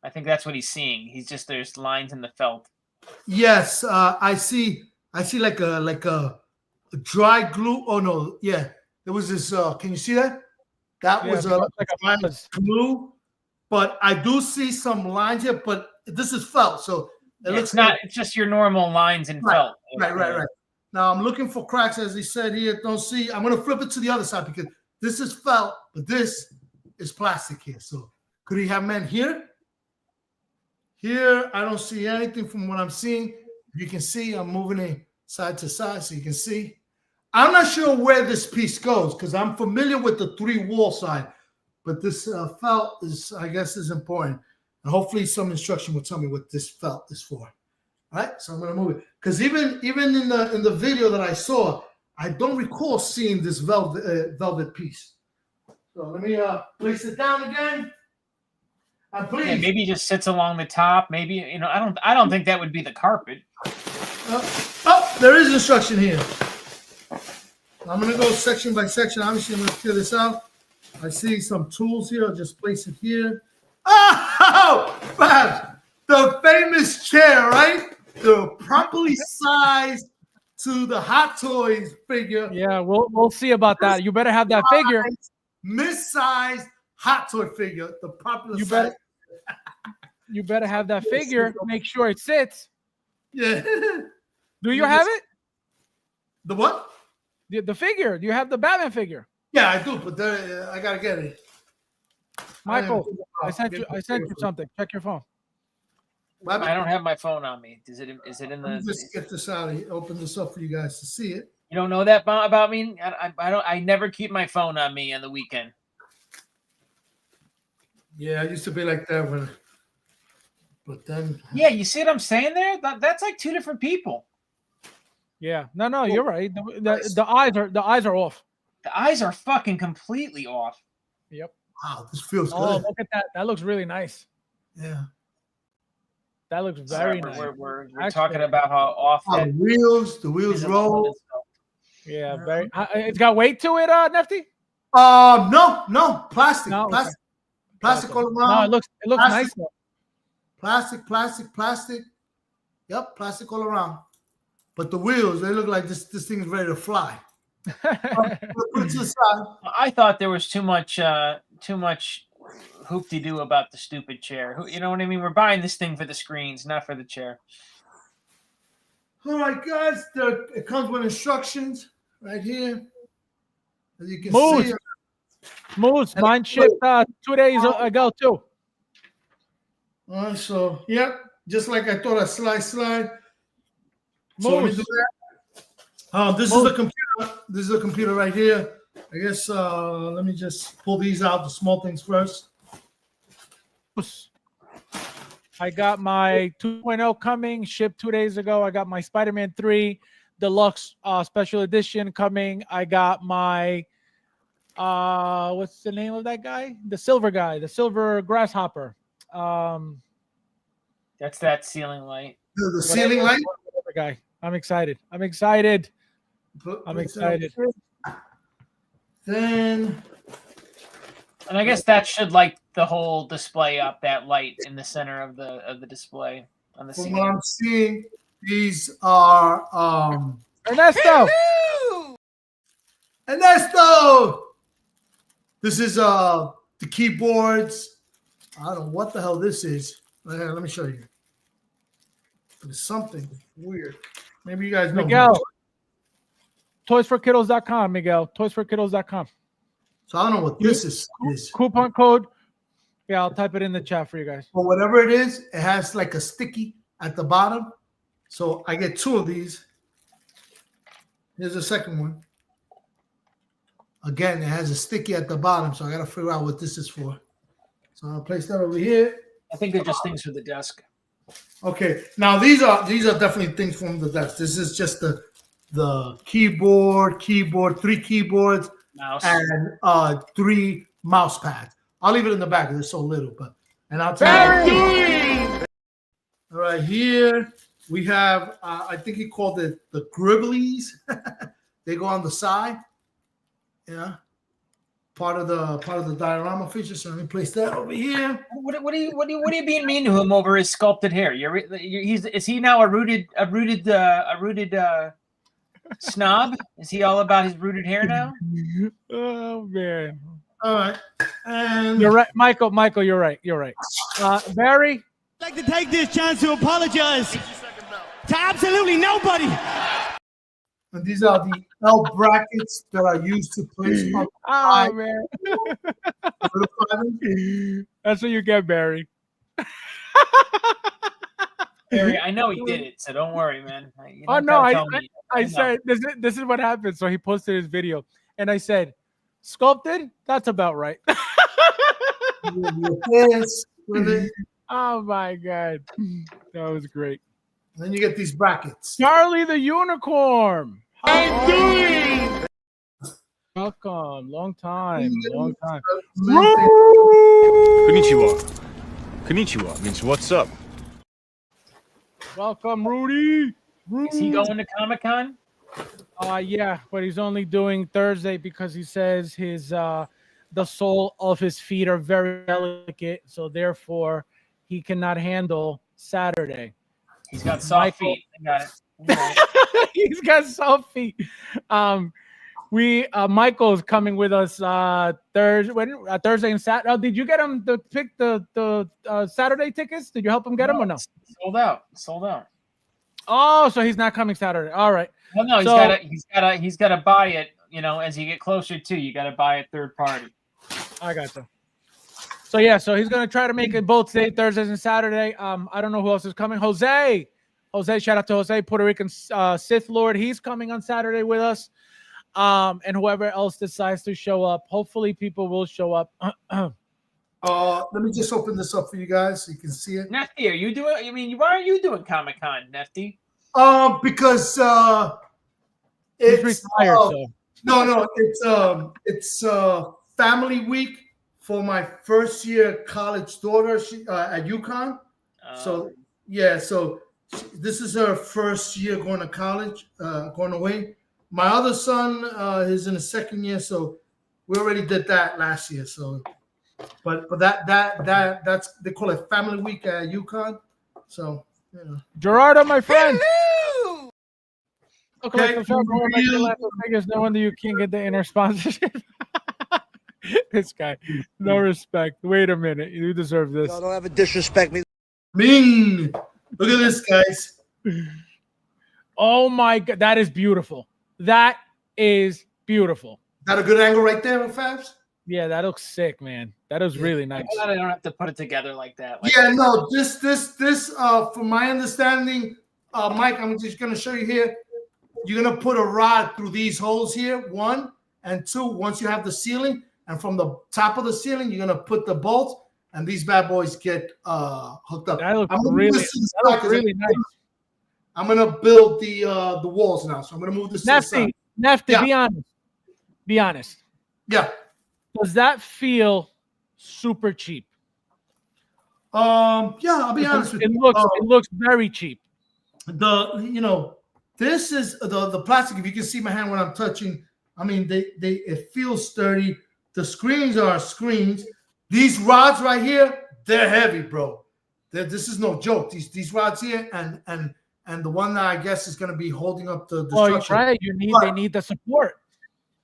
I think that's what he's seeing. There's lines in the felt. Yes, I see like a dry glue. Oh no, yeah. There was this can you see that? That was a dry glue. But I do see some lines here, but this is felt, so it's not. It's just your normal lines in felt. Right. Now I'm looking for cracks, as he said here. Don't see. I'm gonna flip it to the other side because this is felt, but this is plastic here. So could he have meant here? Here, I don't see anything from what I'm seeing. You can see I'm moving it side to side, so you can see. I'm not sure where this piece goes because I'm familiar with the 3-wall side, but this felt is, I guess, is important. And hopefully some instruction will tell me what this felt is for. All right, so I'm gonna move it. Because even in the video that I saw, I don't recall seeing this velvet piece. So let me place it down again. Please. Yeah, maybe it just sits along the top. Maybe, I don't think that would be the carpet. There is instruction here. I'm gonna go section by section. Obviously, I'm gonna clear this out. I see some tools here. I'll just place it here. Oh, Babs, the famous chair, right? The properly sized to the Hot Toys figure. Yeah, we'll see about that. You better have that figure. Missized Hot Toy figure, the popular size. You better have that figure. Make sure it sits. Yeah. Do you have it? The what? The figure. Do you have the Batman figure? Yeah, I do, but I gotta get it. Michael, I sent you something. Check your phone. I don't have my phone on me. Is it in the? Let me just get this out. Open this up for you guys to see it. You don't know that about me? I never keep my phone on me on the weekend. Yeah, I used to be like that but then. Yeah, you see what I'm saying there? That's like two different people. Yeah, no, you're right. The eyes are off. The eyes are fucking completely off. Yep. Wow, this feels good. Oh, look at that. That looks really nice. Yeah. That looks very nice. We're talking about how off the wheels roll. Yeah, very. It's got weight to it, Nefty? No, plastic. No, plastic. Okay. Plastic all around. No, it looks nice though. Plastic. Yep, plastic all around. But the wheels, they look like this thing is ready to fly. Put it to the side. I thought there was too much hoop-de-doo about the stupid chair. You know what I mean? We're buying this thing for the screens, not for the chair. All right, guys. It comes with instructions right here. As you can see. Moose, mine shipped 2 days ago too. All right, so yep, just like I thought, a slide. So Moose. This is the computer. This is the computer right here. I guess let me just pull these out, the small things first. I got my 2.0 coming, shipped 2 days ago. I got my Spider-Man 3 Deluxe Special Edition coming. I got my what's the name of that guy? The silver guy, the silver grasshopper. That's that ceiling light. The ceiling light? Guy. I'm excited. Then, and I guess that should light the whole display up. That light in the center of the display on the ceiling. From what I'm seeing, these are Ernesto. This is the keyboards. I don't know what the hell this is. Let me show you. It's something weird. Maybe you guys know. Miguel. Toysforkiddos.com, Miguel. Toysforkiddos.com. So I don't know what this is. Coupon code. Yeah, I'll type it in the chat for you guys. But whatever it is, it has like a sticky at the bottom. So I get 2 of these. Here's the second one. Again, it has a sticky at the bottom, so I got to figure out what this is for. So I'll place that over here. I think they're just things for the desk. Okay, now these are definitely things from the desk. This is just the keyboard, 3 keyboards, Mouse. and 3 mouse pads. I'll leave it in the back because it's so little, and I'll tell you. All right, here we have I think he called it the gribblies. They go on the side. Yeah. Part of the diorama feature. So let me place that over here. What are you being mean to him over his sculpted hair? Is he now a rooted snob? Is he all about his rooted hair now? Oh man. All right. And You're right, Michael. Michael, you're right. Barry? I'd like to take this chance to apologize to absolutely nobody. And these are the L brackets that are used to place on Oh man. the That's what you get, Barry. Barry, I know he did it, so don't worry, man. Oh no, I said this is what happened. So he posted his video, and I said, "Sculpted? That's about right." Oh my god, that was great. And then you get these brackets. Charlie the Unicorn. I'm doing. Welcome, long time. Konnichiwa means what's up. Welcome, Rudy. Is he going to Comic-Con? Yeah, but he's only doing Thursday because he says his the sole of his feet are very delicate, so therefore he cannot handle Saturday. He's got soft feet. I got it. He's got soft feet. Michael's coming with us Thursday and Saturday. Oh, did you get him to pick the Saturday tickets? Did you help him get them or no? Sold out. Oh, so he's not coming Saturday. All right. Well, no, he's got to buy it. You know, as you get closer to, you got to buy it third party. I got you. So yeah, so he's gonna try to make it both Thursdays and Saturday. I don't know who else is coming. Jose, shout out to Jose, Puerto Rican Sith Lord. He's coming on Saturday with us. And whoever else decides to show up, hopefully people will show up. Let me just open this up for you guys so you can see it. Nefty, are you doing? I mean, why are you doing Comic-Con, Nefty? Because he's retired. So no, it's family week for my first year college daughter at UConn. So this is her first year going to college, going away. My other son is in the second year, so we already did that last year. So, but that's they call it family week at UConn. So, you know. Gerardo, my friend. Okay. No wonder you can't get the inner sponsorship. This guy, no respect. Wait a minute, you deserve this. Y'all don't ever disrespect me. Ming, look at this, guys. Oh my god, that is beautiful. That is beautiful. Got a good angle right there, Fabs? Yeah, that looks sick, man. That is really nice. I don't have to put it together like that. No, this from my understanding, Mike, I'm just gonna show you here. You're gonna put a rod through these holes here, 1 and 2. Once you have the ceiling, and from the top of the ceiling, you're gonna put the bolts, and these bad boys get hooked up. That looks really nice. I'm gonna build the walls now, so I'm gonna move this. Nefty, yeah. Be honest. Yeah. Does that feel super cheap? Yeah, I'll be honest with you. It looks very cheap. This is the plastic. If you can see my hand when I'm touching, I mean, it feels sturdy. The screens are screens. These rods right here, they're heavy, bro. This is no joke. These rods here and the one that I guess is going to be holding up the structure. Right. They need the support.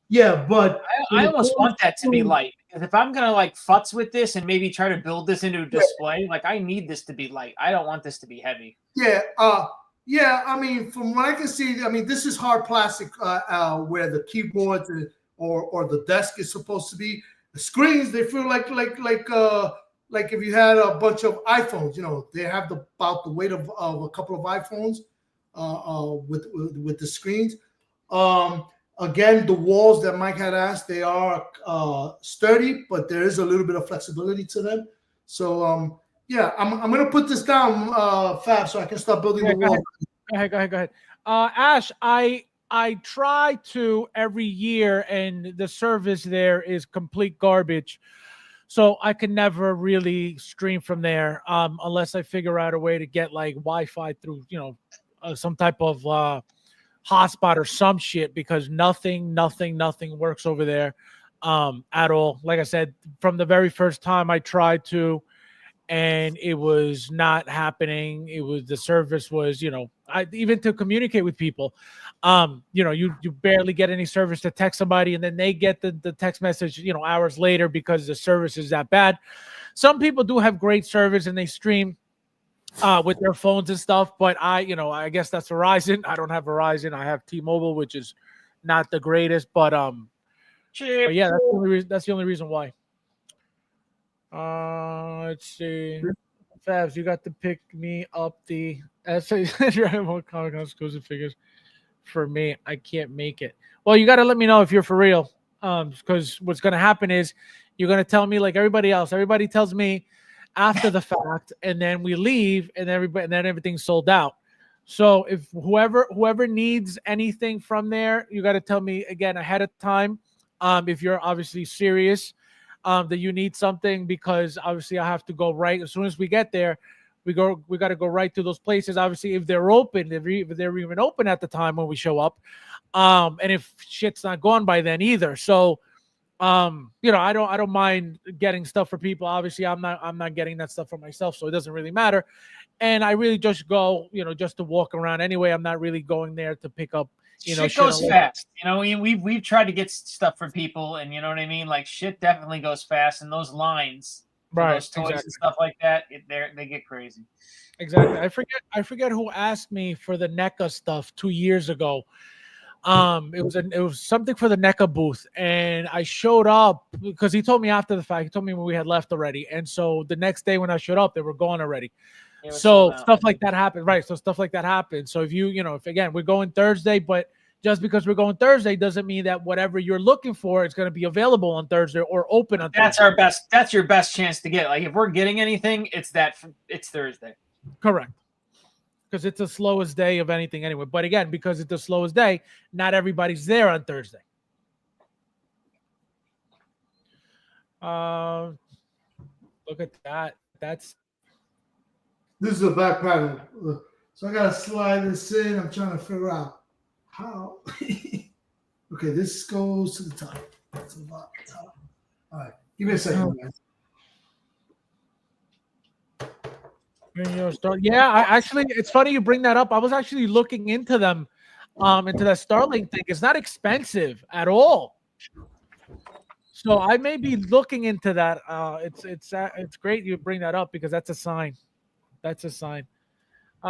Yeah, but I almost want that to be light. Because if I'm gonna futz with this and maybe try to build this into a display, I need this to be light. I don't want this to be heavy. Yeah. I mean, from what I can see, I mean, this is hard plastic where the keyboards or the desk is supposed to be. The screens, they feel like if you had a bunch of iPhones. They have about the weight of a couple of iPhones with the screens. Again, the walls that Mike had asked, they are sturdy, but there is a little bit of flexibility to them. So yeah, I'm gonna put this down, Fab, so I can start building the wall. Go ahead. Ash, I try to every year, and the service there is complete garbage. So I can never really stream from there unless I figure out a way to get like Wi-Fi through, some type of hotspot or some shit, because nothing works over there at all. Like I said, from the very first time I tried to, and it was not happening. The service was, even to communicate with people, you barely get any service to text somebody, and then they get the text message, hours later, because the service is that bad. Some people do have great service and they stream with their phones and stuff, but I guess that's Verizon. I don't have Verizon. I have T-Mobile, which is not the greatest, but yeah, that's the only reason why. Let's see. Fabs, you got to pick me up the Dragon Ball Comic Con exclusive figures for me. I can't make it. Well, you got to let me know if you're for real. Because what's going to happen is you're going to tell me like everybody else. Everybody tells me after the fact, and then we leave, and then everything's sold out. So if whoever needs anything from there, you got to tell me again ahead of time. If you're obviously serious. That you need something, because obviously I have to go right as soon as we get there. We got to go right to those places. Obviously, if they're open, if they're even open at the time when we show up, and if shit's not gone by then either. So, I don't mind getting stuff for people. Obviously, I'm not getting that stuff for myself, so it doesn't really matter. And I really just go, just to walk around anyway. I'm not really going there to pick up. Shit goes fast. We've tried to get stuff for people, and you know what I mean. Like shit definitely goes fast, and those lines, right? Those toys and stuff like that, they get crazy. Exactly. I forget who asked me for the NECA stuff 2 years ago. It was something for the NECA booth, and I showed up because he told me after the fact. He told me when we had left already, and so the next day when I showed up, they were gone already. So stuff like that happened, right? So stuff like that happened. So if if again we're going Thursday, but just because we're going Thursday doesn't mean that whatever you're looking for is going to be available on Thursday or open on Thursday. That's your best chance to get. Like if we're getting anything, it's Thursday. Correct. Because it's the slowest day of anything anyway. But again, because it's the slowest day, not everybody's there on Thursday. Look at that. This is a back panel. So I gotta slide this in. I'm trying to figure out how. Okay, this goes to the top. That's a lot. All right, give me a second, guys. Yeah, actually, it's funny you bring that up. I was actually looking into them, into that Starlink thing. It's not expensive at all. So I may be looking into that. It's great you bring that up, because that's a sign. That's a sign. The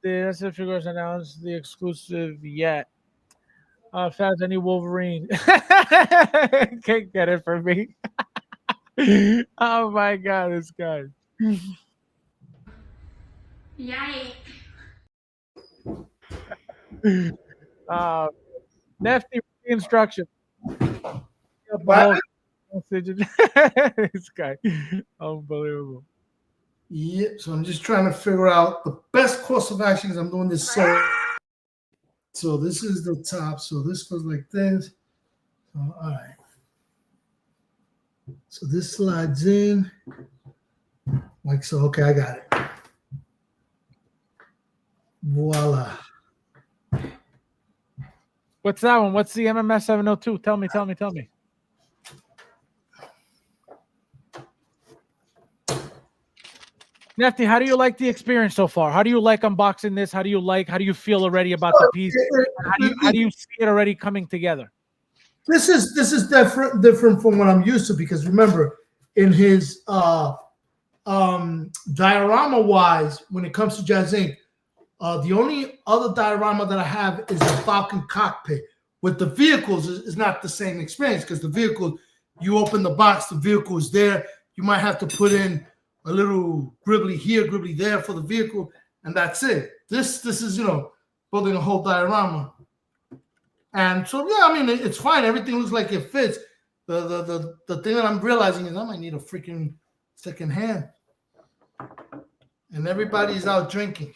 FabsFigures announced the exclusive yet. Fabs, any Wolverine? Can't get it for me. Oh my god, this guy. Yikes. Nefty instruction. This guy. Unbelievable. Yep. So I'm just trying to figure out the best course of action because I'm doing this so this is the top. So this goes like this. All right. So this slides in like so. Okay, I got it. Voila. What's that one? What's the MMS 702? Tell me. Nefty, how do you like the experience so far? How do you like unboxing this? How do you feel already about the piece? How do you see it already coming together? This is different from what I'm used to, because remember, in his diorama wise, when it comes to Jazzinc, the only other diorama that I have is the Falcon cockpit. With the vehicles, is not the same experience, because the vehicle, you open the box, the vehicle is there. You might have to put in a little gribbly here, gribbly there for the vehicle, and that's it. This is, building a whole diorama. And so yeah, I mean it's fine. Everything looks like it fits. The thing that I'm realizing is I might need a freaking second hand. And everybody's out drinking.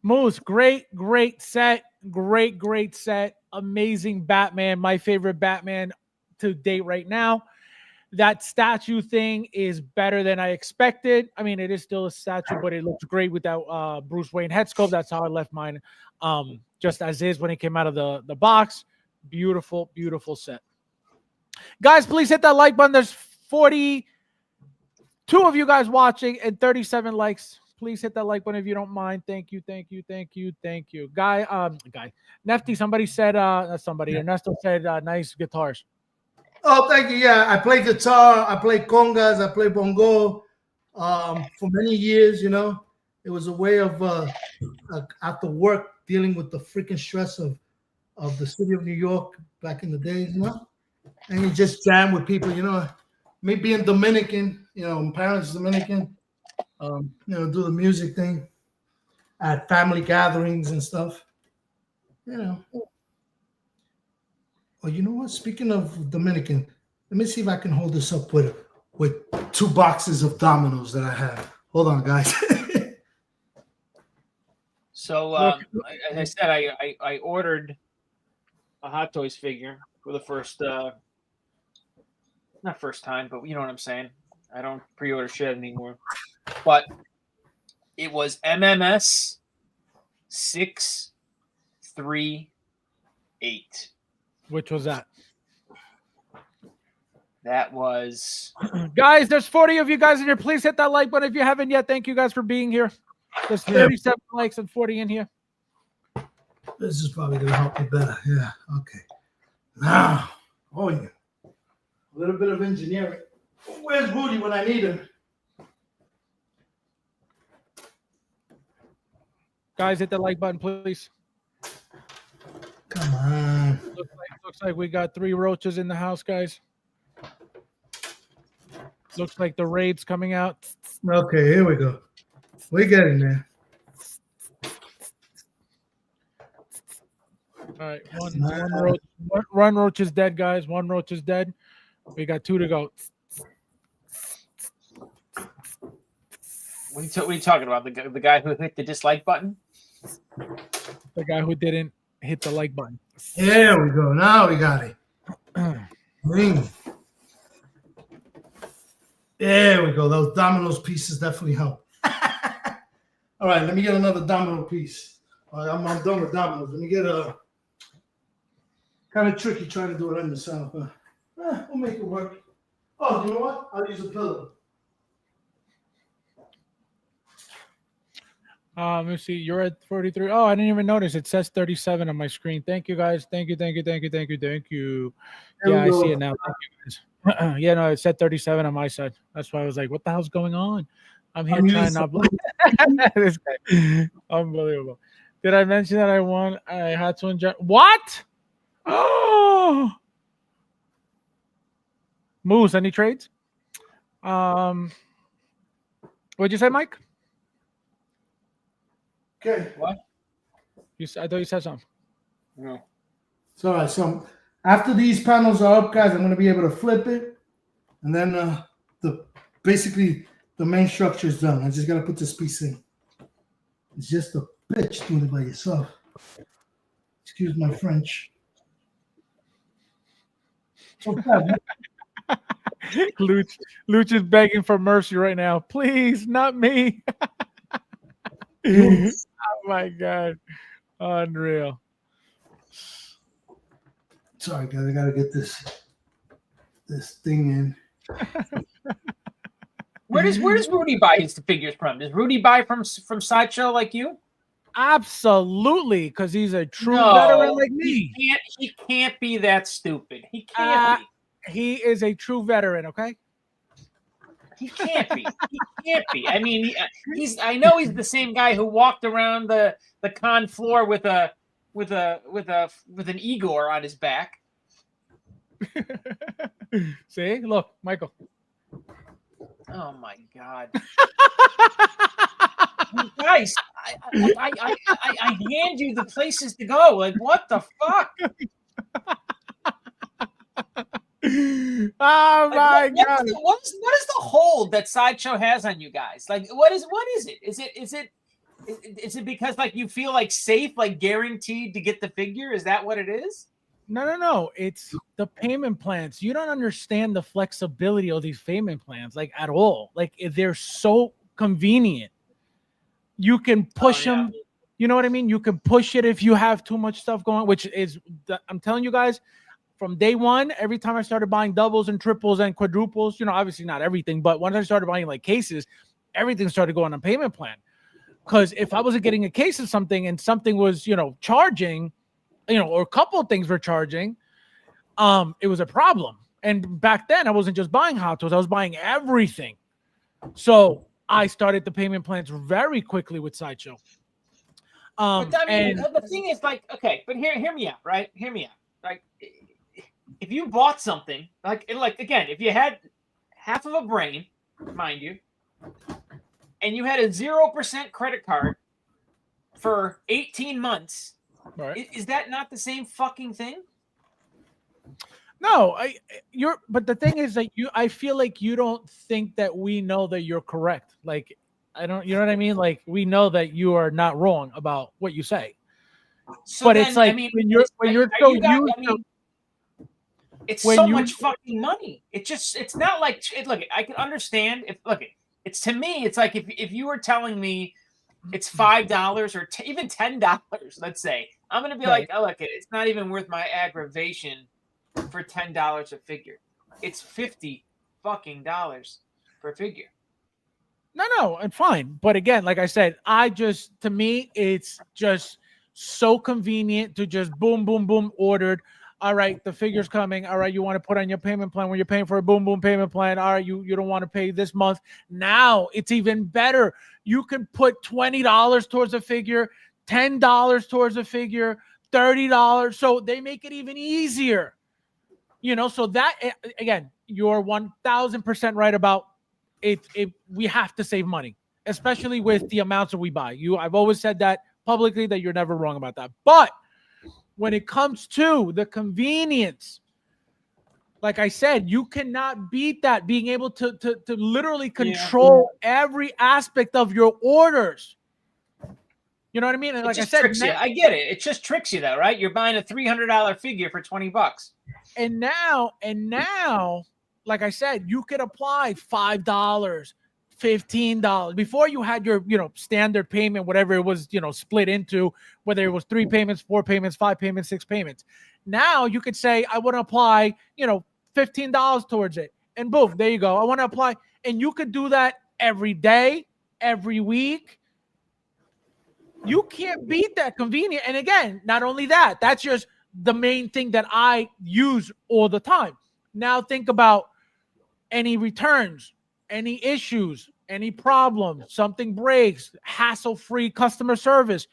Moose, great set. Great set. Amazing Batman. My favorite Batman to date right now. That statue thing is better than I expected. I mean, it is still a statue, but it looks great without Bruce Wayne head sculpt. That's how I left mine, just as is when it came out of the box. Beautiful set. Guys, please hit that like button. There's 42 of you guys watching and 37 likes. Please hit that like button if you don't mind. Thank you. Guy, Nefty, somebody said, Ernesto said, nice guitars. Oh, thank you. Yeah, I play guitar. I play congas. I play bongo. For many years, you know, it was a way of after work dealing with the freaking stress of the city of New York back in the days, you know. And you just jam with people, you know. Me being Dominican, you know, my parents Dominican. You know, do the music thing at family gatherings and stuff. You know. Oh, you know what? Speaking of Dominican, let me see if I can hold this up with 2 boxes of dominoes that I have. Hold on, guys. So, as I said, I ordered a Hot Toys figure for the first, not first time, but you know what I'm saying. I don't pre-order shit anymore. But it was MMS 638. Which was that? That was... Guys, there's 40 of you guys in here. Please hit that like button if you haven't yet. Thank you guys for being here. There's 37 likes and 40 in here. This is probably going to help me better. Yeah, okay. Now, oh yeah. A little bit of engineering. Where's Rudy when I need him? Guys, hit the like button, please. Come on. Looks like we got 3 roaches in the house, guys. Looks like the raid's coming out. Okay, here we go. We're getting there. All right, one roach is dead, guys. 1 roach is dead. We got 2 to go. What are you talking about? The guy who hit the dislike button? The guy who didn't hit the like button. There we go. Now we got it. Ring. There we go. Those dominoes pieces definitely help. All right, let me get another domino piece. All right, I'm done with dominoes. Let me get a kind of tricky trying to do it on yourself. We'll make it work. Oh, you know what? I'll use a pillow. Let me see. You're at 43. Oh, I didn't even notice. It says 37 on my screen. Thank you, guys. Thank you. Yeah, I see it now. Thank you, guys. Yeah, no, it said 37 on my side. That's why I was like, what the hell's going on? I'm here trying not this guy. Unbelievable. Did I mention that I had to inject? What? Oh, Moose, any trades? What'd you say, Mike? Okay. What? I thought you said something. No. So, all right, so after these panels are up, guys, I'm going to be able to flip it. And then basically the main structure is done. I just got to put this piece in. It's just a bitch doing it by yourself. Excuse my French. Luch is begging for mercy right now. Please, not me. Oh my God. Unreal. Sorry, guys. I got to get this thing in. Where does Rudy buy his figures from? Does Rudy buy from Sideshow like you? Absolutely, because he's a true veteran like me. He can't be that stupid. He can't be. He is a true veteran, okay? He can't be. He can't be. I mean, I know he's the same guy who walked around the con floor with an Igor on his back. See, look, Michael. Oh my God. Guys, I hand you the places to go. Like, what the fuck? Oh my god! What is the hold that Sideshow has on you guys? Like, what is it? Is it because like you feel like safe, like guaranteed to get the figure? Is that what it is? No. It's the payment plans. You don't understand the flexibility of these payment plans, like at all. Like they're so convenient. You can push them. You know what I mean? You can push it if you have too much stuff going, which is, I'm telling you guys, from day one, every time I started buying doubles and triples and quadruples, you know, obviously not everything, but once I started buying like cases, everything started going on payment plan. Because if I wasn't getting a case of something and something was, you know, charging, you know, or a couple of things were charging, it was a problem. And back then I wasn't just buying Hot Toys, I was buying everything. So I started the payment plans very quickly with Sideshow. But I mean, the thing is, like, okay, but hear me out, right? Hear me out. Like, if you bought something, like again, if you had half of a brain, mind you, and you had a 0% credit card for 18 months, right, is that not the same fucking thing? No, but the thing is that I feel like you don't think that we know that you're correct. Like, I don't, you know what I mean? Like, we know that you are not wrong about what you say. So but then, it's like, I mean, when you're so used to, it's so much fucking money. It's not like, look, I can understand it's to me, it's like if you were telling me it's $5 or even $10, let's say, I'm going to be like, oh, look, it's not even worth my aggravation for $10 a figure. It's $50 fucking dollars per figure. No, and fine. But again, like I said, to me, it's just so convenient to just boom, boom, boom, ordered. All right, the figure's coming. All right, you want to put on your payment plan when you're paying for a boom, boom payment plan. All right, you don't want to pay this month. Now it's even better. You can put $20 towards a figure, $10 towards a figure, $30. So they make it even easier. You know, so that, again, you're 1000% right about it. We have to save money, especially with the amounts that we buy. I've always said that publicly, that you're never wrong about that. But when it comes to the convenience, like I said, you cannot beat that, being able to literally control every aspect of your orders. You know what I mean? And like I said, I get it. It just tricks you, though, right? You're buying a $300 figure for $20. And now, like I said, you could apply $5, $15. Before you had your, standard payment, whatever it was, split into, whether it was 3 payments, 4 payments, 5 payments, 6 payments. Now you could say, I want to apply, $15 towards it. And boom, there you go. I want to apply. And you could do that every day, every week. You can't beat that convenient. And again, not only that, that's just the main thing that I use all the time. Now think about any returns, any issues, any problems, something breaks, hassle-free customer service.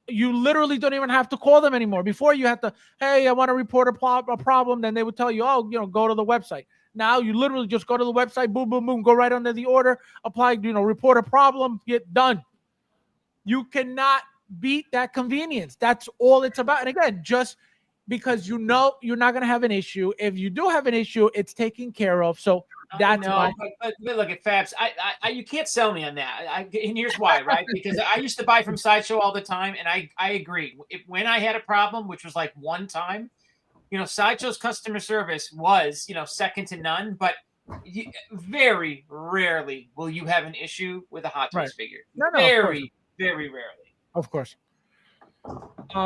You literally don't even have to call them anymore. Before you had to, hey, I want to report a problem. Then they would tell you, go to the website. Now you literally just go to the website, boom, boom, boom, go right under the order, apply, report a problem, get done. You cannot beat that convenience. That's all it's about. And again, just because you're not going to have an issue. If you do have an issue, it's taken care of. So that's why. But look at Fabs. You can't sell me on that. And here's why, right? Because I used to buy from Sideshow all the time, and I agree. When I had a problem, which was like one time, Sideshow's customer service was, second to none. But very rarely will you have an issue with a Hot Toys figure. No, very rarely. Of course.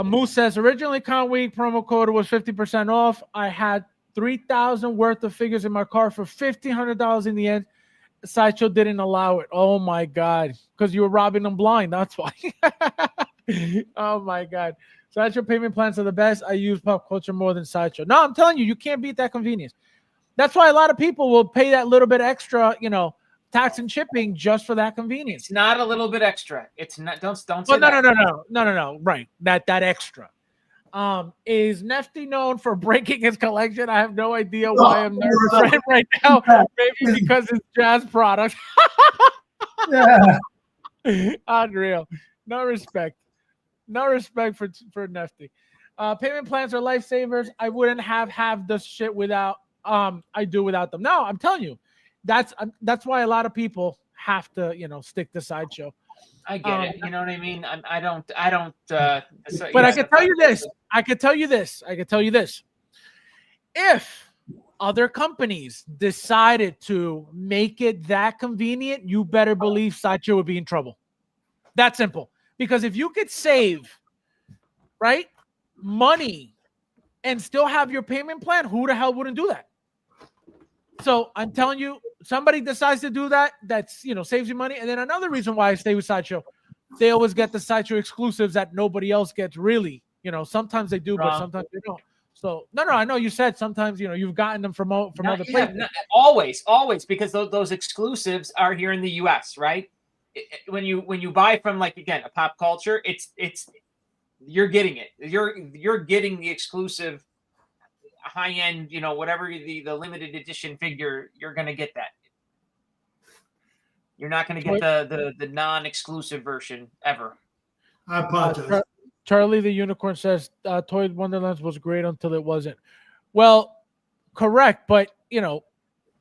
Moose says, originally Con Week promo code was 50% off. I had 3,000 worth of figures in my car for $1,500 in the end. Sideshow didn't allow it. Oh my God. Because you were robbing them blind. That's why. Oh my God. Sideshow payment plans are the best. I use Pop Culture more than Sideshow. No, I'm telling you, you can't beat that convenience. That's why a lot of people will pay that little bit extra, tax and shipping just for that convenience. It's not a little bit extra. It's not. Don't say that. No. Right. That extra. Is Nefty known for breaking his collection? I have no idea why I'm nervous right now. Maybe because it's jazz products. Yeah. Unreal. No respect. No respect for Nefty. Payment plans are lifesavers. I wouldn't have this shit without I do without them. No, I'm telling you, that's why a lot of people have to stick to Sideshow. I get it. You know what I mean? I don't. But I can tell you this. I can tell you this. If other companies decided to make it that convenient, you better believe Sideshow would be in trouble. That simple. Because if you could save, right, money and still have your payment plan, who the hell wouldn't do that? So I'm telling you, somebody decides to do that, that's, saves you money. And then another reason why I stay with Sideshow, they always get the Sideshow exclusives that nobody else gets, really. Sometimes they do, but sometimes they don't. So no, I know you said sometimes you've gotten them from other places. Always, because those exclusives are here in the U.S., right? When you buy from, like, again, a Pop Culture, it's you're getting it. You're getting the exclusive high end, whatever the limited edition figure, you're gonna get that. You're not gonna get the non-exclusive version ever. I apologize. Charlie the Unicorn says Toy Wonderlands was great until it wasn't. Well, correct, but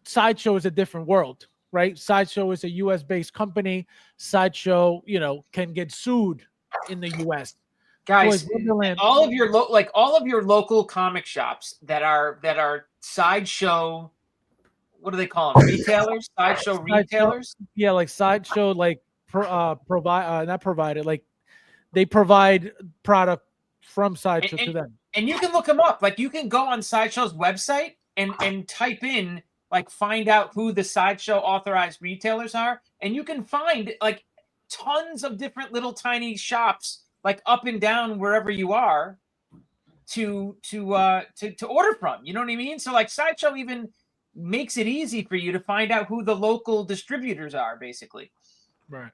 Sideshow is a different world, right? Sideshow is a US based company. Sideshow, can get sued in the US. Guys, all of your local comic shops that are Sideshow, what do they call them? Retailers? Sideshow retailers? Yeah, like Sideshow, like not provided, like they provide product from Sideshow to them. And you can look them up. Like, you can go on Sideshow's website and type in, like, find out who the Sideshow authorized retailers are, and you can find, like, tons of different little tiny shops, like, up and down wherever you are, to order from. You know what I mean? So, like, Sideshow even makes it easy for you to find out who the local distributors are, basically. Right.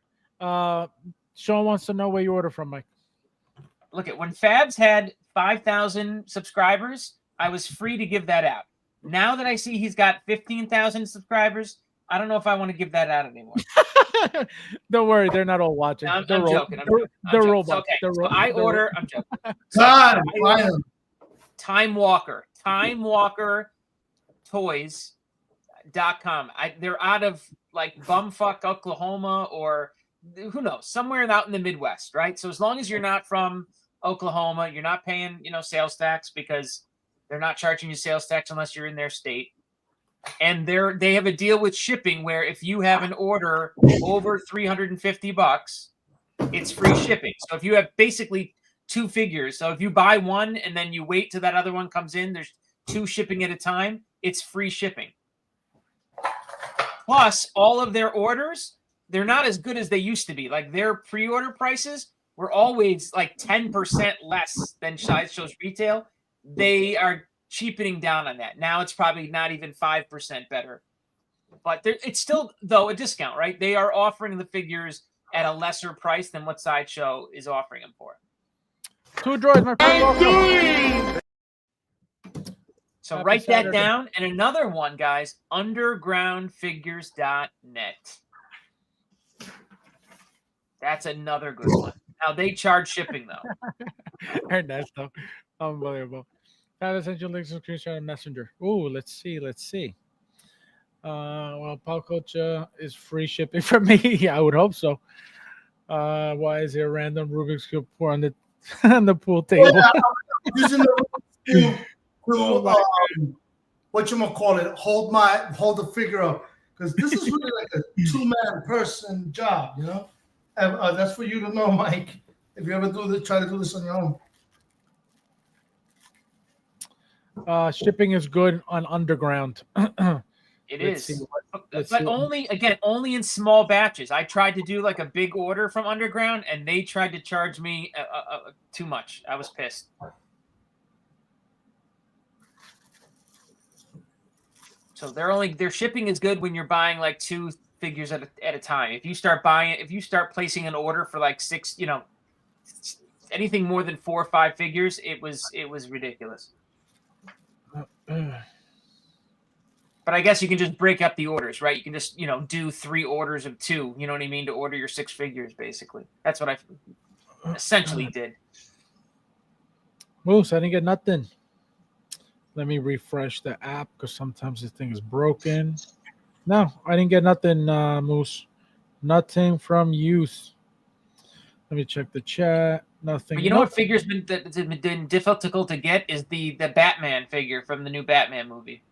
Sean wants to know where you order from, Mike. Look, when Fabs had 5,000 subscribers, I was free to give that out. Now that I see he's got 15,000 subscribers, I don't know if I want to give that out anymore. Don't worry, they're not all watching. I'm joking. They're robots. Okay, so I order. I'm joking. Time Walker Toys.com. They're out of, like, bumfuck Oklahoma, or who knows, somewhere out in the Midwest, right? So as long as you're not from Oklahoma, you're not paying, sales tax, because they're not charging you sales tax unless you're in their state. And they have a deal with shipping where if you have an order over $350, it's free shipping. So if you have basically 2 figures, so if you buy one and then you wait till that other one comes in, there's 2 shipping at a time, it's free shipping. Plus, all of their orders, they're not as good as they used to be. Like, their pre-order prices were always like 10% less than Sideshow's retail. They are cheapening down on that. Now it's probably not even 5% better. But it's still, though, a discount, right? They are offering the figures at a lesser price than what Sideshow is offering them for. 2 droids, my friend. So write that down. And another one, guys, undergroundfigures.net. That's another good one. Now, they charge shipping, though. Ernesto. Unbelievable. That essential links and screenshot on Messenger. Ooh, let's see. Well, Pop Culture is free shipping for me. Yeah, I would hope so. Why is there a random Rubik's Cube pour on the pool table? Using the Rubik's Cube to whatchamacallit, hold the figure up, because this is really like a 2-man person job, that's for you to know, Mike, if you ever try to do this on your own. Shipping is good on Underground. Let's is, but only in small batches. I tried to do like a big order from Underground, and they tried to charge me too much. I was pissed. So their shipping is good when you're buying like 2 figures at a time. If you start placing an order for like 6, anything more than 4 or 5 figures, it was ridiculous. But I guess you can just break up the orders, right? You can just, do 3 orders of 2. You know what I mean? To order your 6 figures, basically. That's what I essentially did. Moose, I didn't get nothing. Let me refresh the app because sometimes this thing is broken. No, I didn't get nothing, Moose. Nothing from youth. Let me check the chat. Nothing. But you know what figure's been difficult to get is the Batman figure from the new Batman movie.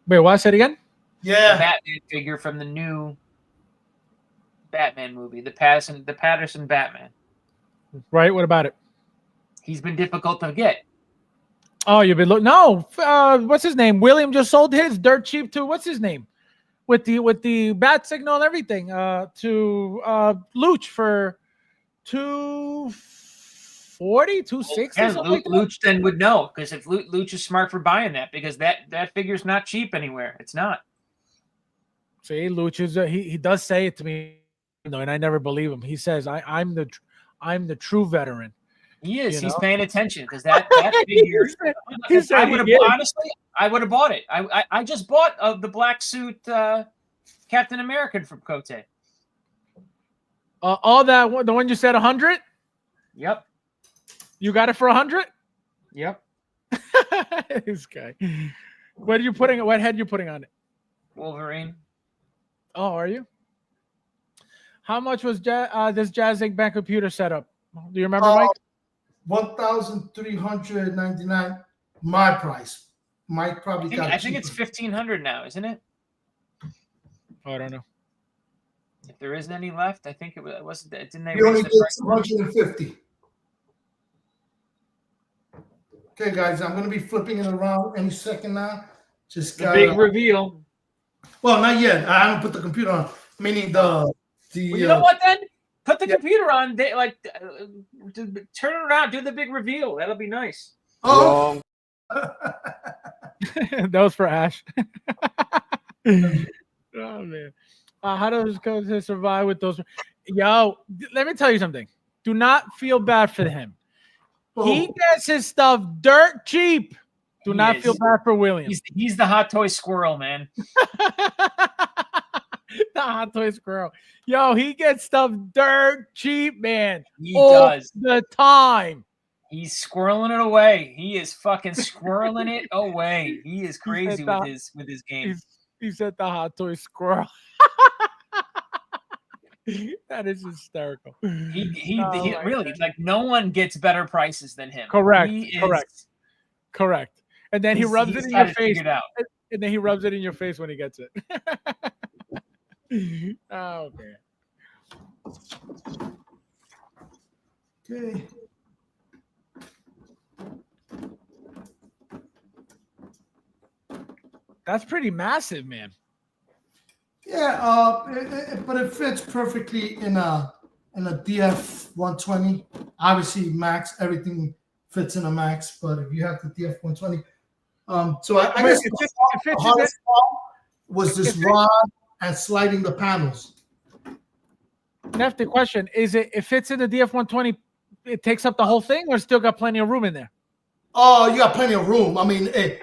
Wait, what? Say it again? Yeah. The Batman figure from the new Batman movie, the Patterson Batman. Right. What about it? He's been difficult to get. Oh, you've been looking. No, what's his name? William just sold his dirt cheap to what's his name, with the bat signal and everything. To Luch for $240, $260. Yeah, something like that. Luch then would know, because if Luch is smart for buying that, because that figure's not cheap anywhere. It's not. See, Luch is he does say it to me, and I never believe him. He says I'm the true veteran. He is. You He's know? paying attention, because that figure. he said I would have honestly. I would have bought it. I just bought the black suit Captain American from Cote. All that the one you said 100. Yep. You got it for 100. Yep. This guy. What are you putting? What head you putting on it? Wolverine. Oh, are you? How much was this Jazzinc Batcomputer setup? Do you remember, Mike? $1,399. My price. Mike probably got. I think it's $1,500 now, isn't it? Oh, I don't know. If there isn't any left, I think it wasn't. Didn't they? You only raise did the price? 250. Okay, guys, I'm gonna be flipping it around any second now. Just The big reveal. Well, not yet. I haven't put the computer on. Meaning the. Well, you know what? Then put the computer on. Turn it around. Do the big reveal. That'll be nice. Oh. That was for Ash. Oh man, how does Cote survive with those? Yo, let me tell you something. Do not feel bad for him. He gets his stuff dirt cheap. Do not feel bad for William. He's the hot toy squirrel, man. The hot toy squirrel. Yo, he gets stuff dirt cheap, man. He does. The time. He's squirreling it away. He is fucking squirreling it away. He is crazy with his game. He said the hot toy squirrel. That is hysterical. He really, like, no one gets better prices than him. Correct. Correct. And then he rubs it in your face. And then he rubs it in your face when he gets it. Oh man. Okay. That's pretty massive, man. Yeah, but it fits perfectly in a DF 120. Obviously, Max, everything fits in a Max. But if you have the DF 120, so I guess the hardest part was this rod and sliding the panels. Nefty, question: Is it fits in the DF 120? It takes up the whole thing, or still got plenty of room in there? Oh, you got plenty of room. I mean, it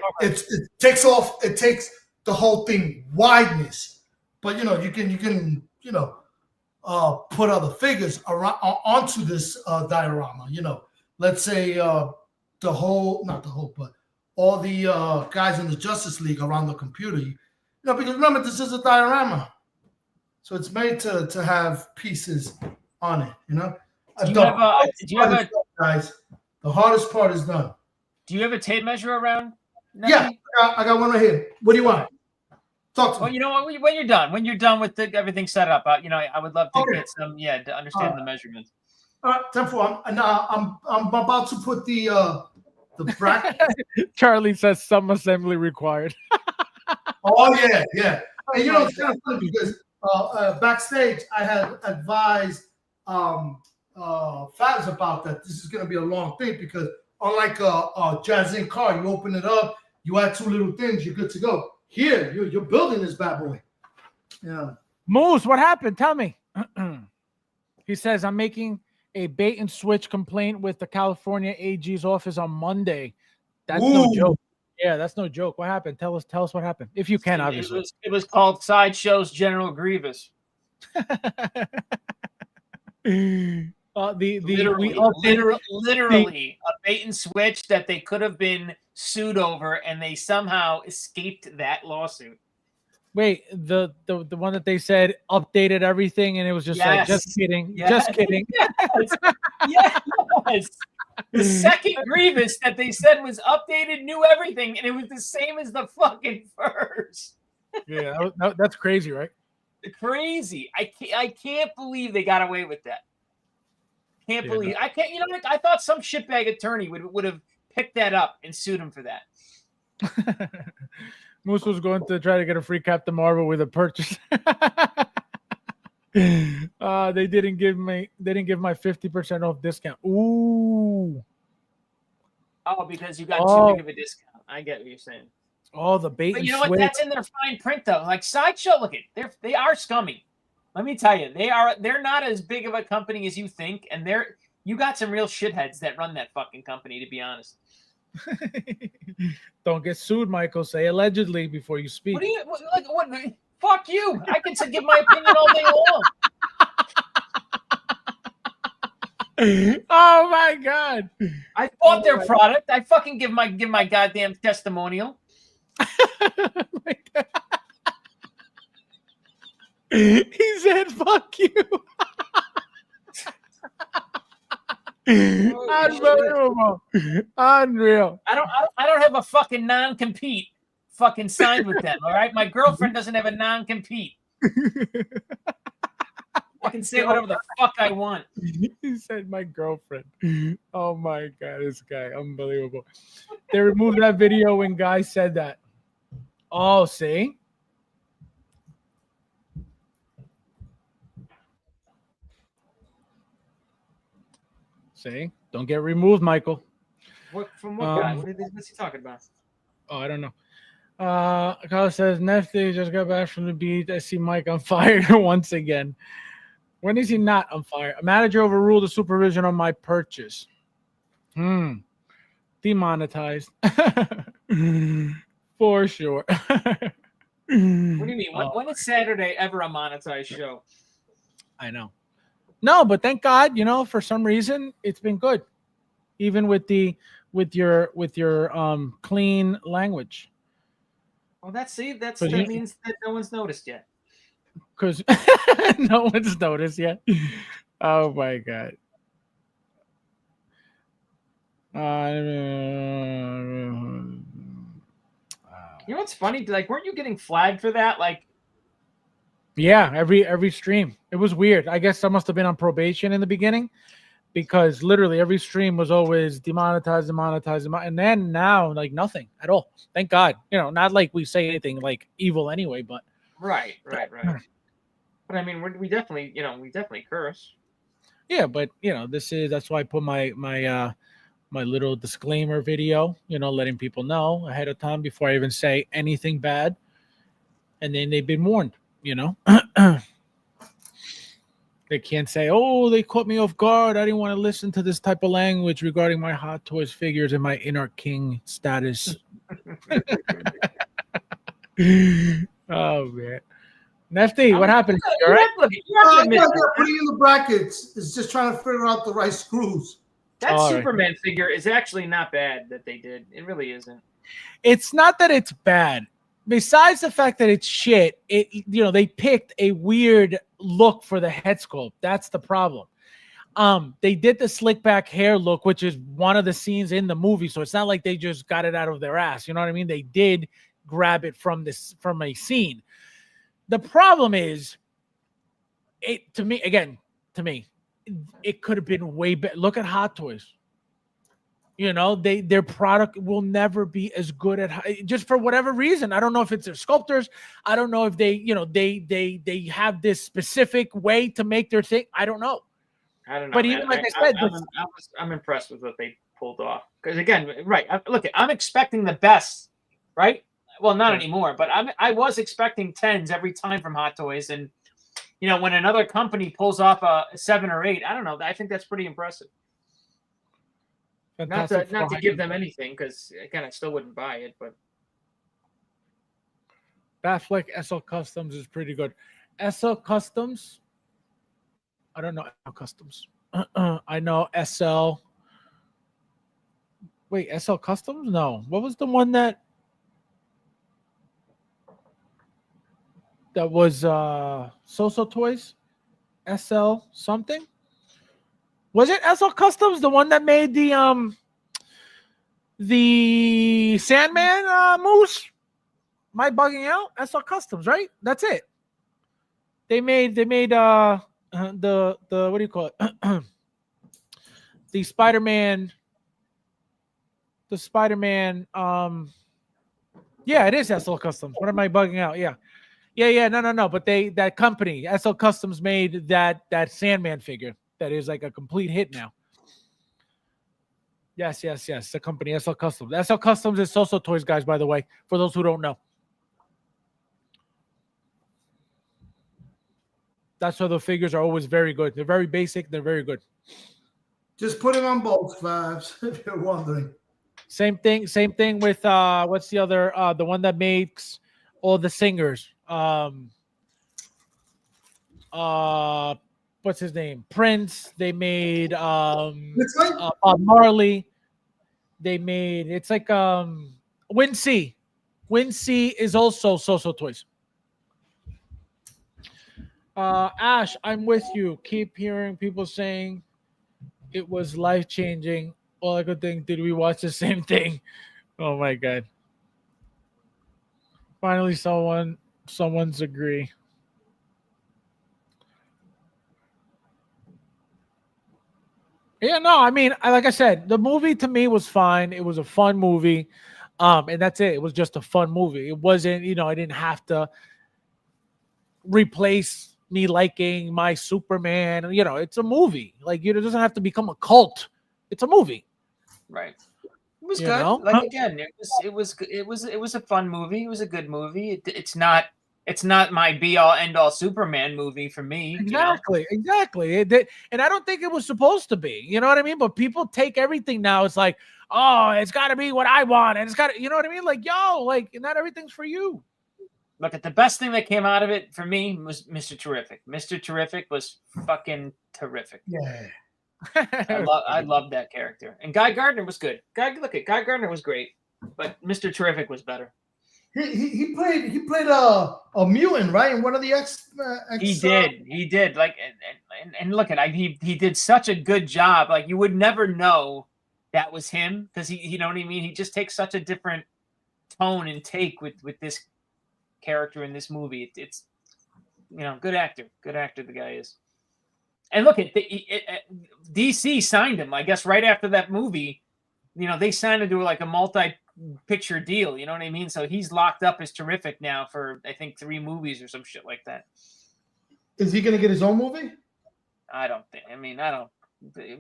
takes off. It takes the whole thing wideness, but you can put other figures around onto this diorama. Let's say not the whole, but all the guys in the Justice League around the computer. Because remember, this is a diorama, so it's made to have pieces on it. Guys? The hardest part is done. Do you have a tape measure around? Yeah, I got one right here. What do you want? Talk to me. Well, you know what? When you're done with everything set up, I would love to get some, to understand the measurements. All right, 10-4. I'm about to put the bracket. Charlie says some assembly required. Oh yeah. And it's kind of funny because backstage I had advised Fabs about that. This is going to be a long thing because unlike a Jazzinc car, you open it up, you add 2 little things, you're good to go. Here, you're building this bad boy. Yeah. Moose, what happened? Tell me. He says, I'm making a bait and switch complaint with the California AG's office on Monday. That's no joke. Yeah, that's no joke. What happened? Tell us what happened. If you can, obviously. It was called Sideshow's General Grievous. We literally a bait and switch that they could have been sued over, and they somehow escaped that lawsuit. Wait, the one that they said updated everything, and it was just like, just kidding, just kidding. Yes. The second Grievous that they said was updated knew everything, and it was the same as the fucking first. Yeah, that's crazy, right? Crazy. I can't believe they got away with that. Can't believe. I can't. You know what? I thought some shitbag attorney would have picked that up and sued him for that. Moose was going to try to get a free Captain Marvel with a purchase. They didn't give my 50% off discount. Ooh. Oh, because you got too big of a discount. I get what you're saying. Oh, the bait. But you know what? That's in their fine print though. Like Sideshow, look at they are scummy. Let me tell you, they're not as big of a company as you think, and you got some real shitheads that run that fucking company, to be honest. Don't get sued, Michael. Say allegedly before you speak. What? Fuck you. I can give my opinion all day long. Oh my god. I bought their product. I fucking give my goddamn testimonial. He said fuck you. Unbelievable. Unreal. I don't have a fucking non-compete fucking signed with them, all right? My girlfriend doesn't have a non-compete. I can say whatever the fuck I want. He said my girlfriend. Oh my god, this guy, unbelievable. They removed that video when Guy said that. Oh, see? See? Don't get removed, Michael. From what guy? What's he talking about? Oh, I don't know. Kyle says, Nefty just got back from the beach. I see Mike on fire once again. When is he not on fire? A manager overruled the supervision on my purchase. Demonetized. For sure. What do you mean? When is Saturday ever a monetized show? I know. No, but thank God, for some reason it's been good. Even with your clean language. Well, that means that no one's noticed yet. Because no one's noticed yet. Oh my god. You know what's funny? Like, weren't you getting flagged for that? Like, yeah, every stream. It was weird. I guess I must have been on probation in the beginning, because literally every stream was always demonetized, and then now like nothing at all. Thank God. Not like we say anything like evil anyway, but right. But I mean, we definitely curse. Yeah, but that's why I put my little disclaimer video, letting people know ahead of time before I even say anything bad, and then they've been warned. They can't say, "Oh, they caught me off guard. I didn't want to listen to this type of language regarding my Hot Toys figures and my InArt King status." Oh man, Nefty, what happened? All right, putting in the brackets is just trying to figure out the right screws. That Superman figure is actually not bad that they did. It really isn't. It's not that it's bad. Besides the fact that it's shit, they picked a weird look for the head sculpt. That's the problem. They did the slick back hair look, which is one of the scenes in the movie. So it's not like they just got it out of their ass. You know what I mean? They did grab it from a scene. The problem is, to me, it could have been way better. Look at Hot Toys. Their product will never be as good just for whatever reason. I don't know if it's their sculptors. I don't know if they have this specific way to make their thing. I don't know. But even like I said, I'm impressed with what they pulled off. Because again, right? I'm expecting the best, right? Well, not anymore, but I was expecting 10s every time from Hot Toys, and when another company pulls off a 7 or 8, I don't know. I think that's pretty impressive. Fantastic Not to Four. give them anything, because again, I still wouldn't buy it, but Batfleck SL Customs is pretty good. SL Customs. I don't know SL Customs. I know SL. Wait, SL Customs? No. What was the one that was So Toys? SL something? Was it SL Customs, the one that made the Sandman moose? Am I bugging out? SL Customs, right? That's it. They made the what do you call it? The Spider-Man. Yeah, it is SL Customs. What am I bugging out? Yeah. No. But that company, SL Customs, made that Sandman figure that is like a complete hit now. Yes. The company SL Customs. SL Customs is So Toys, guys, by the way, for those who don't know. That's why the figures are always very good. They're very basic. They're very good. Just putting on both, Fabs, if you're wondering. Same thing with what's the other the one that makes all the singers. What's his name? Prince. They made Marley. They made it's like Win C. Win C is also So Toys. Ash, I'm with you. Keep hearing people saying it was life-changing. All I could think, did we watch the same thing? Oh my god. Finally someone's agree. Yeah, no, I mean, like I said, the movie to me was fine. It was a fun movie. And that's it. It was just a fun movie. It wasn't, I didn't have to replace me liking my Superman. It's a movie. Like, it doesn't have to become a cult. It's a movie. right. It was good. Like again, it was a fun movie. It was a good movie. It's not my be all end all Superman movie for me. Exactly. And I don't think it was supposed to be. You know what I mean? But people take everything now. It's like, oh, it's got to be what I want, and it's got to, you know what I mean? Like, not everything's for you. Look, at the best thing that came out of it for me was Mr. Terrific. Mr. Terrific was fucking terrific. Yeah. I love that character. And Guy Gardner was good. Guy Gardner was great, but Mr. Terrific was better. He played a mutant, right? In one of the X. He did. Like, and look at he did such a good job. Like, you would never know that was him, because he, you know what I mean. He just takes such a different tone and take with this character in this movie. It's good actor. The guy is. And look at DC signed him, I guess, right after that movie. They signed him to like a multi-picture deal. You know what I mean? So he's locked up as Terrific now for, I think, 3 movies or some shit like that. Is he gonna get his own movie? I don't think. I mean, I don't.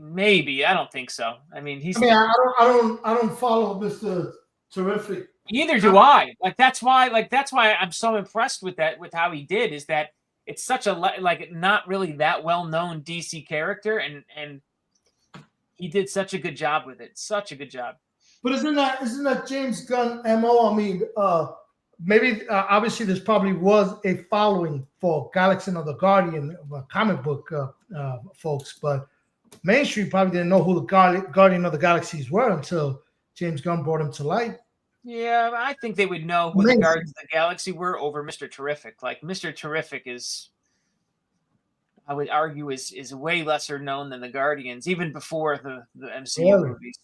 Maybe. I don't think so. I mean, I don't follow Mr. Terrific. Either do I. That's why I'm so impressed with how he did, is that it's such a not really that well-known DC character, and he did such a good job with it. Such a good job. But isn't that James Gunn MO? I mean, maybe obviously this probably was a following for Galaxy of the Guardian comic book folks, but Main Street probably didn't know who the Guardian of the Galaxies were until James Gunn brought him to light. Yeah, I think they would know who the Guardians of the Galaxy were over Mr. Terrific. Like, Mr. Terrific is, I would argue, is way lesser known than the Guardians, even before the MCU movies.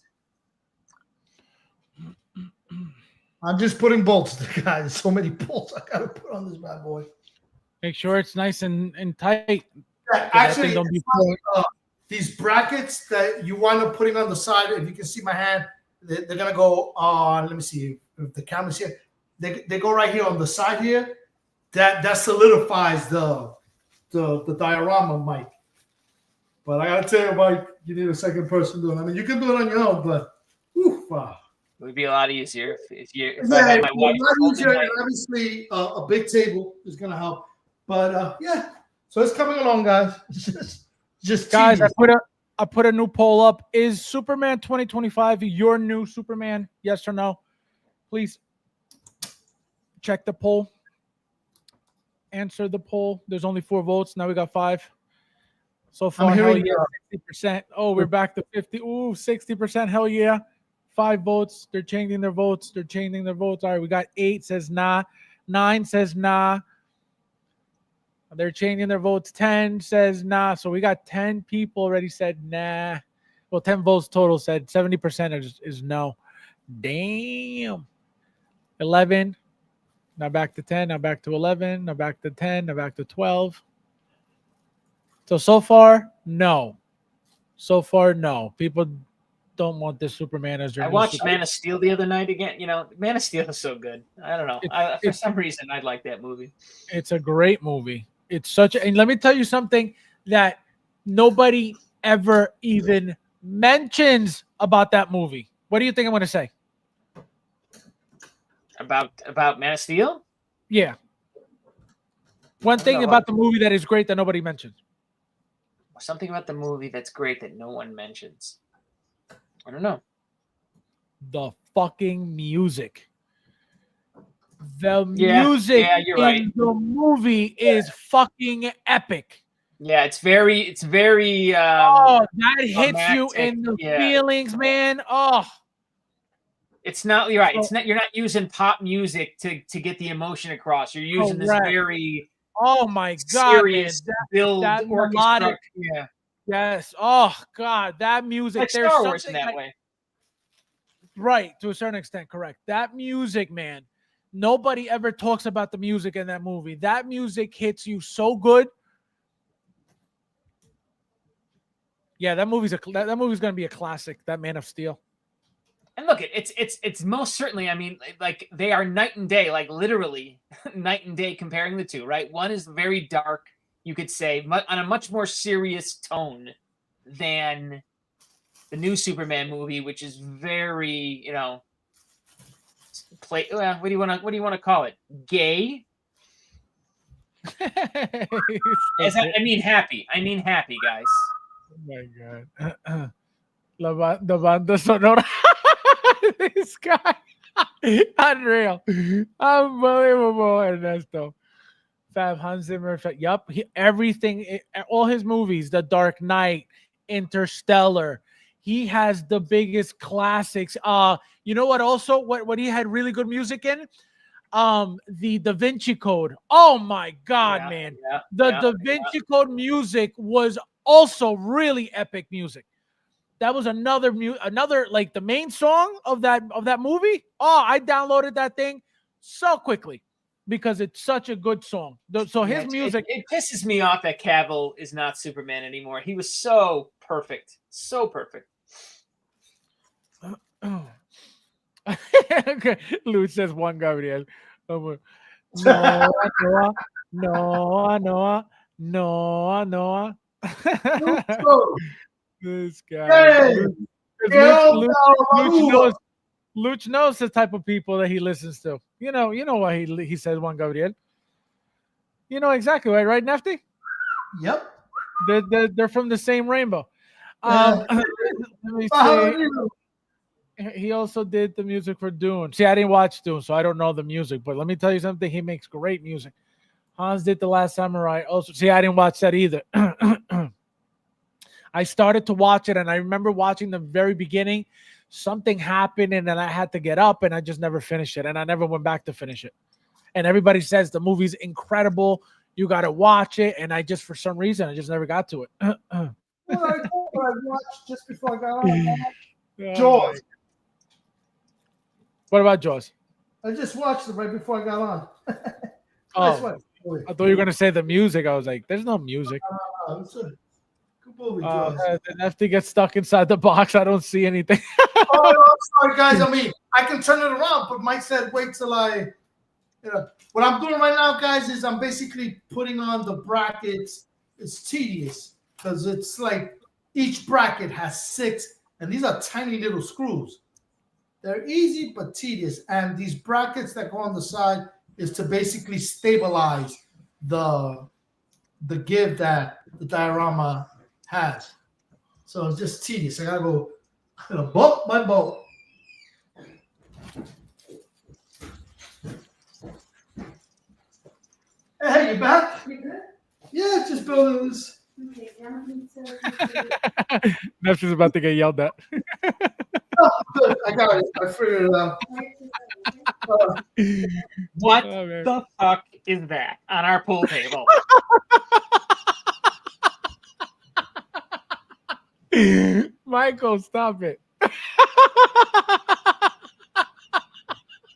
I'm just putting bolts to the guy. There's so many bolts I gotta put on this bad boy. Make sure it's nice and tight. Yeah, actually, these brackets that you wind up putting on the side, if you can see my hand, they're gonna go on. Let me see if the camera's here. They go right here on the side here. That solidifies the diorama, Mike. But I gotta tell you, Mike, you need a second person doing it. I mean, you can do it on your own, but wow. It would be a lot easier if I had my wife. Obviously, a big table is gonna help. But yeah, so it's coming along, guys. Just guys, I put a new poll up. Is Superman 2025 your new Superman? Yes or no? Please check the poll. Answer the poll. There's only 4 votes. Now we got 5. So far, hell yeah, 60%. Oh, we're back to 50. Ooh, 60%. Hell yeah. 5 votes. They're changing their votes. They're changing their votes. All right, we got 8 says nah. 9 says nah. They're changing their votes. 10 says nah. So we got 10 people already said nah. Well, 10 votes total said 70% is no. Damn. 11. Now back to 10. Now back to 11. Now back to 10. Now back to 12. So far, no. So far, no. People don't want this Superman as their I watched Man of Steel the other night again. You know, Man of Steel is so good. I don't know. For some reason, I like that movie. It's a great movie. It's such a, and let me tell you something that nobody ever even mentions about that movie. What do you think I'm going to say? About Man of Steel? Yeah. One thing about the movie that is great that nobody mentions. Something about the movie that's great that no one mentions. I don't know. The fucking music. The music in the movie is fucking epic. Yeah, it's very that hits you in the feelings, man. Oh. It's not, you're right. It's not, you're not using pop music to get the emotion across. You're using this very my god, serious build that melodic. Yeah. Yes. Oh god, that music. Like There's Star Wars something in that way. Right, to a certain extent, correct. That music, man. Nobody ever talks about the music in that movie. That music hits you so good. Yeah, that movie's gonna be a classic. That Man of Steel. And look, it's most certainly. I mean, like they are night and day, like literally night and day comparing the two. Right, one is very dark, you could say, on a much more serious tone than the new Superman movie, which is very, you know, what do you want to call it? Gay. I mean happy, guys. Oh my god. La banda sonora. This guy. Unreal. Unbelievable, Ernesto. Fab Hans Zimmer. Yup. Everything, all his movies, The Dark Knight, Interstellar. He has the biggest classics. You know what also? What he had really good music in? The Da Vinci Code. Oh my god, man. The Da Vinci Code music was also really epic music. That was another like the main song of that movie. Oh, I downloaded that thing so quickly because it's such a good song. So his music, it pisses me off that Cavill is not Superman anymore. He was so perfect. So perfect. Okay. Luch says Juan Gabriel. No. This guy. Hey, Luch knows the type of people that he listens to. You know why he says Juan Gabriel. You know exactly right, Nefty? Yep. They're from the same rainbow. Let me see. He also did the music for Dune. See, I didn't watch Dune, so I don't know the music. But let me tell you something. He makes great music. Hans did The Last Samurai. Also, see, I didn't watch that either. I started to watch it, and I remember watching the very beginning. Something happened, and then I had to get up, and I just never finished it, and I never went back to finish it. And everybody says the movie's incredible. You got to watch it, and I just, for some reason, I just never got to it. Well, I watched just before I got on. Jaws. What about Jaws? I just watched it right before I got on. Oh, I thought you were going to say the music. I was like, there's no music. It's a good movie, the Nefty gets stuck inside the box. I don't see anything. Oh, no, I'm sorry, guys. I mean, I can turn it around, but Mike said wait till I, what I'm doing right now, guys, is I'm basically putting on the brackets. It's tedious because it's like each bracket has 6, and these are tiny little screws. They're easy but tedious, and these brackets that go on the side is to basically stabilize the give that the diorama has. So it's just tedious. I gotta boat by boat. Hey, you back? Yeah, just building this. Nefty's about to get yelled at. Oh, good. I got it. I figured it out. What the fuck is that on our pool table? Michael, stop it.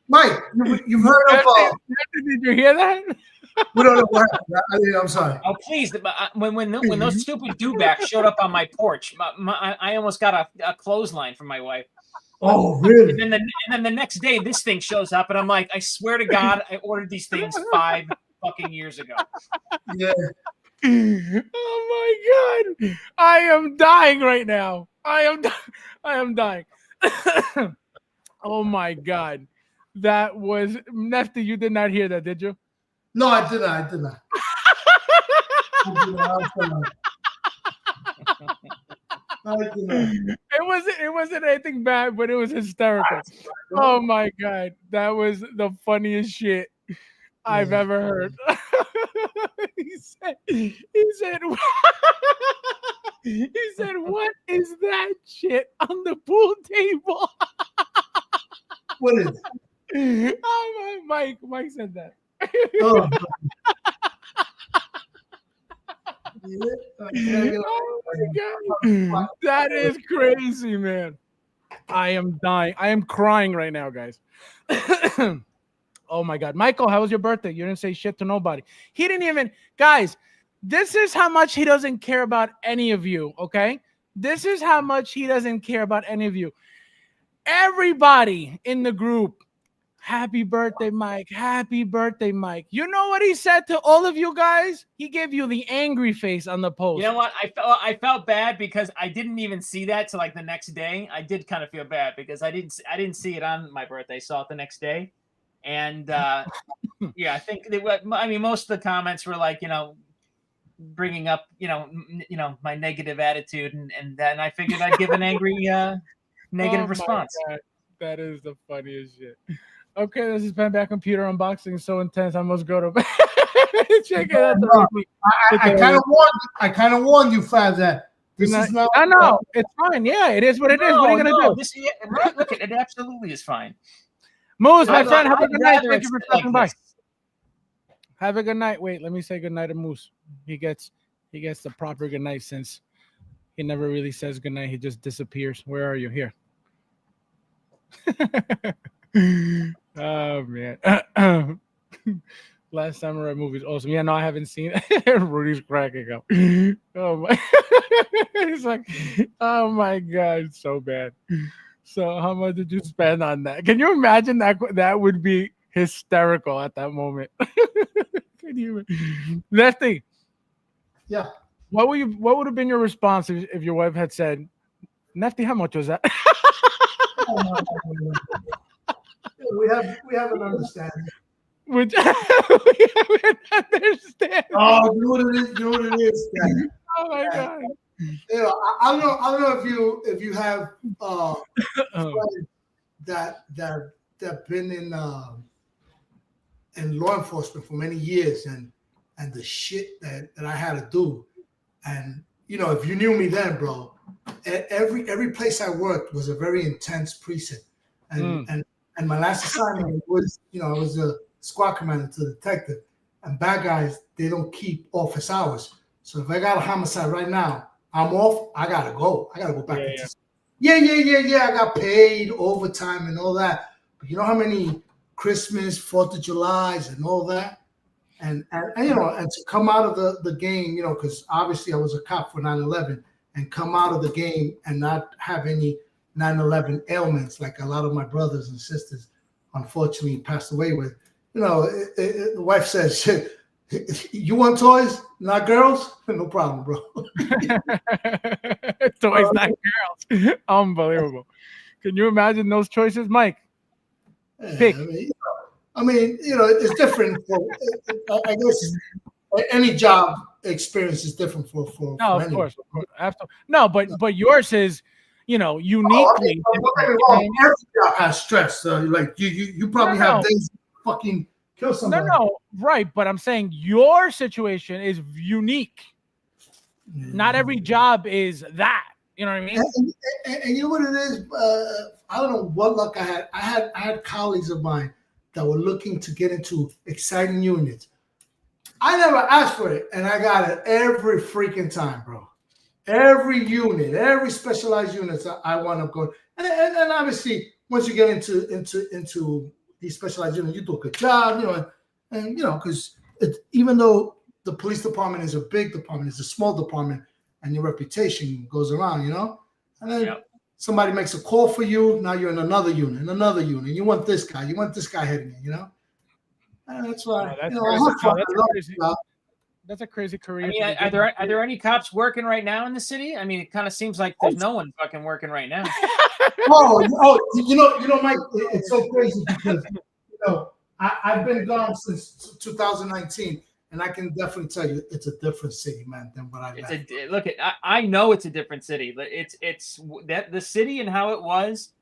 Mike, you've heard of did you hear that? We don't know what happened. I'm sorry. Oh, please. When those stupid dewbacks showed up on my porch, I almost got a clothesline from my wife. Oh, really? And then the next day, this thing shows up, and I'm like, I swear to God, I ordered these things 5 fucking years ago. Yeah. Oh my God. I am dying right now. I am dying. Oh my God. That was Nefty. You did not hear that, did you? No, I did not. It wasn't anything bad, but it was hysterical. Oh my God. That was the funniest shit I've ever heard. He said, what is that shit on the pool table? What is it? Oh, Mike said that. Oh, oh my God. That is crazy, man. I am dying. I am crying right now, guys. Oh my God. Michael, how was your birthday? You didn't say shit to nobody. He didn't even, guys, this is how much he doesn't care about any of you, okay? This is how much he doesn't care about any of you. Everybody in the group, happy birthday, Mike. Happy birthday, Mike. You know what he said to all of you guys? He gave you the angry face on the post. You know what? I felt bad because I didn't even see that till like the next day. I did kind of feel bad because I didn't see it on my birthday. Saw it the next day. And yeah, I think most of the comments were like, bringing up, my negative attitude, and then I figured I'd give an angry negative response. God. That is the funniest shit. Okay, this is Batcomputer unboxing. So intense, I must go to bed. Check it out. I kind of warned you, Fab, that this is not. I know it's fine. Yeah, it is what it is. What are you gonna do? Look, it absolutely is fine. Moose, my friend, have a good night. Thank you for stopping by. Have a good night. Wait, let me say good night to Moose. He gets the proper good night since he never really says good night. He just disappears. Where are you? Here. Oh man. Last Samurai movie is awesome. Yeah, no, I haven't seen it. Rudy's cracking up. Oh my. He's like, oh my God, it's so bad. So how much did you spend on that? Can you imagine that would be hysterical at that moment? Can you, Nefty? Yeah. What would have been your response if your wife had said, Nefty, how much was that? We have an understanding. Which we have an understanding. Oh, you know what it is. Oh my God. I don't know if you have friends that been in law enforcement for many years, and the shit that I had to do, and if you knew me then, bro, every place I worked was a very intense precinct, and my last assignment was I was a squad commander to the detective, and bad guys, they don't keep office hours, so if I got a homicide right now, I'm off. I gotta go. I gotta go back. Yeah. I got paid overtime and all that. But you know how many Christmas, 4th of July's and all that, and to come out of the game, because obviously I was a cop for 9/11, and come out of the game and not have any 9/11 ailments like a lot of my brothers and sisters unfortunately passed away with. The wife says, shit. You want toys, not girls? No problem, bro. Toys, not girls. Unbelievable. Can you imagine those choices, Mike? Pick. I mean, it's different. I guess any job experience is different for No, of anyone. course, absolutely. No, but yours is, uniquely. Every job has stress. Like you probably have days fucking kill somebody. No, right. But I'm saying your situation is unique. Not every job is that. You know what I mean? And you know what it is? I don't know what luck I had. I had colleagues of mine that were looking to get into exciting units. I never asked for it, and I got it every freaking time, bro. Every unit, every specialized units I wound up going. And obviously, once you get into these specialized units, you do a good job, and because even though the police department is a big department, it's a small department, and your reputation goes around, and then somebody makes a call for you. Now you're in another unit, You want this guy heading in, and that's why. That's a crazy career. I mean, are there any cops working right now in the city? I mean, it kind of seems like there's no one fucking working right now. Mike, it's so crazy because I've been gone since 2019, and I can definitely tell you it's a different city, man, than what I left. I know it's a different city. It's that the city and how it was.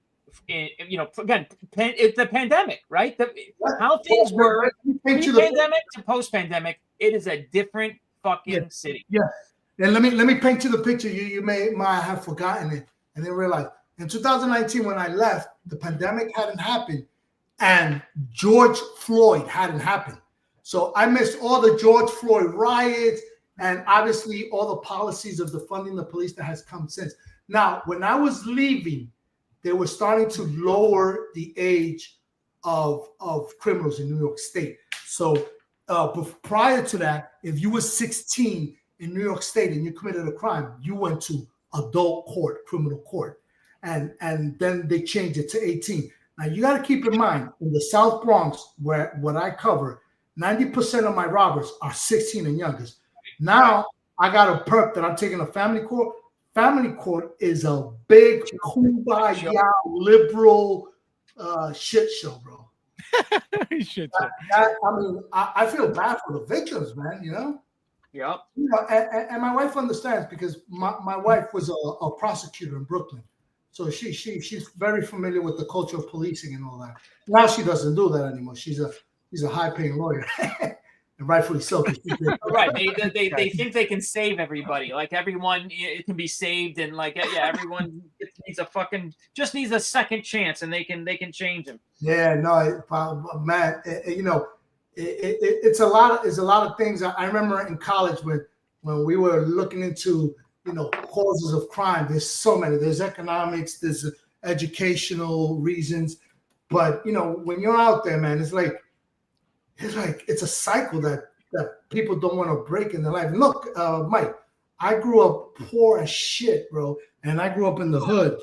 Again, it's the pandemic, right? How things were pre-pandemic to post-pandemic. It is a different fucking city. Yeah, and let me paint you the picture. You might have forgotten it and then realize in 2019 when I left, the pandemic hadn't happened, and George Floyd hadn't happened. So I missed all the George Floyd riots and obviously all the policies of defunding the police that has come since. Now, when I was leaving, they were starting to lower the age of criminals in New York State. So prior to that, if you were 16 in New York State and you committed a crime, you went to adult court, criminal court. And then they changed it to 18. Now, you got to keep in mind, in the South Bronx, what I cover, 90% of my robbers are 16 and younger. Now, I got a perk that I'm taking to family court. Family court is a big kumbaya liberal shit show, bro. Shit. I feel bad for the victims, man. Yep. And my wife understands because my wife was a prosecutor in Brooklyn, so she's very familiar with the culture of policing and all that. Now she doesn't do that anymore. She's a high-paying lawyer. And rightfully so. Right. They think they can save everybody. Like everyone it can be saved, and everyone just needs a second chance, and they can change them. Yeah, no, man, it's a lot of things. I remember in college when we were looking into causes of crime. There's so many. There's economics. There's educational reasons. But when you're out there, man, it's a cycle that people don't want to break in their life. Look, Mike, I grew up poor as shit, bro, and I grew up in the hood.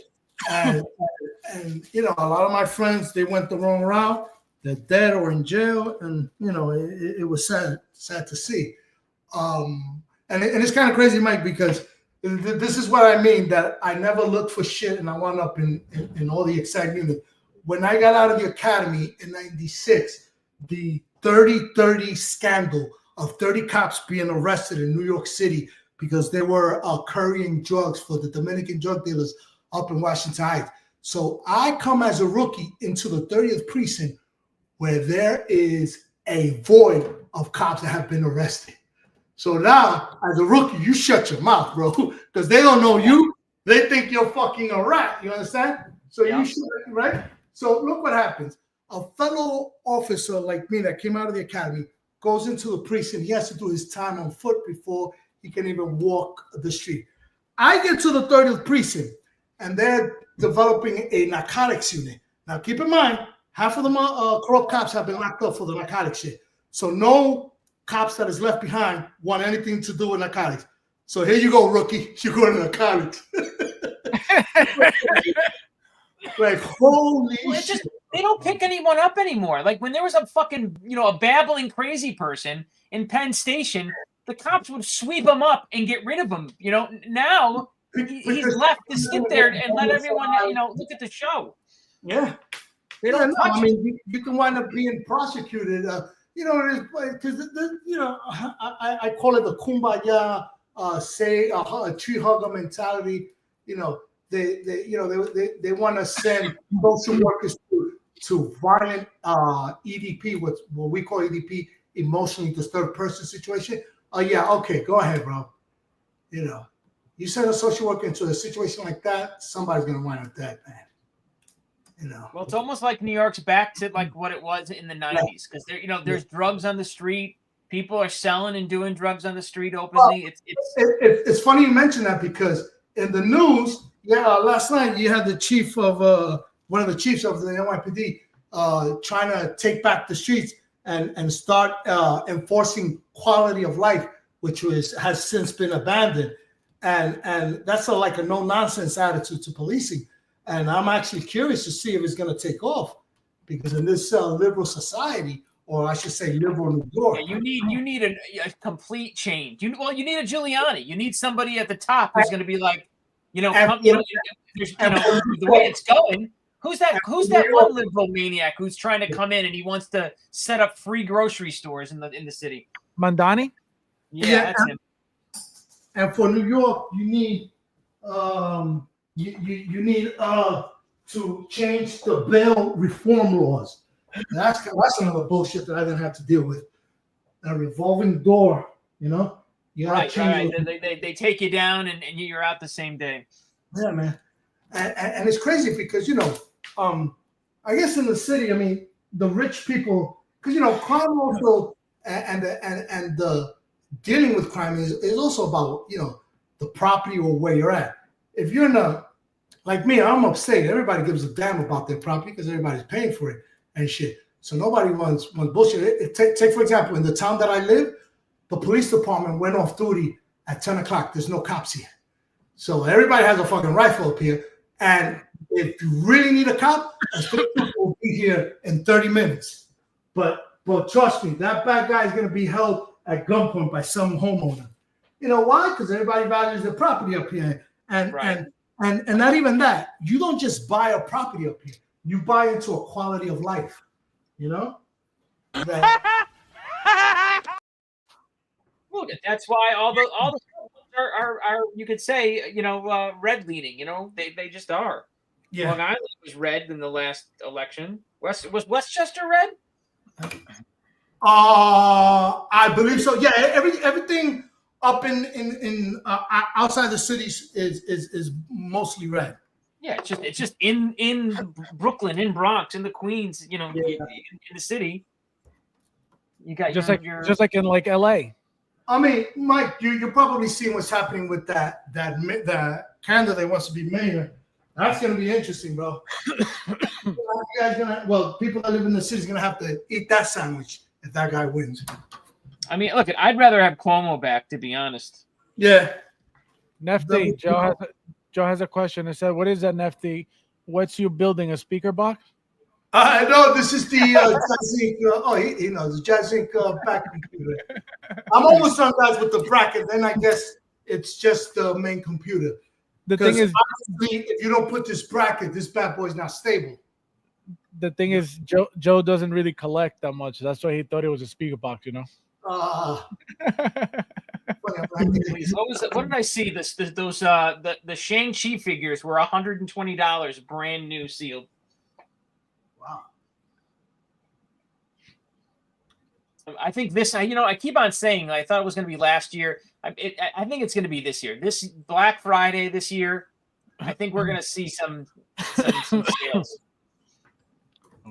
And a lot of my friends, they went the wrong route. They're dead or in jail, and it was sad to see. And it's kind of crazy, Mike, because this is what I mean, that I never looked for shit, and I wound up in all the exciting units. When I got out of the academy in '96, the 30-30 scandal of 30 cops being arrested in New York City because they were carrying drugs for the Dominican drug dealers up in Washington Heights. So I come as a rookie into the 30th precinct where there is a void of cops that have been arrested. So now, as a rookie, you shut your mouth, bro, because they don't know you. They think you're fucking a rat. You understand? So you should, right? So look what happens. A fellow officer like me that came out of the academy goes into the precinct. He has to do his time on foot before he can even walk the street. I get to the 30th precinct, and they're developing a narcotics unit. Now, keep in mind, half of the corrupt cops have been locked up for the narcotics shit. So no cops that is left behind want anything to do with narcotics. So here you go, rookie. You go to narcotics. Like, holy shit. They don't pick anyone up anymore. Like when there was a fucking, a babbling crazy person in Penn Station, the cops would sweep him up and get rid of him. Now he's left to sit there and let everyone, look at the show. Yeah. They don't touch I mean, you can wind up being prosecuted. you know, it is because you know, I call it the kumbaya, a tree hugger mentality. You know, they want to send social workers to violent EDP, what we call EDP, emotionally disturbed person situation. Oh yeah, okay, go ahead, bro. You know, you send a social worker into a situation like that, somebody's gonna wind up dead, man. You know. Well, it's almost like New York's back to like what it was in the 90s, because there, you know, there's drugs on the street. People are selling and doing drugs on the street openly. It's funny you mention that, because in the news, last night you had the chief of one of the chiefs of the NYPD trying to take back the streets and start enforcing quality of life, which has since been abandoned, and that's like a no nonsense attitude to policing. And I'm actually curious to see if it's going to take off, because in this liberal society, or I should say liberal New York, you need a complete change. You need a Giuliani. You need somebody at the top who's going to be like, the way it's going. Who's that one liberal maniac who's trying to come in and he wants to set up free grocery stores in the city? Mandani? Yeah, that's him. And for New York, you need you need to change the bail reform laws. That's another bullshit that I didn't have to deal with. A revolving door, you know. You gotta change. Right. They take you down and you're out the same day. Yeah, man. And it's crazy because, you know, I guess in the city, I mean, the rich people, because, you know, crime also and the dealing with crime is also about, you know, the property or where you're at. If you're in like me, I'm upstate. Everybody gives a damn about their property because everybody's paying for it and shit. So nobody wants bullshit. Take, for example, in the town that I live, the police department went off duty at 10 o'clock. There's no cops here. So everybody has a fucking rifle up here. And if you really need a cop, a state trooper will be here in 30 minutes. But trust me, that bad guy is going to be held at gunpoint by some homeowner. You know why? Because everybody values their property up here. And not even that. You don't just buy a property up here. You buy into a quality of life. You know? Look, that's why all the are you could say, you know, red leaning. You know, they just are. Yeah. Long Island was red in the last election. Was Westchester red? I believe so. Yeah, everything up in outside the cities is mostly red. Yeah, it's just in Brooklyn, in Bronx, in the Queens, you know, in the city. You got just like in like LA. I mean, Mike, you're probably seeing what's happening with that candidate wants to be mayor. That's gonna be interesting, bro. You guys people that live in the city is gonna have to eat that sandwich if that guy wins. I mean, look, I'd rather have Cuomo back, to be honest. Yeah. Nefty, Joe has a question. It said, "What is that, Nefty? What's you building? A speaker box?" I know this is the Jazzinc. He knows the Jazzinc Batcomputer. I'm almost done, guys, with the bracket. Then I guess it's just the main computer. The thing is, if you don't put this bracket, this bad boy's not stable. The thing is, Joe doesn't really collect that much. That's why he thought it was a speaker box, you know. What did I see? The Shang-Chi figures were $120, brand new, sealed. Wow. I think this. I keep on saying I thought it was going to be last year. I think it's going to be this year. This Black Friday this year. I think we're going to see some sales.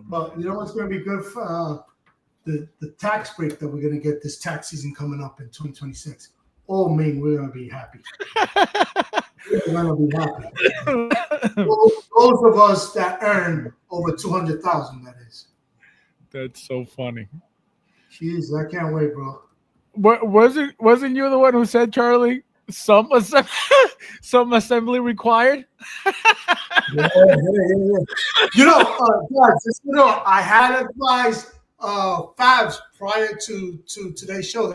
Well, you know what's going to be good for the tax break that we're going to get this tax season coming up in 2026. Oh, man, we're going to be happy. We're going to be happy. Those of us that earn over 200,000, that is. That's so funny. Jeez, I can't wait, bro. Wasn't you the one who said, Charlie, some assembly required? Yeah. You know, guys, I had advised Fabs prior to today's show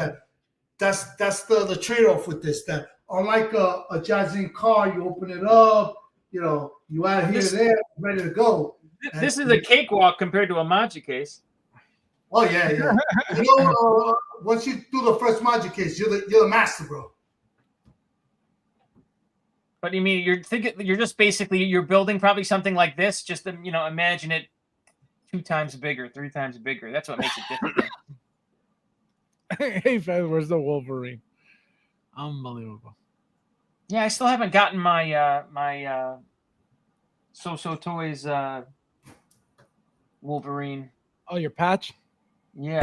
that's the trade-off with this. That unlike a Jazzinc car, you open it up, you add here and there, ready to go. This is a cakewalk compared to a Mancha case. Oh yeah, yeah. Once you do the first Magic case, you're the master, bro. But you mean you're just basically you're building probably something like this, just imagine it 2 times bigger, 3 times bigger. That's what makes it difficult. Hey, Fez, where's the Wolverine? Unbelievable. Yeah, I still haven't gotten my my So Toys Wolverine. Oh, your patch? Yeah.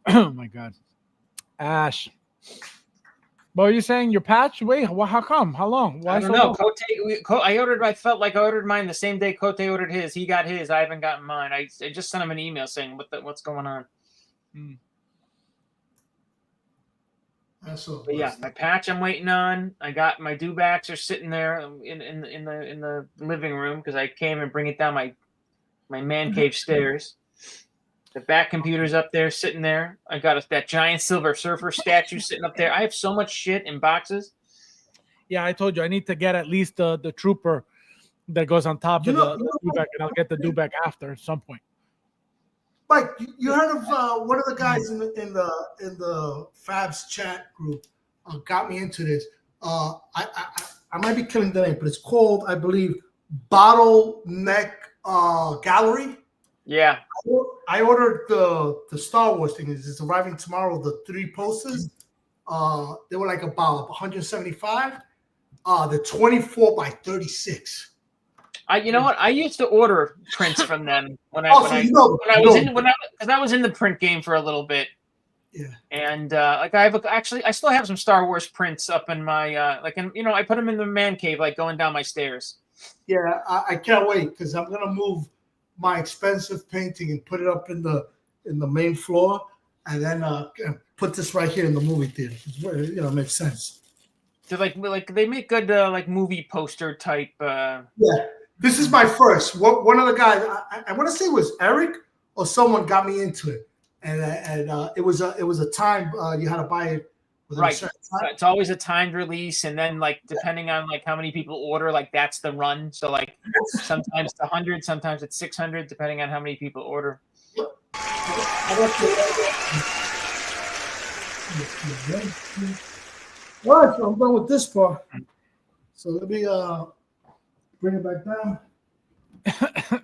Oh my God, Ash. What are you saying? Your patch? Wait, well, how come? How long? Why I don't know. I ordered. I felt like I ordered mine the same day Cote ordered his. He got his. I haven't gotten mine. I just sent him an email saying what's going on. But yeah, my patch I'm waiting on. I got my dewbacks are sitting there in the living room because I came and bring it down my man cave stairs. The Batcomputer's up there, sitting there. I got that giant Silver Surfer statue sitting up there. I have so much shit in boxes. Yeah, I told you I need to get at least the trooper that goes on top of the dewback, and I'll get the dewback after at some point. Mike, you heard of one of the guys in the Fabs chat group got me into this. I might be killing the name, but it's called, I believe, Bottleneck Gallery. Yeah, I ordered the Star Wars thing. It's arriving tomorrow. The 3 posters. They were like about 175. They're 24 by 36. You know what? I used to order prints from them when I was in the print game for a little bit. Yeah. And I still have some Star Wars prints up in my I put them in the man cave, like going down my stairs. Yeah, I can't wait because I'm gonna move my expensive painting and put it up in the main floor, and then put this right here in the movie theater. It makes sense. They're like they make good movie poster type. Yeah, this is my first. One of the guys I want to say it was Eric or someone got me into it, and it was a time you had to buy it. Right, it's always a timed release, and then depending on how many people order, that's the run. So sometimes it's 100, sometimes it's 600, depending on how many people order. All right, so I'm done with this part. So let me bring it back down.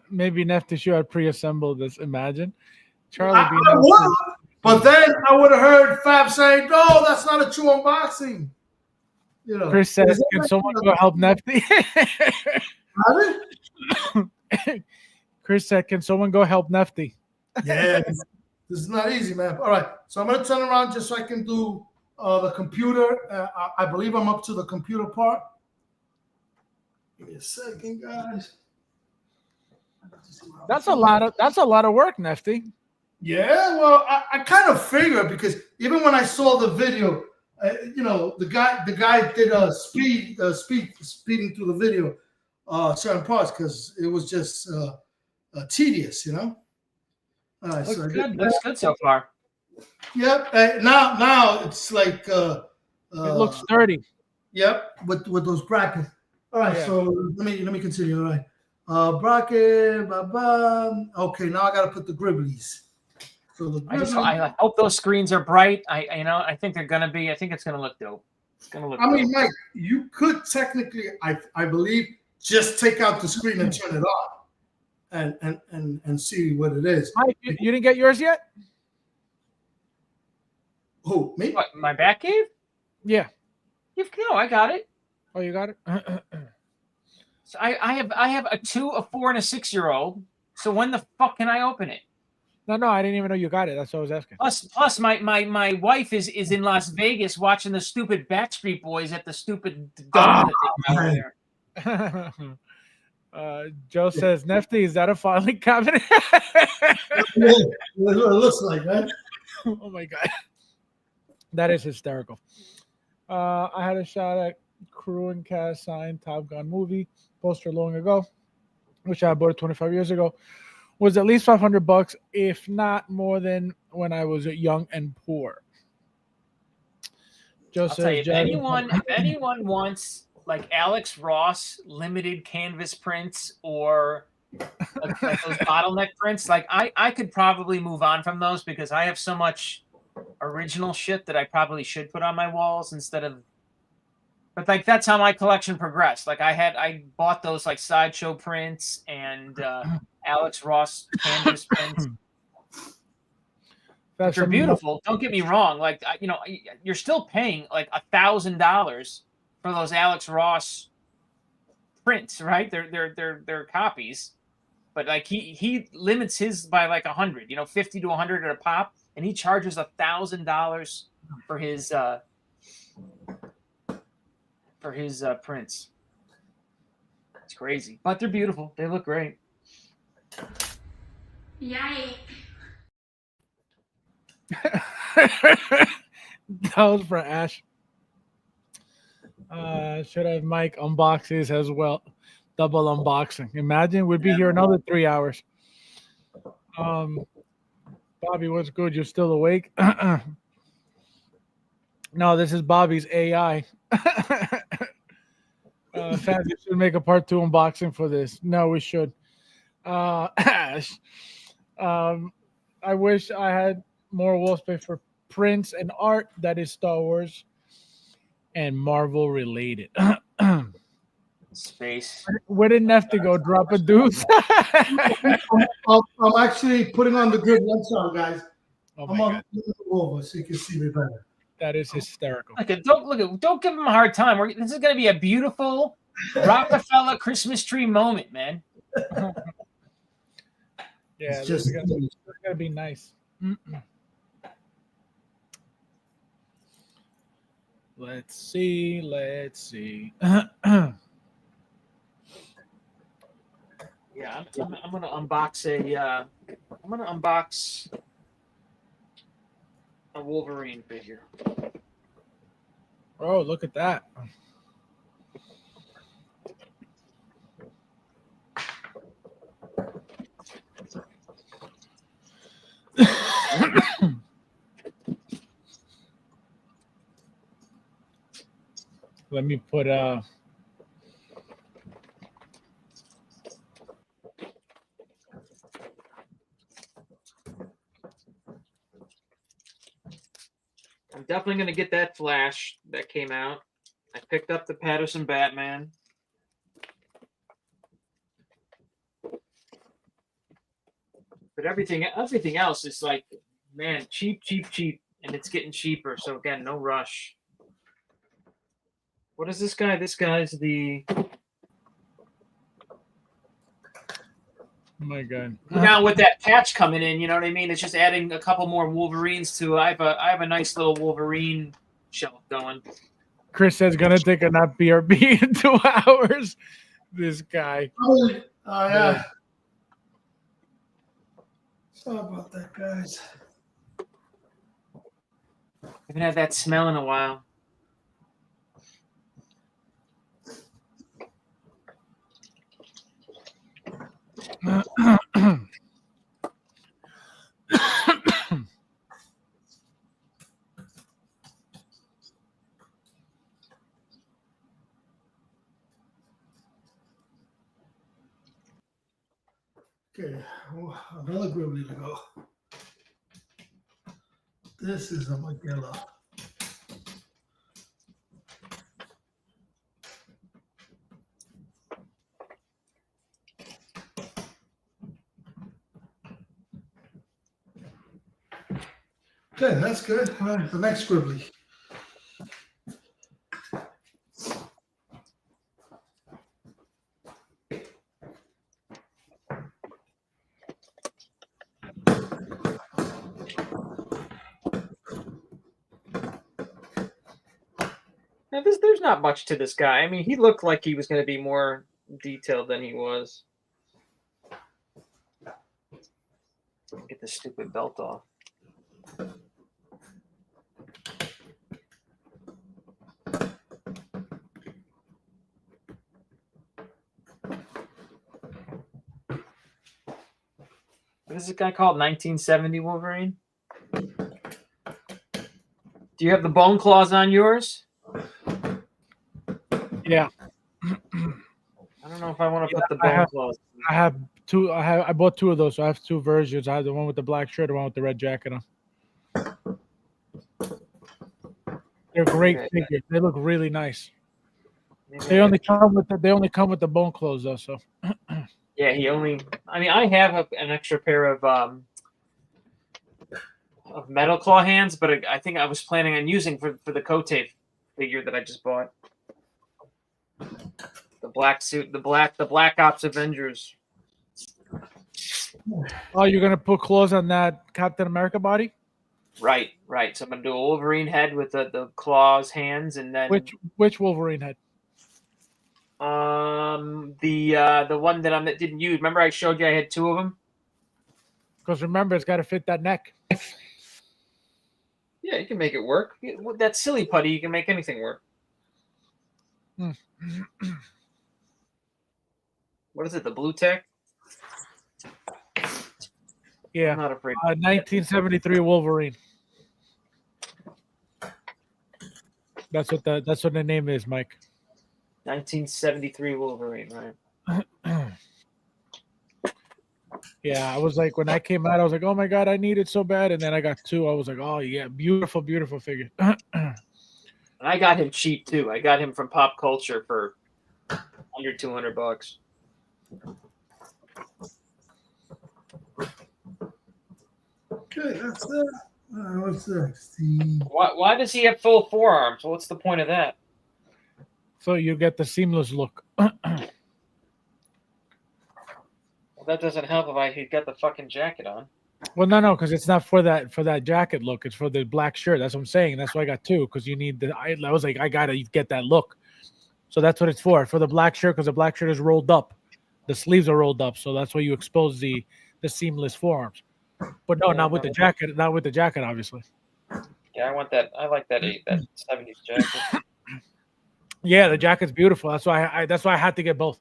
Maybe Nefty should have pre-assembled this. Imagine Charlie being. But then I would have heard Fab saying, "No, that's not a true unboxing." Chris says, "Can someone go help Nefty?" Chris said, "Can someone go help Nefty?" Yeah, this is not easy, man. All right, so I'm gonna turn around just so I can do the computer. I believe I'm up to the computer part. Give me a second, guys. That's a lot of work, Nefty. Yeah, well, I kind of figured because even when I saw the video, the guy did speeding through the video, certain parts because it was just tedious, All right, looks good. Looks good so far. Yep. Now it's like it looks sturdy. Yep, with those brackets. All right, yeah. So let me continue. All right, bracket. Okay, now I got to put the gribblies. So I hope those screens are bright. I think they're gonna be. I think it's gonna look dope. It's gonna look. I mean, Mike, you could technically, I believe, just take out the screen and turn it on, and see what it is. Mike, you didn't get yours yet? Who, me? What, my back cave? Yeah. No, I got it. Oh, you got it. So I have a 2, a 4, and a 6-year-old. So when the fuck can I open it? No, I didn't even know you got it. That's what I was asking. Plus, my wife is in Las Vegas watching the stupid Backstreet Boys at the stupid dome that they got there. Joe says, "Nefty, is that a filing cabinet?" It looks like that. Oh my God, that is hysterical. I had a shot at crew and cast signed Top Gun movie poster long ago, which I bought 25 years ago. Was at least $500, if not more than when I was young and poor. Joe says, if anyone wants like Alex Ross limited canvas prints or like those bottleneck prints, like I could probably move on from those because I have so much original shit that I probably should put on my walls instead of. But like that's how my collection progressed. Like I bought those like sideshow prints and Alex Ross canvas prints. Which are beautiful. Don't get me wrong. Like you know, you're still paying like $1,000 for those Alex Ross prints, right? They're copies, but like he limits his by like 100. You know, 50 to 100 at a pop, and he charges $1,000 for his prints. It's crazy, but they're beautiful. They look great. Yay. That was for Ash. Should have Mike unboxes as well. Double unboxing. Imagine we'd be here another 3 hours. Bobby, what's good? You're still awake? No, this is Bobby's AI. Fans, you should make a part 2 unboxing for this. No, we should. Ash. I wish I had more wall space for prints and art that is Star Wars and Marvel related. Space. Where did Nefty go? Drop a deuce? I'm actually putting on the good lens on, guys. Oh I'm on over so you can see me better. That is hysterical. Okay, don't give him a hard time. This is gonna be a beautiful Rockefeller Christmas tree moment, man. Yeah, it's just gonna be nice. Let's see. Yeah, I'm gonna unbox a Wolverine figure. Oh, look at that. Let me put I'm definitely going to get that Flash that came out. I picked up the Patterson Batman. But everything else is like, man, cheap. And it's getting cheaper. So again, no rush. What is this guy? This guy's the... Oh my God. Now with that patch coming in, you know what I mean? It's just adding a couple more Wolverines to. I have a nice little Wolverine shelf going. Chris says gonna take a nap BRB in 2 hours. This guy. Oh yeah. Sorry about that, guys. Haven't had that smell in a while. Okay, another Gribbly to go. This is a Magilla. Okay, that's good. All right, the next Gribbly. Now, there's not much to this guy. I mean, he looked like he was going to be more detailed than he was. Get this stupid belt off. What is this guy called? 1970 Wolverine? Do you have the bone claws on yours? Yeah. don't know if I want to put the I bone have- claws. I have two. I bought two of those, so I have two versions. I have the one with the black shirt, the one with the red jacket on. They're great Okay. figures. They look really nice. Maybe They I only gotta- come with the bone clothes though. So Yeah, I mean, I have an extra pair of metal claw hands, but I think I was planning on using for the Kote figure that I just bought. The black suit, the Black Ops Avengers. oh, you're gonna put claws on that Captain America body? Right. So I'm gonna do a Wolverine head with the claws, hands, and then Which Wolverine head? the one that didn't use. Remember I showed you I had two of them. Because remember, it's got to fit that neck. Yeah, you can make it work. With that silly putty, you can make anything work. What is it? The blue tech? Yeah, I'm not afraid. 1973 Wolverine. That's what the name is, Mike. 1973 Wolverine, right? Yeah, I was like, when I came out, I was like, oh my god, I need it so bad, and then I got two. I was like, oh yeah, beautiful, beautiful figure. And I got him cheap too. I got him from Pop Culture for under $200. Okay, that's it. What's next? The Why does he have full forearms? What's the point of that? So you get the seamless look. Well, that doesn't help if he's got the fucking jacket on. Well, no, because it's not for that jacket look. It's for the black shirt. That's what I'm saying. That's why I got two, because you need the. I was like, I gotta get that look. So that's what it's for the black shirt, because the black shirt is rolled up, the sleeves are rolled up, so that's why you expose the seamless forearms. But no, not with the jacket. Not with the jacket, obviously. Yeah, I want that. I like that 70s jacket. Yeah, the jacket's beautiful. That's why I had to get both.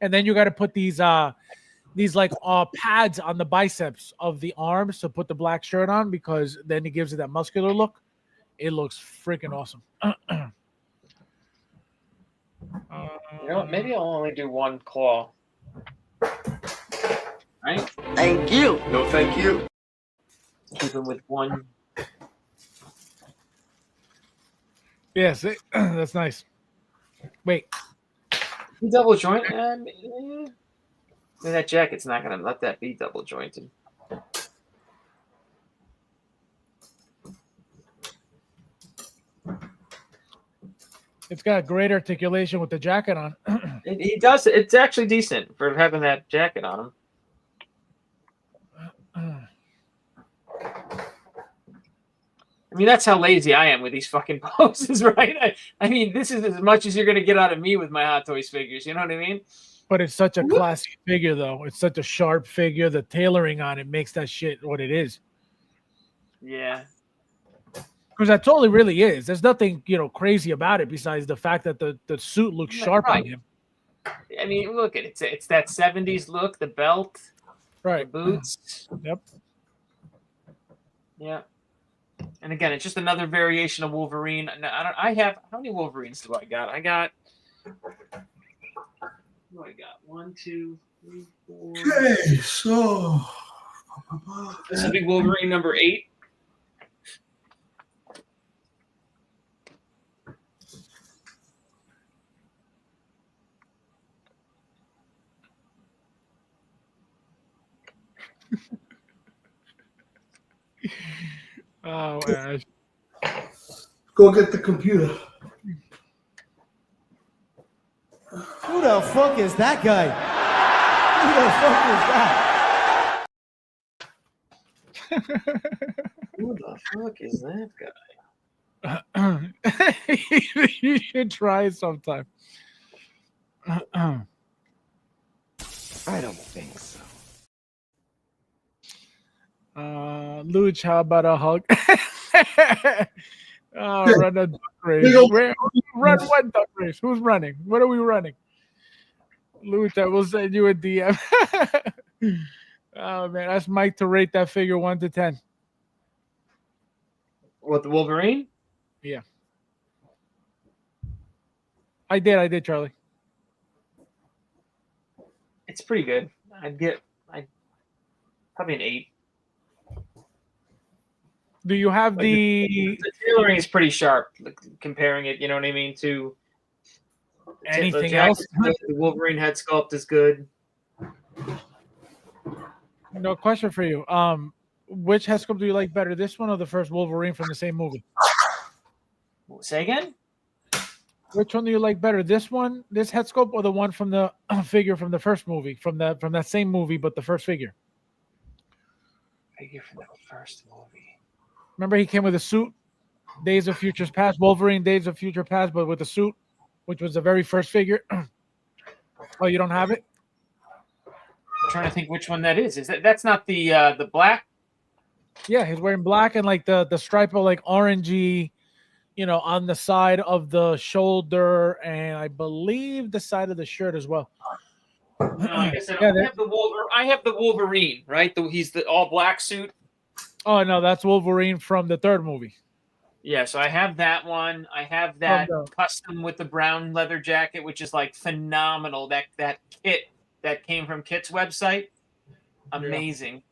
And then you got to put these like pads on the biceps of the arms to put the black shirt on, because then it gives it that muscular look. It looks freaking awesome. You know what? Maybe I'll only do one claw. Right? Thank you. No, thank you. Keep him with one. Yes, that's nice. Wait, Double joint? That jacket's not going to let that be double jointed. it's got great articulation with the jacket on. He does. It's actually decent for having that jacket on him. I mean, that's how lazy I am with these fucking poses, right? I mean, this is as much as you're going to get out of me with my Hot Toys figures. You know what I mean? But it's such a classy figure, though. It's such a sharp figure. The tailoring on it makes that shit what it is. Yeah. Because that's all it really is. There's nothing, crazy about it besides the fact that the suit looks sharp on him. I mean, look at it. It's that 70s look, the belt, right? The boots. Yep. Yeah. And again, it's just another variation of Wolverine. I have, how many Wolverines do I got? What do I got? 1, 2, 3, 4. okay, so This will be Wolverine number 8. Oh, Ash. go get the computer. Who the fuck is that guy? Who the fuck is that? Who the fuck is that guy? You should try it sometime. I don't think so. Luch, how about a hug? Run a duck race. Run what duck race? Who's running? What are we running? Luch, I will send you a DM. Oh man, that's Mike to rate that figure 1 to 10. What, the Wolverine? Yeah. I did, Charlie. It's pretty good. I'd probably an 8. Do you have the tailoring is pretty sharp, like, comparing it, you know what I mean, to anything the else? The Wolverine head sculpt is good. No question for you. Which head sculpt do you like better, this one or the first Wolverine from the same movie? Say again? Which one do you like better, this one, this head sculpt, or the one from the figure from the first movie, from that same movie, but the first figure? Figure from the first movie. Remember, he came with a suit, Days of Futures Past, Wolverine, Days of Future Past, but with a suit, which was the very first figure. Oh, you don't have it? I'm trying to think which one that is. That's not the black? Yeah, he's wearing black and like the stripe of like orangey, on the side of the shoulder, and I believe the side of the shirt as well. No, I guess I have the Wolverine, right? He's the all black suit. Oh no, that's Wolverine from the third movie. Yeah, so I have that one. I have that custom with the brown leather jacket, which is like phenomenal. That kit that came from Kit's website, amazing.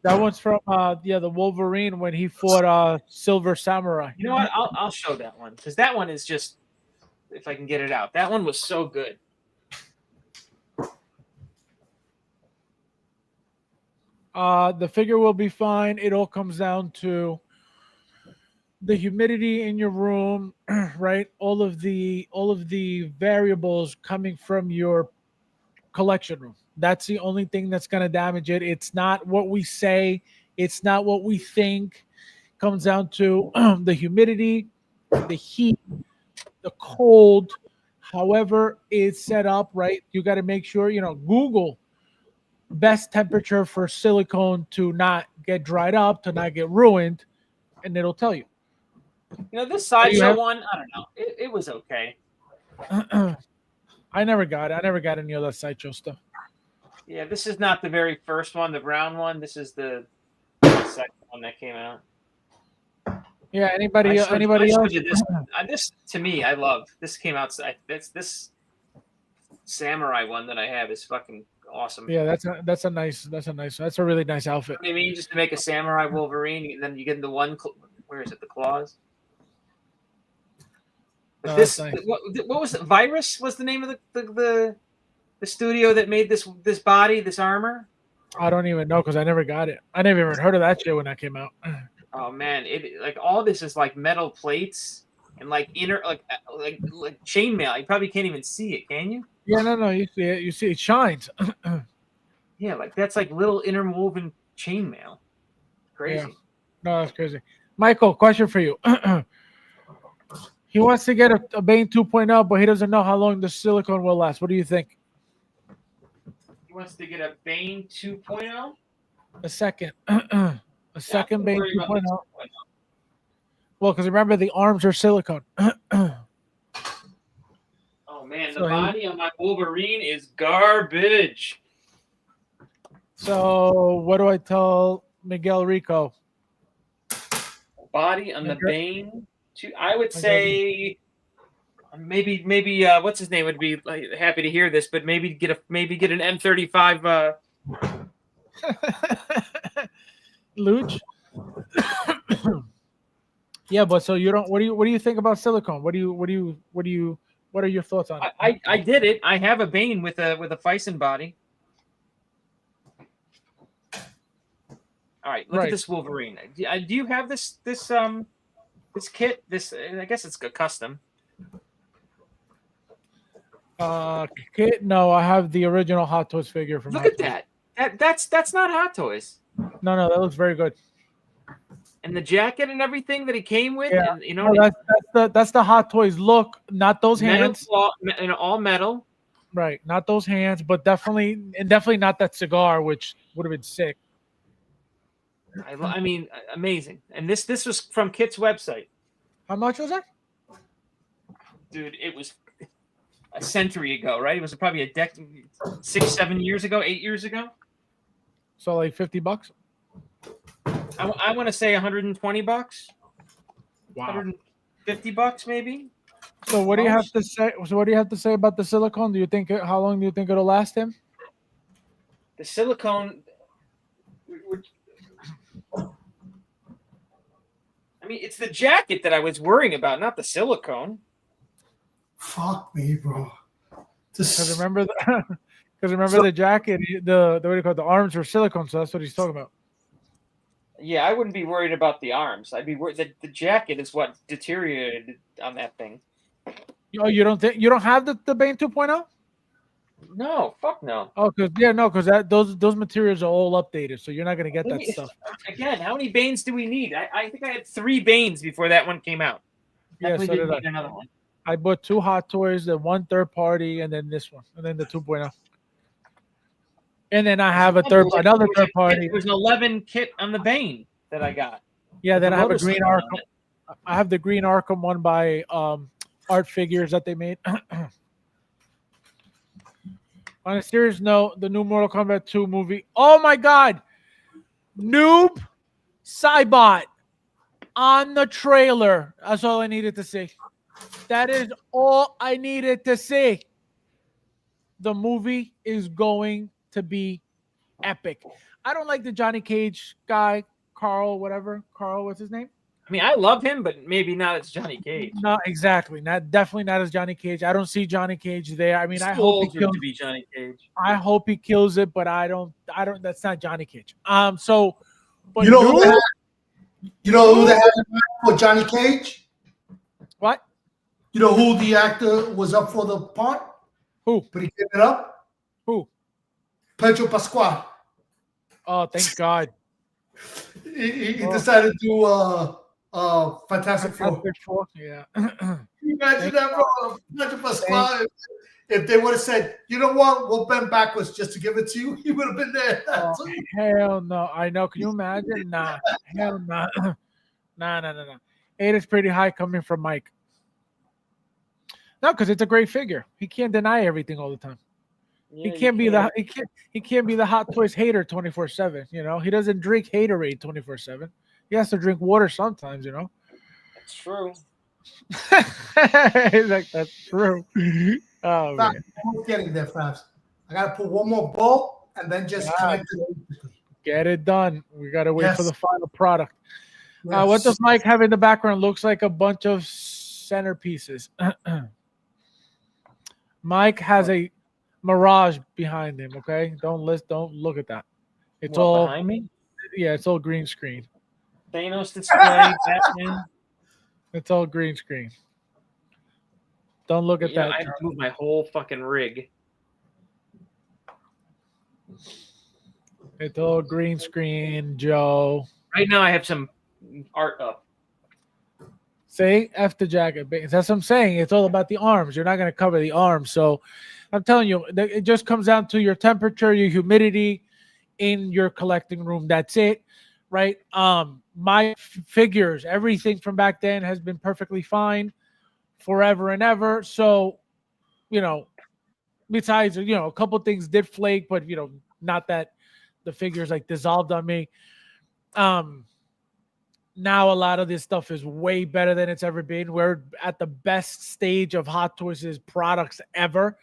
That one's from the Wolverine when he fought Silver Samurai. You know what? I'll show that one, because that one is just, if I can get it out, that one was so good. The figure will be fine. It all comes down to the humidity in your room, right? All of the variables coming from your collection room. That's the only thing that's going to damage it. It's not what we say. It's not what we think. It comes down to the humidity, the heat, the cold, however it's set up, right? You got to make sure, Google best temperature for silicone to not get dried up, to not get ruined, and it'll tell you. This sideshow one, I don't know. It was okay. I never got any of that sideshow stuff. Yeah, this is not the very first one, the brown one. This is the second one that came out. Yeah, anybody else? This to me, I love. This came out. This samurai one that I have is fucking awesome. Yeah, that's a really nice outfit. I mean, just to make a samurai Wolverine, and then you get into one. Where is it? The claws. But this, nice. What was it? Virus was the name of the studio that made this body, this armor. I don't even know, because I never got it. I never even heard of that shit when that came out. Oh man, it like all this is like metal plates and like inner like chainmail. You probably can't even see it, can you? Yeah, no, you see it. You see it shines. Yeah, like that's like little interwoven chainmail. Crazy. Yeah. No, that's crazy. Michael, question for you. He wants to get a Bane 2.0, but he doesn't know how long the silicone will last. What do you think? He wants to get a Bane 2.0? A second. A second Bane 2.0. Well, because remember, the arms are silicone. Oh, man. The body on my Wolverine is garbage. So what do I tell Miguel Rico? Body on the Bane? I would say maybe what's his name would be happy to hear this, but maybe get an M35 Luch. Yeah, but so you don't. What do you think about silicone? What are your thoughts on it? I did it. I have a Bane with a Fison body. All right, look at this Wolverine. Do you have this kit? I guess it's a custom. Kit? No, I have the original Hot Toys figure from. Look at that. That's not Hot Toys. No, that looks very good. And the jacket and everything that he came with, yeah. And, that's the Hot Toys look, not those hands. And all metal. Right, not those hands, but definitely not that cigar, which would have been sick. I mean, amazing. And this was from Kit's website. How much was that? Dude, it was a century ago, right? It was probably a decade, 6-7 years ago, 8 years ago. So like $50. I want to say $120. Wow. $150 maybe. So what do you have to say? So what do you have to say about the silicone? Do you think how long do you think it'll last him? The silicone. I mean, it's the jacket that I was worrying about, not the silicone. Fuck me, bro. Because remember, the jacket, the what do you call it? The arms were silicone, so that's what he's talking about. Yeah, I wouldn't be worried about the arms. I'd be worried that the jacket is what deteriorated on that thing. Oh, you don't have the Bane 2.0? No, fuck no. Oh, because those materials are all updated, so you're not gonna get that stuff. Again, how many Banes do we need? I think I had 3 Banes before that one came out. Yeah, so did I. Another one. I bought 2 Hot Toys, then 1 third party, and then this one, and then the 2.0. And then I have another third party. There's an 11 kit on the Bane that I got. Yeah, then I have a green Arkham. I have the green Arkham one by Art Figures that they made. On a serious note, the new Mortal Kombat 2 movie. Oh my God! Noob Cybot on the trailer. That's all I needed to see. That is all I needed to see. The movie is going to be epic. I don't like the Johnny Cage guy, Carl, what's his name? I mean, I love him, but maybe not as Johnny Cage. No, exactly. Definitely not as Johnny Cage. I don't see Johnny Cage there. I mean, I hope hope he kills to be Johnny Cage. I hope he kills it, but I don't. That's not Johnny Cage. So, but you know who they had for Johnny Cage? What? You know who the actor was up for the part? Who? But he gave it up. Who? Pedro Pascal. Oh, thank God. He decided to do Fantastic Four. Yeah. Can you imagine that, bro? Pedro Pascal. If they would have said, you know what, we'll bend backwards just to give it to you, he would have been there. Oh, hell no. I know. Can you imagine? Nah. Hell no. Nah. It is pretty high coming from Mike. No, because it's a great figure. He can't deny everything all the time. Yeah, he can't be the Hot Toys hater 24/7. You know, he doesn't drink Haterade 24/7. He has to drink water sometimes. You know. That's true. Like that's true. Oh man. I'm getting there, Fabs. I gotta put one more bolt and then just connect it. Get it done. We gotta wait for the final product. Yes. What does Mike have in the background? Looks like a bunch of centerpieces. Mike has a Mirage behind him. Okay, don't look at that. It's all behind me. Yeah, it's all green screen. Thanos display. Batman. It's all green screen. Don't look at that. I have to move my whole fucking rig. It's all green screen, Joe. Right now, I have some art up. See, F the jacket. That's what I'm saying. It's all about the arms. You're not going to cover the arms. So I'm telling you, it just comes down to your temperature, your humidity in your collecting room. That's it, right? My figures, everything from back then has been perfectly fine forever and ever. So, you know, besides, you know, a couple things did flake, but, you know, not that the figures like dissolved on me. Now a lot of this stuff is way better than it's ever been. We're at the best stage of Hot Toys' products ever.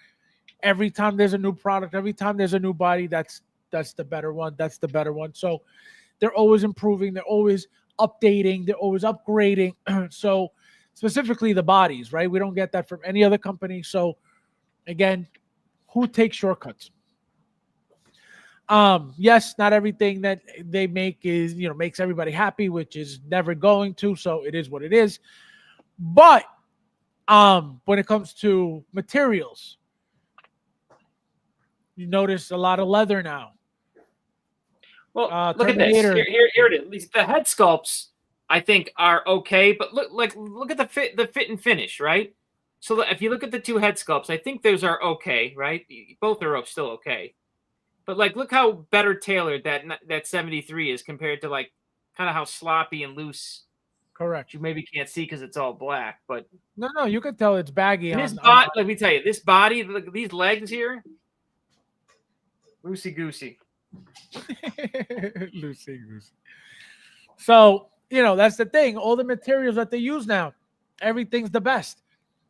Every time there's a new product, every time there's a new body, that's the better one. That's the better one. So they're always improving. They're always updating. They're always upgrading. So specifically the bodies, right? We don't get that from any other company. So again, who takes shortcuts? Yes, not everything that they make is, you know, makes everybody happy, which is never going to. So it is what it is. But when it comes to materials, you notice a lot of leather now. Well, look at this. Here it is. The head sculpts, I think, are okay, but look at the fit and finish, right? So if you look at the 2 head sculpts, I think those are okay, right? Both are still okay. But like, look how better tailored that 73 is compared to like kind of how sloppy and loose. Correct. You maybe can't see because it's all black, but no, you can tell it's baggy. Let me tell you, this body, look at these legs here, loosey goosey. Loosey goosey. So you know that's the thing. All the materials that they use now, everything's the best.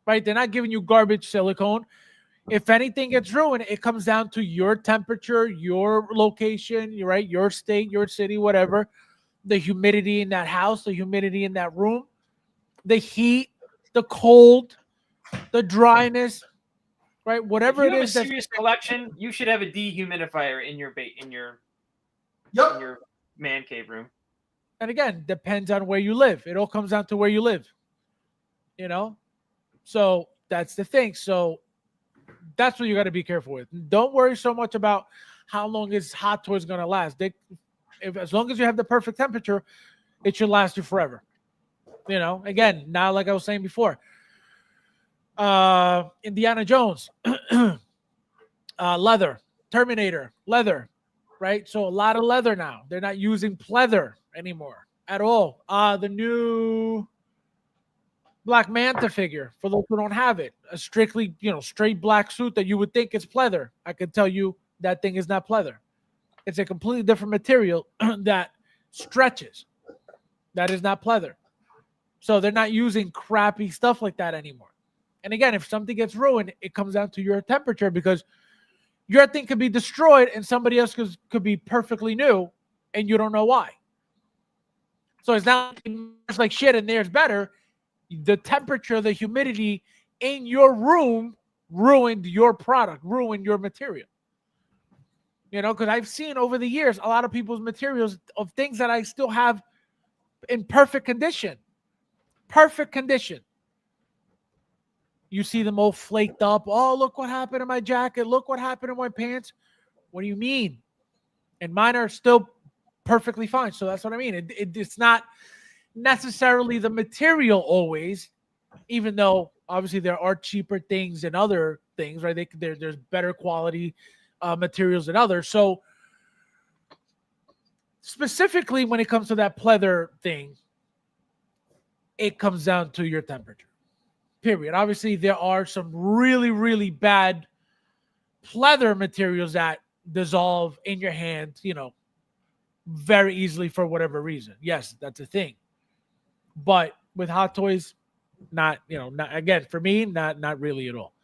right? They're not giving you garbage silicone. If anything gets ruined, it comes down to your temperature, your location, right? Your state, your city, whatever. The humidity in that house, the humidity in that room, the heat, the cold, the dryness, right? Whatever if you it have is a serious collection, you should have a dehumidifier in your man cave room. And again, depends on where you live. It all comes down to where you live. You know? So that's the thing. So that's what you got to be careful with. Don't worry so much about how long is Hot Toys going to last. As long as you have the perfect temperature, it should last you forever. You know, again, now like I was saying before, Indiana Jones, leather, Terminator, leather, right? So a lot of leather now. They're not using pleather anymore at all. The new Black Manta figure, for those who don't have it, a strictly, straight black suit that you would think is pleather. I can tell you that thing is not pleather. It's a completely different material that stretches. That is not pleather. So they're not using crappy stuff like that anymore. And again, if something gets ruined, it comes down to your temperature, because your thing could be destroyed and somebody else could be perfectly new and you don't know why. So it's not like shit and theirs better. The temperature, the humidity in your room ruined your product, ruined your material. Because I've seen over the years a lot of people's materials of things that I still have in perfect condition. Perfect condition. You see them all flaked up. Oh, look what happened to my jacket. Look what happened to my pants. What do you mean? And mine are still perfectly fine. So that's what I mean. It's not necessarily the material always, even though obviously there are cheaper things and other things, right? There's better quality materials than others. So specifically when it comes to that pleather thing, it comes down to your temperature, period. Obviously there are some really, really bad pleather materials that dissolve in your hand, very easily for whatever reason. Yes, that's a thing. But with Hot Toys, not again, for me, not really at all.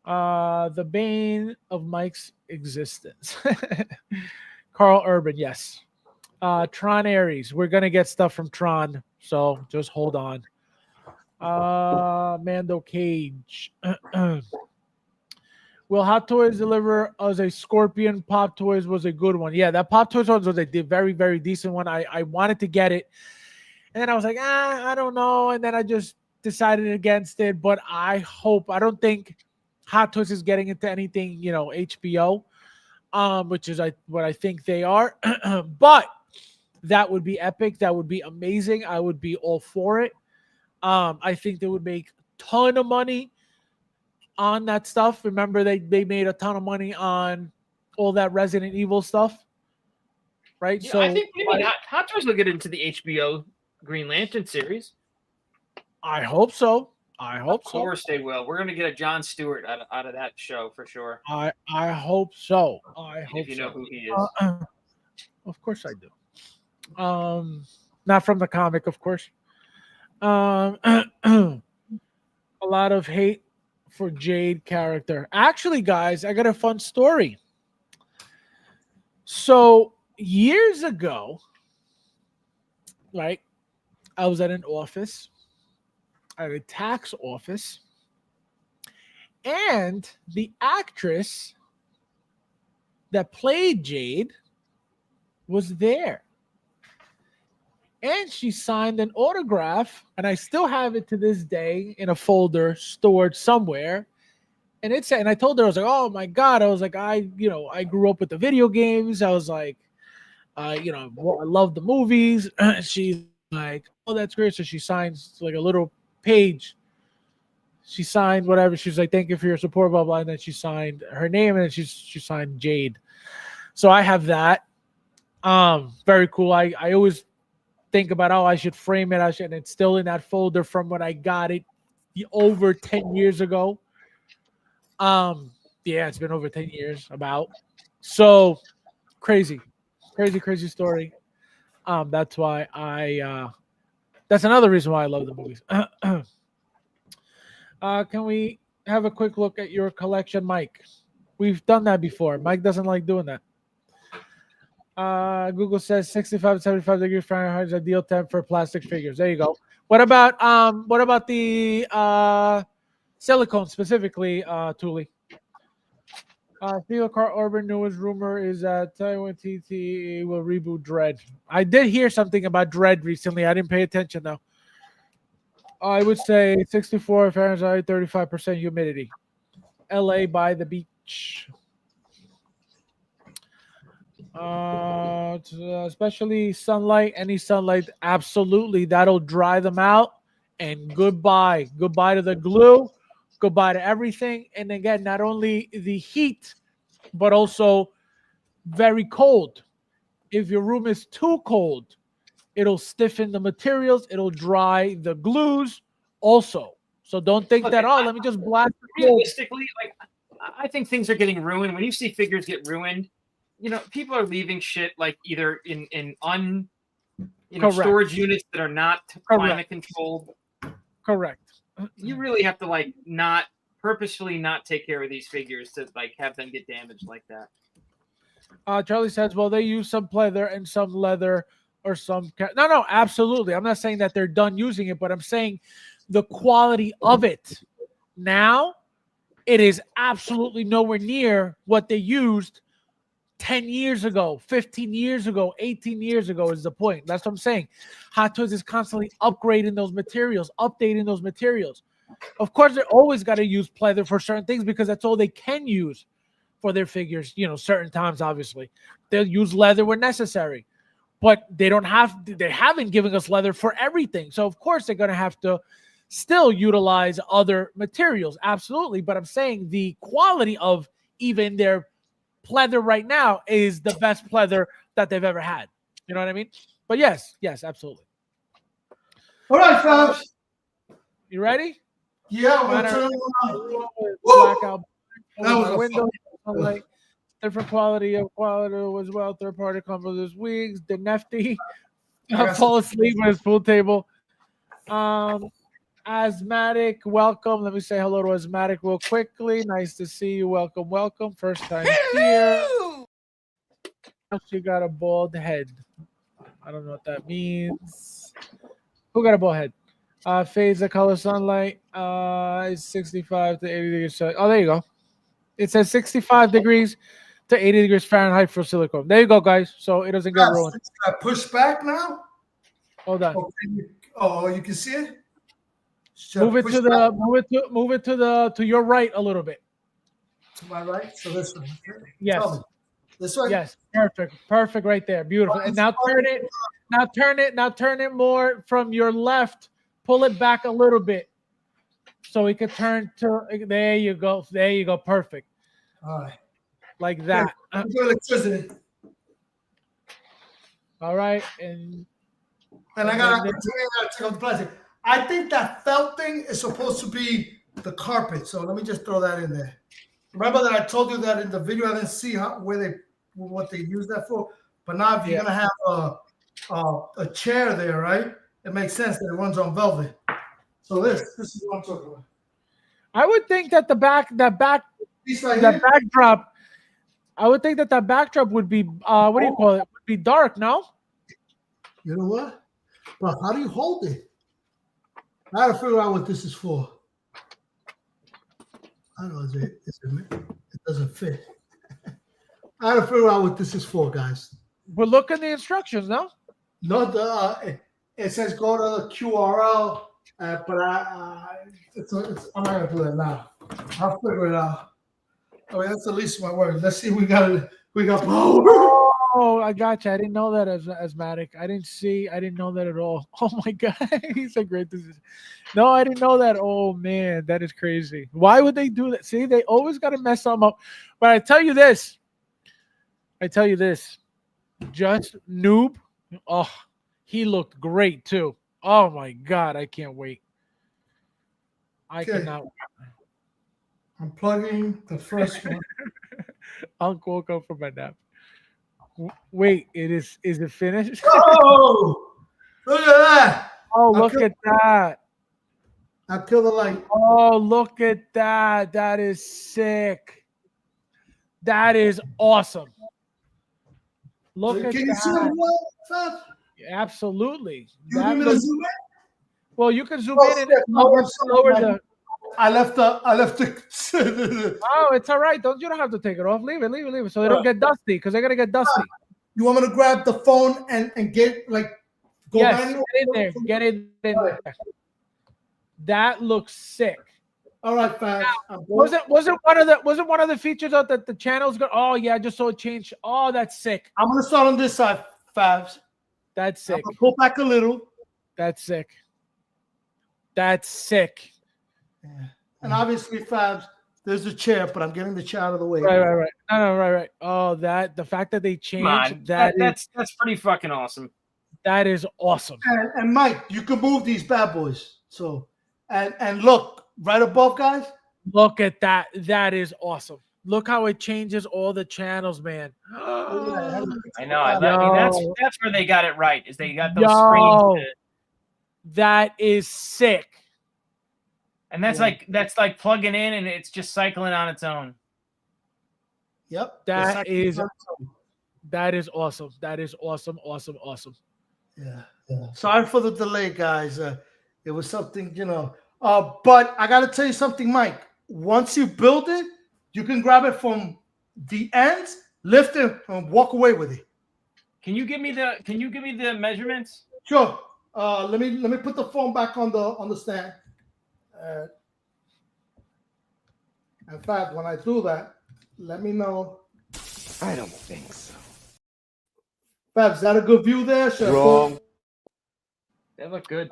The bane of Mike's existence. Carl Urban, yes. Tron Aries. We're gonna get stuff from Tron, so just hold on. Mando Cage. Will Hot Toys deliver us a Scorpion? Pop Toys was a good one. Yeah, that Pop Toys one was a very, very decent one. I wanted to get it. And then I was like, I don't know. And then I just decided against it. But I don't think Hot Toys is getting into anything, HBO, which is what I think they are. But that would be epic. That would be amazing. I would be all for it. I think they would make a ton of money on that stuff. Remember, they made a ton of money on all that Resident Evil stuff, right? Yeah, so I think Hot Toys will get into the HBO Green Lantern series. I hope so. Of course they will. We're gonna get a Jon Stewart out of that show for sure. I hope so. If you know who he is. Of course I do. Not from the comic, of course. A lot of hate for Jade character. Actually, guys, I got a fun story. So years ago, right, I was at an office, at a tax office, and the actress that played Jade was there. And she signed an autograph, and I still have it to this day in a folder stored somewhere. And it said, and I told her, I was like, oh my God. I was like, I grew up with the video games. I was like, I love the movies. She's like, oh, that's great. So she signs like a little page. She signed whatever. She was like, thank you for your support, blah, blah. And then she signed her name, and then she signed Jade. So I have that. Very cool. I always think about, I should frame it. And it's still in that folder from when I got it over 10 years ago. Yeah, it's been over 10 years about. So crazy story. That's why that's another reason why I love the movies. Can we have a quick look at your collection, Mike? We've done that before. Mike doesn't like doing that. Google says 65 to 75 degrees Fahrenheit is ideal temp for plastic figures. There you go. What about the silicone specifically, Thule? Theo Car Urban newest rumor is that Taiwan TT will reboot Dread. I did hear something about Dread recently. I didn't pay attention though. I would say 64 Fahrenheit, 35% humidity. LA by the beach. Especially sunlight, any sunlight, absolutely. That'll dry them out. And goodbye. Goodbye to the glue. Goodbye to everything. And again, not only the heat, but also very cold. If your room is too cold, it'll stiffen the materials. It'll dry the glues also. So don't think that, let me just blast. Realistically, like, I think things are getting ruined. When you see figures get ruined, you know, people are leaving shit like either in storage units that are not climate controlled. Correct. You really have to like not purposefully not take care of these figures to like have them get damaged like that. Charlie says, well, they use some pleather and some leather or some. No, absolutely. I'm not saying that they're done using it, but I'm saying the quality of it now, it is absolutely nowhere near what they used 10 years ago, 15 years ago, 18 years ago is the point. That's what I'm saying. Hot Toys is constantly upgrading those materials, updating those materials. Of course, they're always got to use pleather for certain things because that's all they can use for their figures. You know, certain times, obviously. They'll use leather when necessary. But they haven't given us leather for everything. So, of course, they're going to have to still utilize other materials. Absolutely. But I'm saying the quality of even their pleather right now is the best pleather that they've ever had. You know what I mean? But yes, absolutely. All right, Fabs. You ready? Yeah, I'm gonna turn on. Blackout. That was a window. Like different quality as well. Third party combo this week. The Nefty fall asleep on his pool table. Asthmatic, welcome. Let me say hello to Asthmatic real quickly. Nice to see you. Welcome. First time here. She got a bald head. I don't know what that means. Who got a bald head? Fades the color sunlight. Is 65 to 80 degrees. Oh, there you go. It says 65 degrees to 80 degrees Fahrenheit for silicone. There you go, guys. So it doesn't get ruined. I push back now. Hold on. Okay. You can see it. Move it to your right a little bit. To my right. So this one. Yes. This one. Yes. Perfect. Right there. Beautiful. And now turn it. Now turn it more from your left. Pull it back a little bit, so we could turn to. There you go. Perfect. All right. Like that. Electricity. All right. And I gotta take off the plastic. I think that felt thing is supposed to be the carpet. So let me just throw that in there. Remember that I told you that in the video I didn't see what they use that for. But now if you're gonna have a chair there, right? It makes sense that it runs on velvet. So this is what I'm talking about. I would think that backdrop. I would think that backdrop would be what do you call it? Would be dark, no? You know what? But how do you hold it? I gotta figure out what this is for. I don't know. It doesn't fit. I gotta figure out what this is for, guys. But look at the instructions, no? No, it says go to the QRL, but I'm not gonna do that now. I'll figure it out. I mean, that's the least of my worries. Let's see. We got power. Oh, I got you. I didn't know that asthmatic. I didn't know that at all. Oh my god, he's a great decision. No, I didn't know that. Oh man, that is crazy. Why would they do that? See, they always got to mess them up. But I tell you this. Just Noob. Oh, he looked great too. Oh my god, I can't wait. I cannot. I'm plugging the first one. Uncle woke up from my nap. Wait, is it finished? Oh, look at that! Oh, look at that! I'll kill the light. Oh, look at that. That is sick. That is awesome. Look at Can you see that. it well, Fab? Absolutely. You That need me to looks- zoom in? well, you can zoom Oh, in and shit. lower the. I left the. Oh, it's all right. You don't have to take it off. Leave it. So they don't get dusty because they're gonna get dusty. You want me to grab the phone and get like go Yes, manual? get in there. Get in there. That looks sick. All right, Fab. Wasn't one of the features out that the channel's got? Oh yeah, I just saw it change. Oh, that's sick. I'm gonna start on this side, Fabs. That's sick. Pull back a little. That's sick. That's sick. Yeah. And obviously, Fabs, there's a chair, but I'm getting the chair out of the way. Right. No, right. Oh, the fact that they changed that's pretty fucking awesome. That is awesome. And Mike, you can move these bad boys. So, and look right above, guys. Look at that. That is awesome. Look how it changes all the channels, man. I know. That's where they got it right. Is they got those screens. That is sick. And that's like plugging in and it's just cycling on its own. Yep. That is awesome. That is awesome. Yeah. Sorry for the delay, guys. It was something, but I got to tell you something, Mike. Once you build it, you can grab it from the ends, lift it, and walk away with it. Can you give me the measurements? Sure. Let me put the phone back on the stand. In fact, when I do that, let me know. I don't think so. Fab, is that a good view there? Wrong. They look good.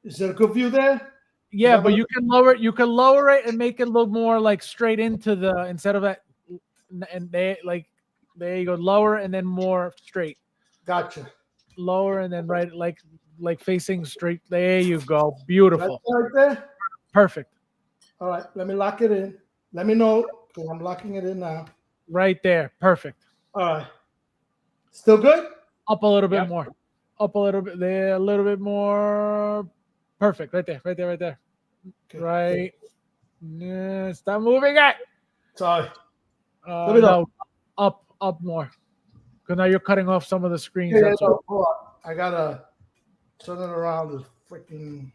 Is there a good view there? Yeah, but you can lower it and make it look more like straight into the instead of that, and there you go, lower and then more straight. Gotcha. Lower and then right like facing straight. There you go. Beautiful. Right there. Perfect. All right, let me lock it in. Let me know because I'm locking it in now. Right there. Perfect. All right. Still good? Up a little bit more. Up a little bit there. A little bit more. Perfect. Right there. Okay. Right. Yeah, stop moving it. Sorry. Let me know. No, up more. Because now you're cutting off some of the screens. Yeah, hold on. I gotta turn it around. This freaking.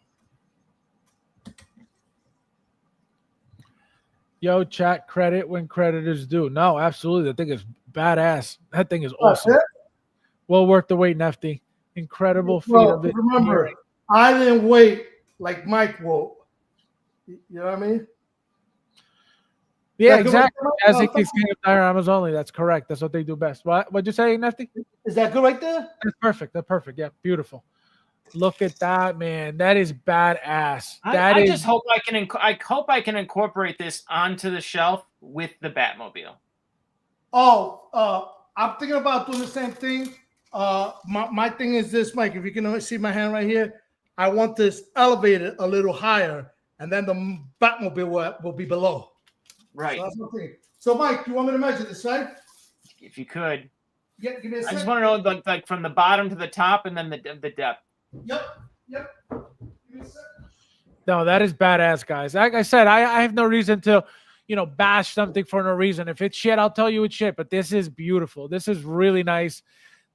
Yo, chat, credit when credit is due. No, absolutely. That thing is badass. That thing is awesome. Well worth the wait, Nefty. Incredible feat of it. Remember, I didn't wait like Mike will. You know what I mean? Yeah, exactly. Jazzinc is king of dioramas only. That's correct. That's what they do best. What'd you say, Nefty? Is that good right there? That's perfect. That's perfect. Yeah, beautiful. Look at that, man. That is badass. I just hope I can incorporate this onto the shelf with the Batmobile. I'm thinking about doing the same thing. My thing is this, Mike. If you can see my hand right here, I want this elevated a little higher, and then the Batmobile will be below. Right. So that's my thing. So, Mike, you want me to measure this, right? If you could. Yeah. Give me a second. I just want to know like from the bottom to the top, and then the depth. Yep. Give me a second. No, that is badass, guys. Like I said, I have no reason to, bash something for no reason. If it's shit, I'll tell you it's shit. But this is beautiful. This is really nice.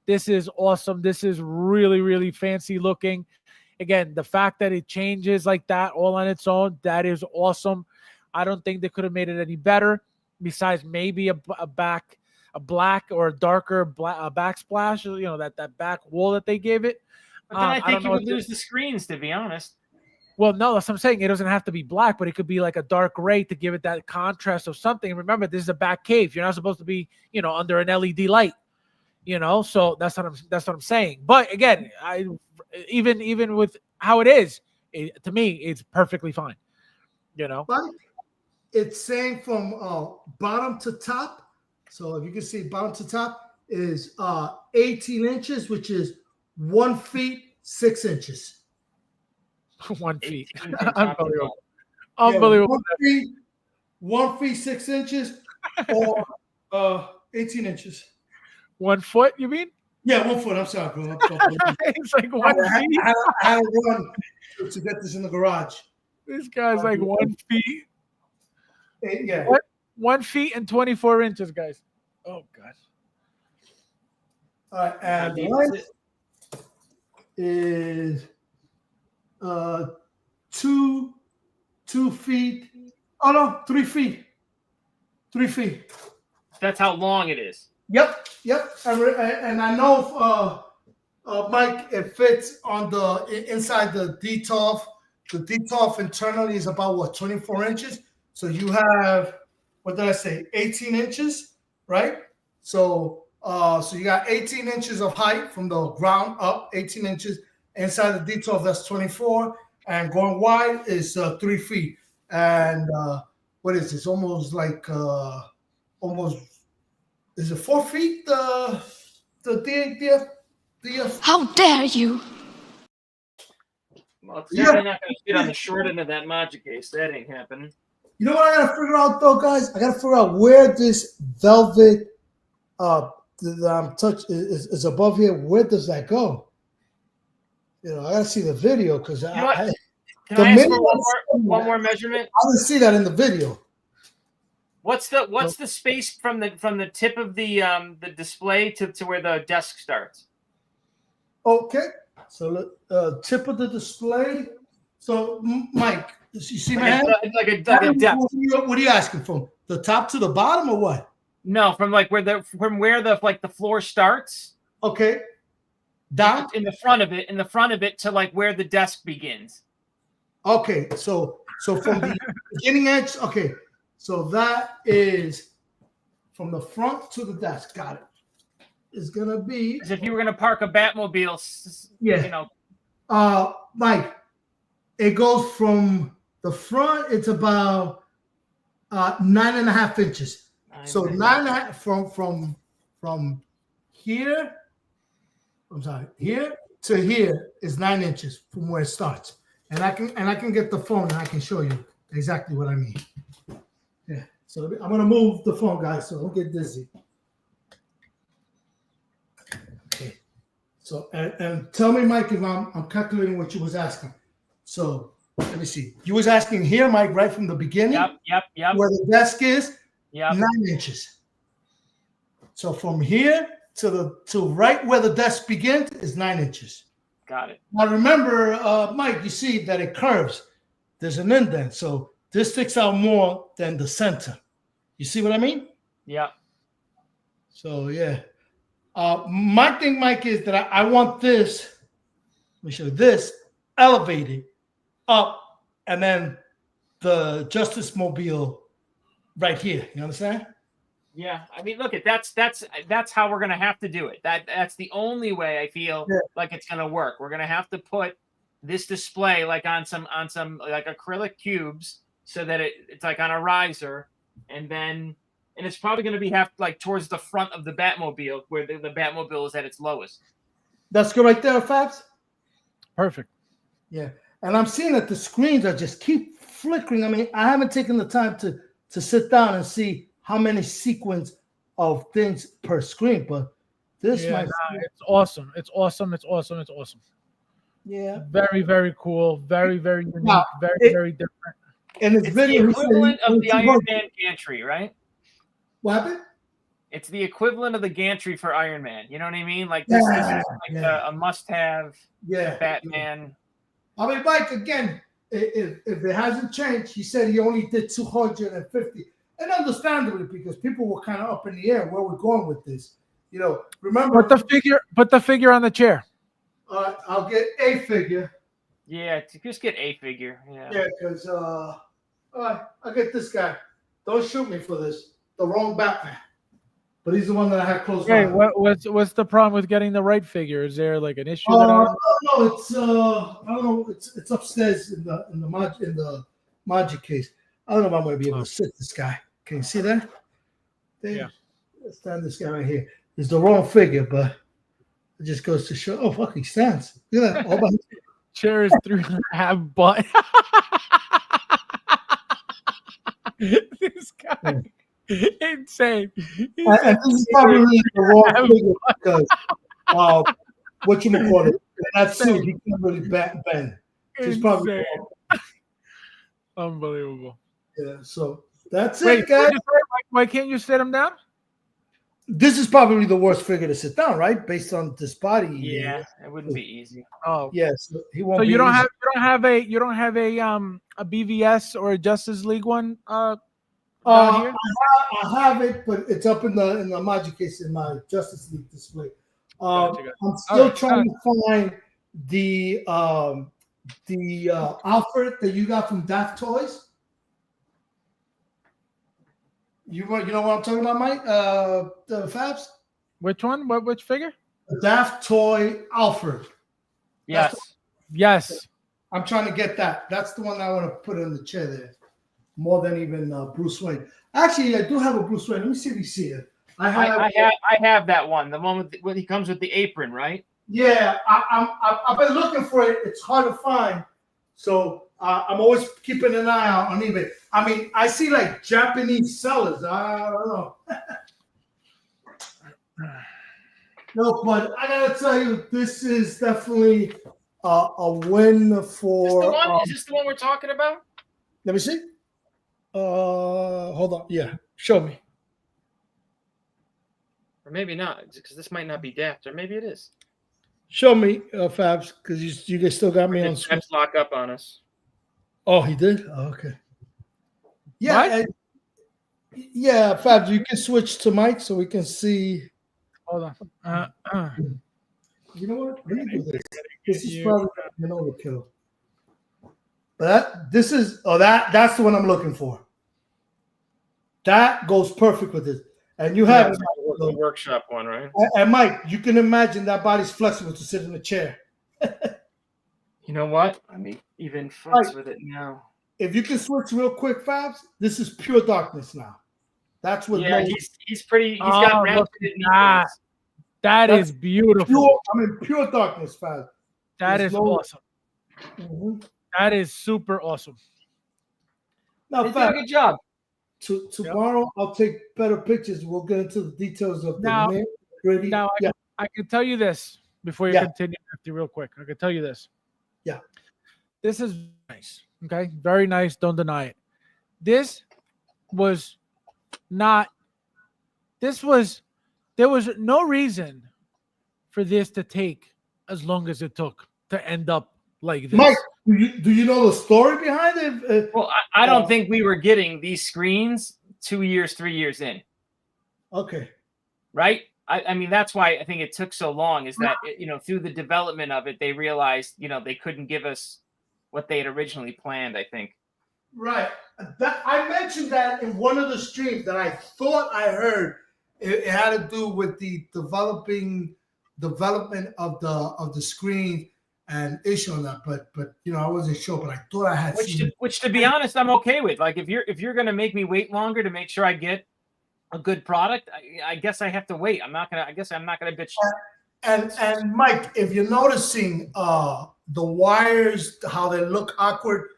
This is awesome. This is really, really fancy looking. Again, the fact that it changes like that all on its own, that is awesome. I don't think they could have made it any better. Besides maybe a black or a darker backsplash. That back wall that they gave it. But then I think you would lose the screens, to be honest. Well, no, that's what I'm saying. It doesn't have to be black, but it could be like a dark gray to give it that contrast of something. Remember, this is a back cave. You're not supposed to be, under an LED light. So that's what I'm saying. But again, even with how it is, to me, it's perfectly fine. But it's saying from bottom to top. So if you can see, bottom to top is 18 inches, which is 1 foot 6 inches. 1 feet. Unbelievable. Unbelievable. Yeah, 1 foot 6 inches or 18 inches. 1 foot, you mean? Yeah, 1 foot. I'm sorry, bro. It's like 1 feet. I had to run to get this in the garage. This guy's like 1 feet. Yeah. What? 1 feet and 24 inches, guys. Oh gosh. All right, and the length is 2 feet. Oh no, 3 feet. 3 feet. That's how long it is. Yep. And I know, Mike, it fits on the inside the DTOF. The DTOF internally is about what, 24 inches. So you have, what did I say, 18 inches, right? So you got 18 inches of height from the ground up, 18 inches. Inside the DTOF, that's 24, and going wide is 3 feet. And what is this? Almost like is it 4 feet? The How dare you? Well, it's definitely not going to fit on the short end of that Magic case. That ain't happening. You know what I gotta figure out though, guys? I gotta figure out where this velvet that I'm touch is above here. Where does that go? You know, I gotta see the video because Can I ask for one more measurement? I didn't see that in the video. What's the space from the tip of the display to where the desk starts? Okay, so tip of the display. So Mike, you see my hand? Like a depth. What are you asking from? The top to the bottom or what? No, from where the floor starts. Okay. Down in the front of it to like where the desk begins. Okay, so from the beginning edge. Okay, so that is from the front to the desk. Got it. It's gonna be as if you were gonna park a Batmobile. Yeah. You know. Mike, it goes from the front. It's about 9.5 inches. So 9.5 from here. I'm sorry, here to here is 9 inches from where it starts, and I can get the phone and I can show you exactly what I mean. Yeah. So I'm gonna move the phone, guys, so don't get dizzy. Okay. So and tell me, Mike, if I'm calculating what you was asking. So let me see. You was asking here, Mike, right from the beginning. Yep. Where the desk is. Yep. 9 inches. So from here to right where the desk begins is 9 inches. Got it. Now remember, Mike, you see that it curves. There's an indent, so this sticks out more than the center. You see what I mean? Yeah. So yeah, my thing, Mike, is that I want this. Let me show you this elevated up, and then the Justice Mobile right here. You understand? Yeah, I mean, look, that's how we're gonna have to do it. That's the only way I feel like it's gonna work. We're gonna have to put this display like on some like acrylic cubes so that it's like on a riser, and it's probably gonna be like towards the front of the Batmobile where the Batmobile is at its lowest. That's good right there, Fabs. Perfect. Yeah, and I'm seeing that the screens are just keep flickering. I mean, I haven't taken the time to sit down and see how many sequence of things per screen, but this it's awesome. It's awesome. Yeah. Very, very cool. Very, very unique. Very different. And it's the equivalent of the Iron Man gantry, right? What happened? It's the equivalent of the gantry for Iron Man. You know what I mean? Like this is like a must-have. Batman. I mean, Mike, again, if it hasn't changed, he said he only did 250. And understandably, because people were kind of up in the air where we're going with this. You know, remember. Put the figure on the chair. I'll get a figure. Yeah, just get a figure. Yeah. Yeah, because all right, I'll get this guy. Don't shoot me for this. The wrong Batman. But he's the one that I had close by. Hey, what's the problem with getting the right figure? Is there like an issue? No, it's I don't know. It's upstairs in the Magic case. I don't know if I'm going to be able to sit this guy. Can you see that? There. Yeah. Let's stand this guy right here. It's the wrong figure, but it just goes to show. Oh, fuck, he stands. Look at that. All by chair is 3.5 butt. This guy. Insane. And this is probably the wrong figure because what you call it? That suit, he can't really bend. He's probably wrong. Unbelievable. Yeah, so that's Wait, it, guys. why can't you sit him down? This is probably the worst figure to sit down, right? Based on this body. Yeah, it wouldn't be easy. Oh, yes. He won't. so be you don't easy. you don't have a BVS or a Justice League one down here? I have it, but it's up in the Magic case in my Justice League display. Gotcha. I'm still trying to find the Alfred that you got from Daft Toys. You know what I'm talking about, Mike? The Fabs. Which one? Which figure? The Daft Toy Alfred. Yes. Yes. I'm trying to get that. That's the one I want to put in the chair there, more than even Bruce Wayne. Actually, I do have a Bruce Wayne. Let me see if you see it. I have that one. The one when he comes with the apron, right? Yeah, I've been looking for it. It's hard to find, so I'm always keeping an eye out on eBay. I mean, I see like Japanese sellers. I don't know. No, but I gotta tell you, this is definitely a win for. Is this the one we're talking about? Let me see. Hold on. Yeah, show me. Or maybe not, because this might not be Daft, or maybe it is. Show me, Fabs, because you guys still got me on screen. Fabs lock up on us. Oh, he did? Oh, okay. Yeah. Yeah, Fabs, you can switch to Mike so we can see. Hold on. You know what? Let me do this. This is probably an overkill. But that's the one I'm looking for. That goes perfect with this. And you have the workshop one, right? And Mike, you can imagine that body's flexible to sit in a chair. You know what? I mean, even flex with it now. If you can switch real quick, Fabs, this is pure darkness now. That's what. Yeah, he's pretty. He's got rounded knees. That is beautiful. Pure darkness, Fabs. That is awesome. Mm-hmm. That is super awesome. Now, they did a good job. Tomorrow, I'll take better pictures. We'll get into the details of the gritty. Now, I can tell you this before you continue, Nefty, real quick. I can tell you this. Yeah. This is nice. Okay. Very nice. Don't deny it. There was no reason for this to take as long as it took to end up like this. Mike, do you know the story behind it? Well, I don't think we were getting these screens 2 years, 3 years in. Okay. Right? I mean, that's why I think it took so long, is that, through the development of it, they realized, they couldn't give us what they had originally planned, I think. Right. I mentioned that in one of the streams that I thought I heard it had to do with the development of the screen and issue on that, but I wasn't sure, but I thought I had seen which to be honest, I'm okay with. Like, if you're gonna make me wait longer to make sure I get a good product, I guess I have to wait. I'm not gonna bitch. And Mike, if you're noticing the wires, how they look awkward,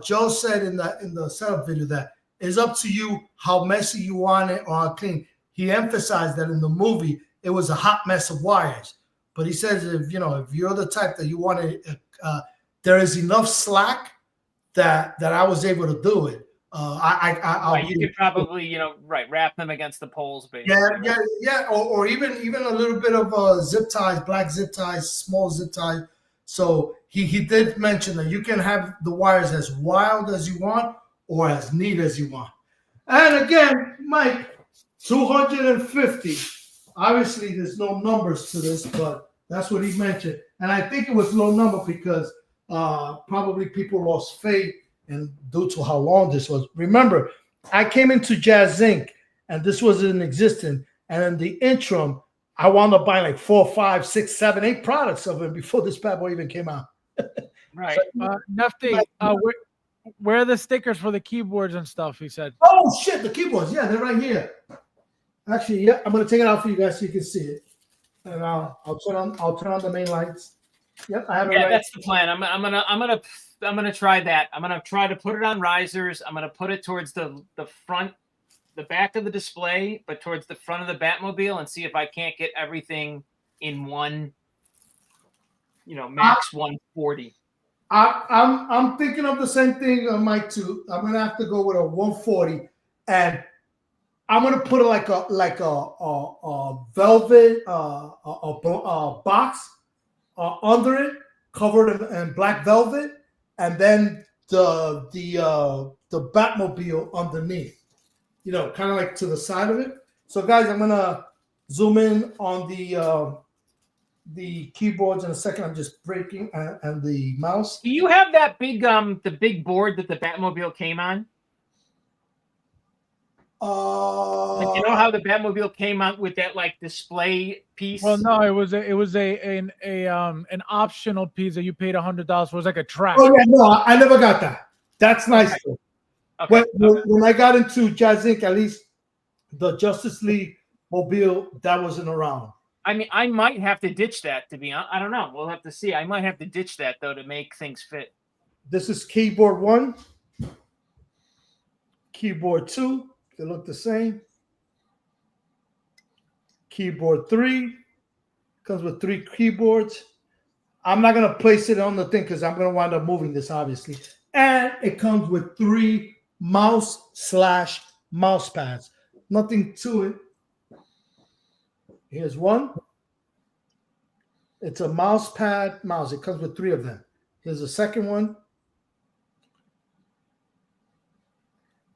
Joe said in the setup video that it's up to you how messy you want it or how clean. He emphasized that in the movie it was a hot mess of wires. But he says if you're the type that you want to, there is enough slack that I was able to do it. You could probably wrap them against the poles, basically. Yeah, or even a little bit of zip ties, black zip ties, small zip ties. So he did mention that you can have the wires as wild as you want or as neat as you want. And again, Mike, 250. Obviously, there's no numbers to this, but that's what he mentioned. And I think it was low number because probably people lost faith and due to how long this was. Remember, I came into Jazzinc and this was in existence. And in the interim, I wound up buying like 4, 5, 6, 7, 8 products of it before this bad boy even came out. Right. Nefty, where are the stickers for the keyboards and stuff? He said. Oh shit, the keyboards. Yeah, they're right here. Actually, yeah, I'm gonna take it out for you guys so you can see it. And I'll turn on the main lights. Yep, I have it. Yeah, right. That's the plan. I'm gonna try that. I'm gonna try to put it on risers. I'm gonna put it towards the front, the back of the display, but towards the front of the Batmobile, and see if I can't get everything in one. Max 140. I'm thinking of the same thing, Mike. Too. I'm gonna have to go with a 140, and I'm gonna put like a velvet box under it, covered in black velvet, and then the Batmobile underneath. You know, kind of like to the side of it. So, guys, I'm gonna zoom in on the keyboards in a second. I'm just breaking and the mouse. Do you have that big the big board that the Batmobile came on? Like, you know how the Batmobile came out with that like display piece? Well, no, it was an optional piece that you paid $100 for. It was like a track. Oh yeah, no, I never got that. That's nice. Okay. When I got into Jazzinc, at least the Justice League mobile, that wasn't around. I mean, I might have to ditch that, to be honest. I don't know. We'll have to see. I might have to ditch that, though, to make things fit. This is keyboard 1. Keyboard 2. They look the same. Keyboard 3. Comes with 3 keyboards. I'm not going to place it on the thing because I'm going to wind up moving this, obviously. And it comes with 3 mouse/mouse pads. Nothing to it. Here's one. It's a mouse pad mouse. It comes with 3 of them. Here's the second one.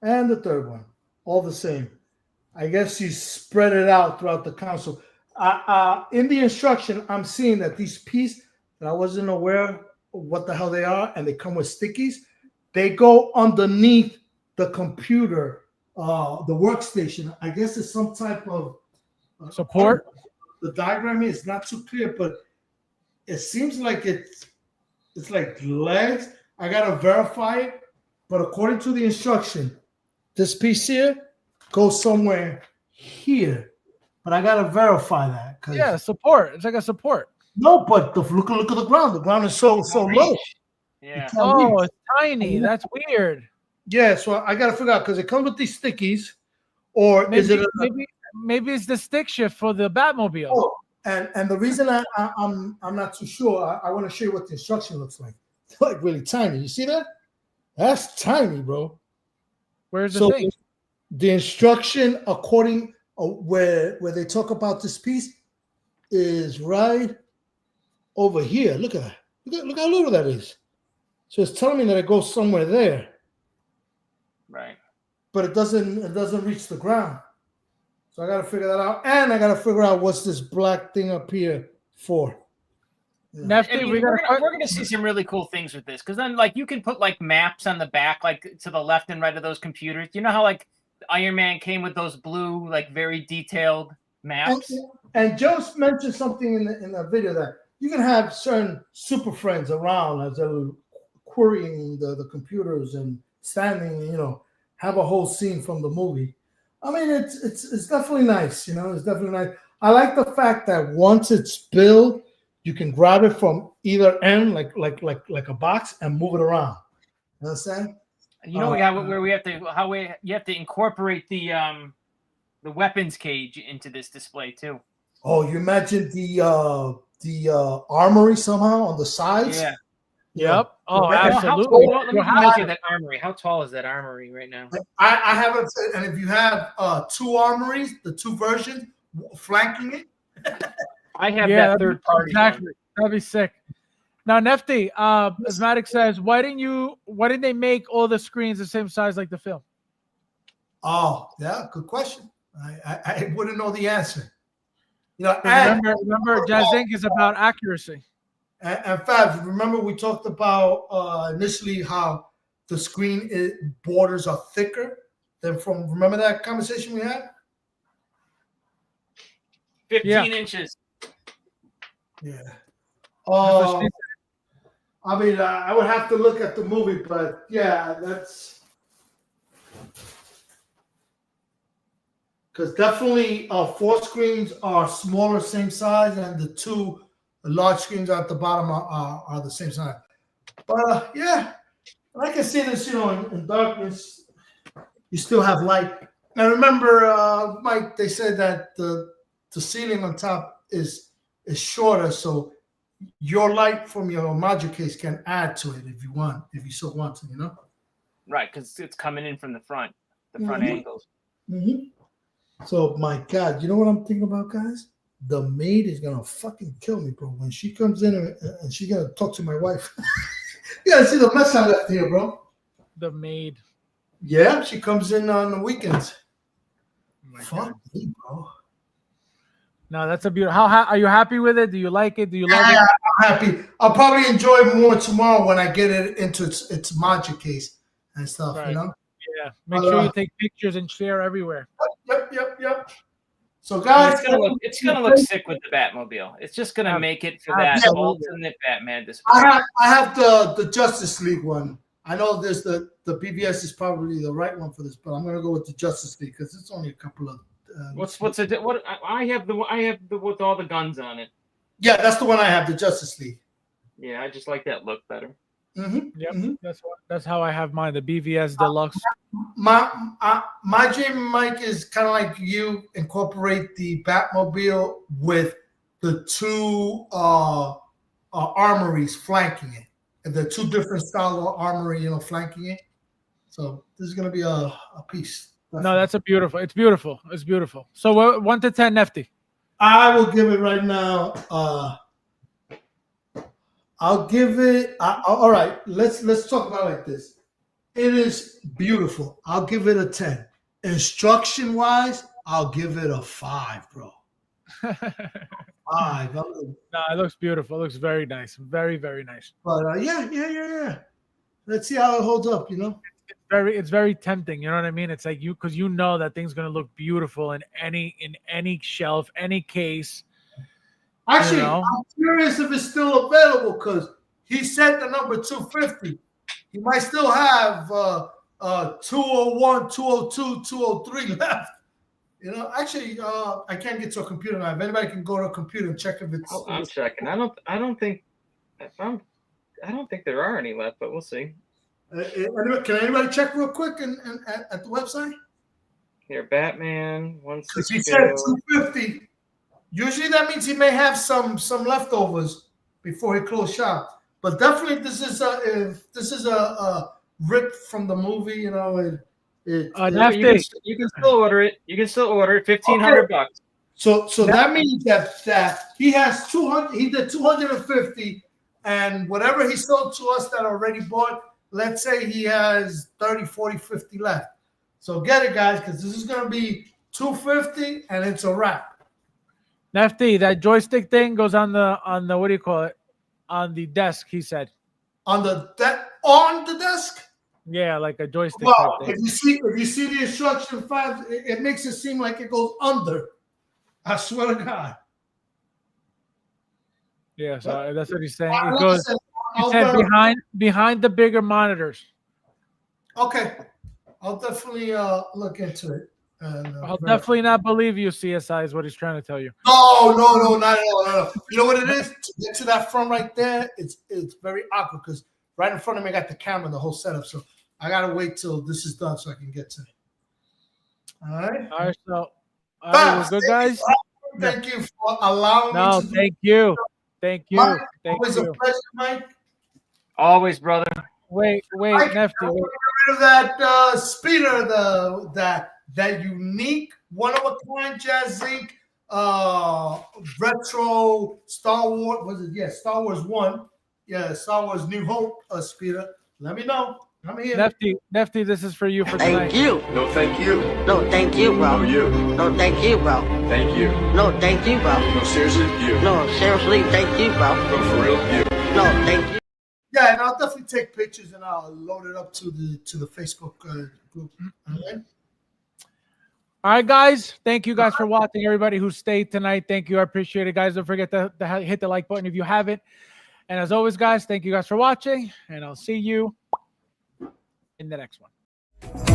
And the third one. All the same. I guess you spread it out throughout the console. In the instruction, I'm seeing that these pieces that I wasn't aware of what the hell they are, and they come with stickies. They go underneath the computer, the workstation. I guess it's some type of support. The diagram here is not too clear, but it seems like it's like legs. I gotta verify it, but according to the instruction, this piece here goes somewhere here. But I gotta verify that. Yeah, support. It's like a support. No, but look at the ground. The ground is so low. Yeah. Oh, it's tiny. That's weird. Yeah, so I gotta figure out because it comes with these stickies, or is it maybe it's the stick shift for the Batmobile? Oh, and the reason I'm not too sure. I want to show you what the instruction looks like. It's like really tiny. You see that? That's tiny, bro. Where's the thing? The instruction, according where they talk about this piece, is right over here. Look at that. Look how little that is. So it's telling me that it goes somewhere there. Right. But it doesn't reach the ground. So I got to figure that out, and I got to figure out what's this black thing up here for. Yeah. Nefty, we're gonna see some really cool things with this, because then like you can put like maps on the back, like to the left and right of those computers. You know how like Iron Man came with those blue, like very detailed maps. And Joe's mentioned something in the video that you can have certain super friends around as they're querying the computers and standing, have a whole scene from the movie. I mean, it's definitely nice, It's definitely nice. I like the fact that once it's built, you can grab it from either end, like a box, and move it around. You understand? You know, you have to incorporate the weapons cage into this display too. Oh, you imagine the armory somehow on the sides? Yeah. Yep. Oh, absolutely. Let me measure that armory. How tall is that armory right now? I haven't. And if you have 2 armories, the 2 versions flanking it. I have that third party. Exactly. That'd be sick. Now, Nefty, Asmatic says, why didn't they make all the screens the same size like the film? Oh, yeah, good question. I wouldn't know the answer. Remember, Jazzinc is about accuracy. And Fabs, remember we talked about initially how the screen borders are thicker than from. Remember that conversation we had? 15 inches. Yeah. I mean, I would have to look at the movie, but yeah, that's because definitely 4 screens are smaller, same size, and the 2 large screens at the bottom are the same size. But yeah, I can see this, in darkness, you still have light. And remember, Mike, they said that the ceiling on top is shorter, so your light from your module case can add to it if you want, if you so want to, you know. Right, because it's coming in from the front angles. So my God, you know what I'm thinking about, guys? The maid is gonna fucking kill me, bro. When she comes in and she's gonna talk to my wife. You gotta see the mess I left here, bro. The maid. Yeah, she comes in on the weekends. Fuck me, bro. No, that's a beautiful. How are you happy with it? Do you like it? Do you love it? I'm happy. I'll probably enjoy it more tomorrow when I get it into its module case and stuff. Right. You know. Yeah. Make sure you take pictures and share everywhere. Yep. So guys, it's gonna look sick with the Batmobile. It's just gonna make it for that ultimate Batman display. I have the Justice League one. I know there's the BVS is probably the right one for this, but I'm gonna go with the Justice League because it's only a couple of. I have the with all the guns on it. Yeah, that's the one I have, the Justice League. Yeah, I just like that look better. Yep, that's how I have mine, the BVS Deluxe. My dream, Mike, is kind of like you incorporate the Batmobile with the two armories flanking it, and the two different style of armory, you know, flanking it. So this is gonna be a piece. No, that's a beautiful. It's beautiful. It's beautiful. So 1 to 10, Nefty. I will give it right now. I'll give it. All right. Let's talk about it like this. It is beautiful. I'll give it a 10. Instruction wise, I'll give it a 5, bro. 5. No, it looks beautiful. It looks very nice. Very, very nice. But yeah. Let's see how it holds up. You know. It's very tempting. You know what I mean? It's like because you know that thing's gonna look beautiful in any shelf, any case. Actually, I'm curious if it's still available because he said the number 250. He might still have 201, 202, 203 left. You know, actually, I can't get to a computer now. If anybody can go to a computer and check if it's. I'm checking. I don't think there are any left, but we'll see. Can anybody check real quick at the website? Here, Batman 160. Because he said 250. Usually that means he may have some leftovers before he closed shop. But definitely, this is a rip from the movie. You know, you can still order it. You can still order it. $1,500. So that means that he has 200. He did 250, and whatever he sold to us that already bought. Let's say he has 30, 40, 50 left. So get it, guys, because this is going to be 250 and it's a wrap. Nefty, that joystick thing goes on the what do you call it? On the desk, he said. On the desk? Yeah, like a joystick. Well, if you see the instruction 5, it makes it seem like it goes under. I swear to God. Yeah, so that's what he's saying. It goes. He said behind the bigger monitors. Okay, I'll definitely look into it. I'll definitely not believe you, CSI, is what he's trying to tell you. No, not at all. No. You know what it is? To get to that front right there, it's very awkward because right in front of me I got the camera and the whole setup. So I gotta wait till this is done so I can get to it. All right. So we're good, guys. Thank you for allowing me to thank you. Thank you. Mike, thank always you. A pleasure, Mike. Always, brother. Wait, Mike, Nefty. Get rid of that speeder, that unique, one of a kind Jazzinc retro Star Wars. Was it? Yeah, Star Wars 1. Yeah, Star Wars New Hope speeder. Let me know. I'm here. Nefty, this is for you for tonight. Thank you. No, thank you. No, thank you, bro. No, you. No, thank you, bro. Thank you. No, thank you, bro. No, seriously, you. No, seriously, thank you, bro. No, for real, you. No, thank you. Yeah, and I'll definitely take pictures and I'll load it up to the Facebook group. Okay? All right, guys. Thank you guys for watching. Everybody who stayed tonight, thank you. I appreciate it, guys. Don't forget to hit the like button if you haven't. And as always, guys, thank you guys for watching, and I'll see you in the next one.